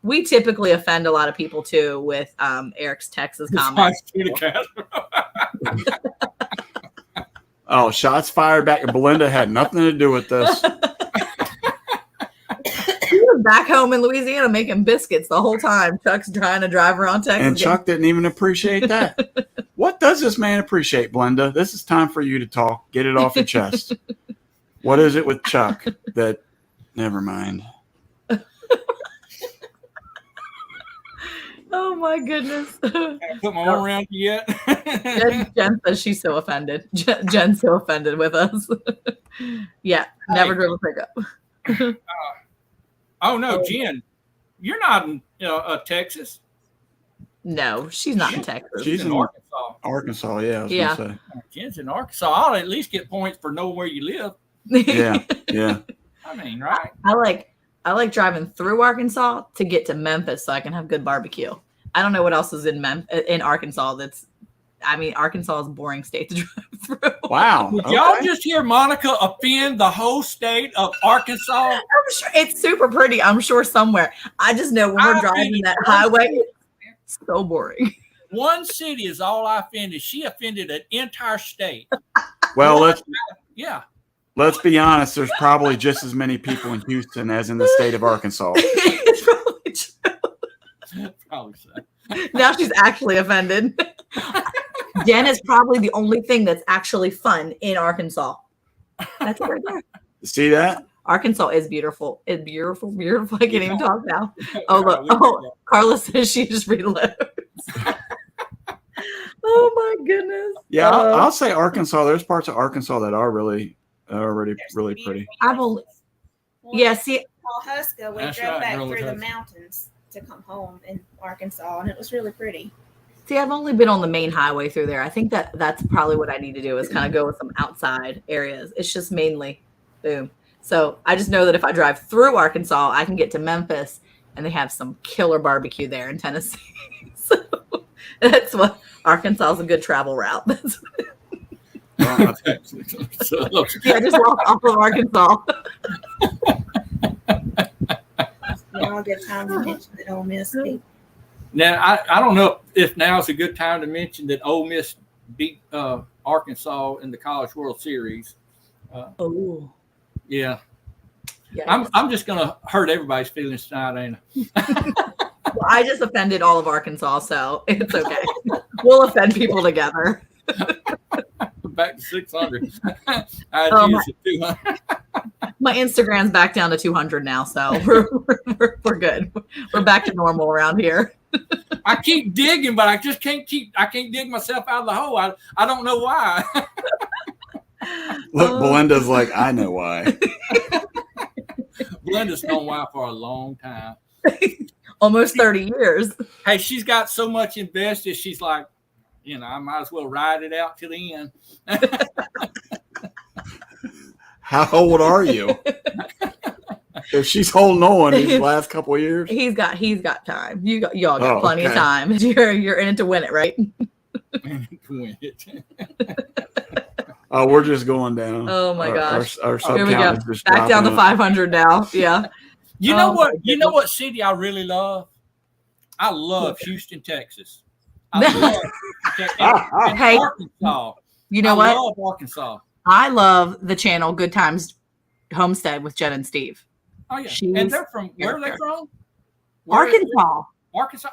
We typically offend a lot of people too with Eric's Texas comments. Oh, shots fired back. Belinda had nothing to do with this. She was back home in Louisiana making biscuits the whole time. Chuck's trying to drive around Texas. And Chuck didn't even appreciate that. What does this man appreciate, Belinda? This is time for you to talk. Get it off your chest. What is it with Chuck that? Never mind. Oh my goodness. Can I put my arm around you yet? Jen says she's so offended. Jen's so offended with us. Yeah, never drove a pickup. Oh no, Jen, you're not in Texas. No, she's not in Texas. She's in Arkansas. Arkansas, yeah. I was gonna say. Jen's in Arkansas. I'll at least get points for knowing where you live. Yeah. I mean, right? I like driving through Arkansas to get to Memphis so I can have good barbecue. I don't know what else is in Arkansas. Arkansas is a boring state to drive through. Wow. Did y'all just hear Monica offend the whole state of Arkansas? I'm sure it's super pretty. I'm sure somewhere. I just know when we're driving that highway, it's so boring. One city is all I offended. She offended an entire state. Well, let's be honest. There's probably just as many people in Houston as in the state of Arkansas. It's probably true. Probably so. Now she's actually offended. Jen is probably the only thing that's actually fun in Arkansas. That's right there. See that? Arkansas is beautiful. It's beautiful, beautiful. I can't even talk now. Oh, look. Oh, Carla says she just reloads. Oh, my goodness. Yeah, I'll say Arkansas. There's parts of Arkansas that are really pretty. I've only, see. Huska, we drove back through the mountains to come home in Arkansas, and it was really pretty. See, I've only been on the main highway through there. I think that's probably what I need to do is kind of go with some outside areas. It's just mainly, boom. So I just know that if I drive through Arkansas, I can get to Memphis, and they have some killer barbecue there in Tennessee. So that's what Arkansas is a good travel route. Well, Yeah, just walk off of Arkansas. Now a good time to mention that Ole Miss beat. Now, I don't know if now is a good time to mention that Ole Miss beat Arkansas in the College World Series. Oh, Yeah. yeah. I'm just going to hurt everybody's feelings tonight, ain't I? Well, I just offended all of Arkansas, so it's okay. We'll offend people together. Back to 600. Oh, I used it 200. My Instagram's back down to 200 now, so we're good. We're back to normal around here. I keep digging, but I just can't dig myself out of the hole. I don't know why. Look, Belinda's like, I know why. Belinda's known why for a long time. Almost 30 years. Hey, she's got so much invested. She's like, I might as well ride it out to the end. How old are you? If she's holding on these last couple of years, He's got time. Y'all got plenty of okay. time. You're in it to win it, right? we're just going down. Oh my gosh. Our Here we go. sub-count is just Back down to dropping 500 now. Yeah. You know Oh, what? my You know what city I really love? I love Houston, Texas. I love and Hey, Arkansas. You know I what? love Arkansas. I love the channel Good Times Homestead with Jen and Steve. Oh yeah, She's and they're from where are they from? Arkansas. Arkansas.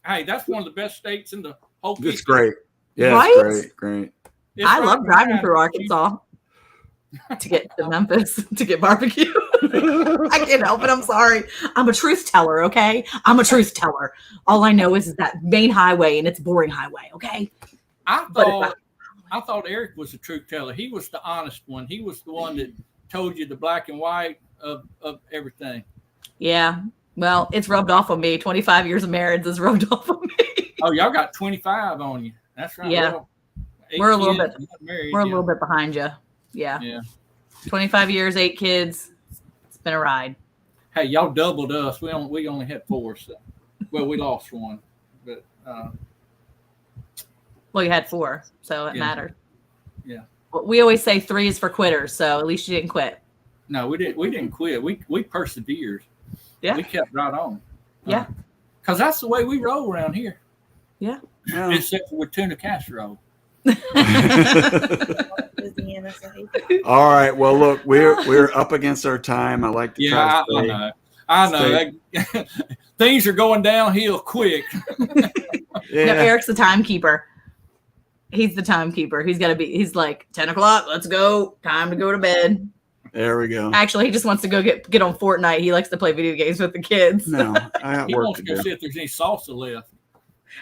Hey, that's one of the best states in the whole. It's great. Yeah, Right? it's great. It's I right love driving behind through Arkansas to get to Memphis to get barbecue. I can't help it. I'm sorry. I'm a truth teller, okay? I'm a truth teller. All I know is that main highway and it's boring highway, okay? I But thought Eric was a truth teller. He was the honest one. He was the one that told you the black and white of everything. Yeah. Well, it's rubbed off on me. 25 years of marriage is rubbed off on me. Oh, y'all got 25 on you. That's right. Yeah. Well, We're a 8 little kids bit- and not married, We're a yeah. little bit behind you. Yeah. Yeah. 25 years, 8 kids. It's been a ride. Hey, y'all doubled us. We only had 4. So, well, we lost 1, but Well, you had 4, so it Yeah. mattered. Yeah. Well, we always say 3 is for quitters, so at least you didn't quit. no, we didn't quit. We persevered. Yeah. We kept right on. Yeah. Because that's the way we roll around here, Yeah. except for with tuna casserole. Louisiana, so All right. Well, look, we're up against our time. I like to try Yeah, to stay. I know. Things are going downhill quick. Yeah. No, Eric's the timekeeper. He's the timekeeper. He's like 10 o'clock. Let's go. Time to go to bed. There we go. Actually, he just wants to go get on Fortnite. He likes to play video games with the kids. No, I got He work wants to to go do. see if there's any salsa left.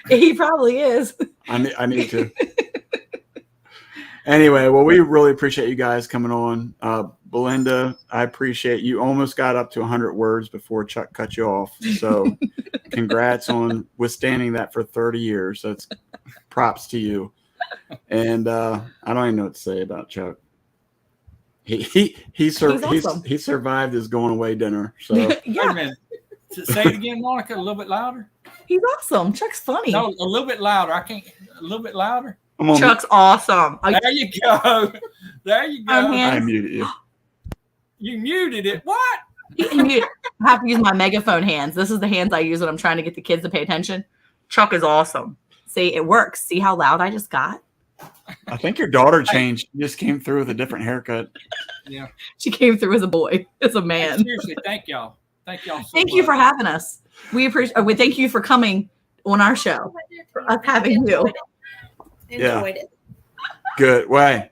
He probably is. I need to. Anyway, well, we really appreciate you guys coming on. Belinda, I appreciate you almost got up to 100 words before Chuck cut you off. So congrats on withstanding that for 30 years. That's props to you. And I don't even know what to say about Chuck. He awesome. survived his going away dinner. So Wait a Yeah, minute. Say it again, Monica, a little bit louder. he's awesome. Chuck's funny. No, a little bit louder. I can't. A little bit louder. I'm on. Chuck's awesome. There you go. There you go. man. I muted you. You muted it. What? I have to use my megaphone hands. This is the hands I use when I'm trying to get the kids to pay attention. Chuck is awesome. See, it works. See how loud I just got? I think your daughter changed. She just came through with a different haircut. Yeah. She came through as a boy, as a man. Seriously, thank y'all. Thank y'all. So Thank you much. for having us. We appreciate. We thank you for coming on our show. For us having you. enjoyed it. Good. Why?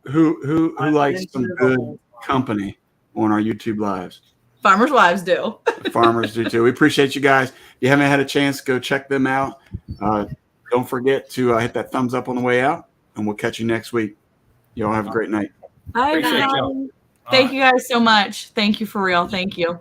Who likes some good company on our YouTube lives? Farmers' wives do. Farmers do too. We appreciate you guys. If you haven't had a chance, go check them out. Don't forget to hit that thumbs up on the way out, and we'll catch you next week. Y'all have a great night. Bye. Appreciate guys. y'all. Thank you guys so much. Thank you for real. Thank you.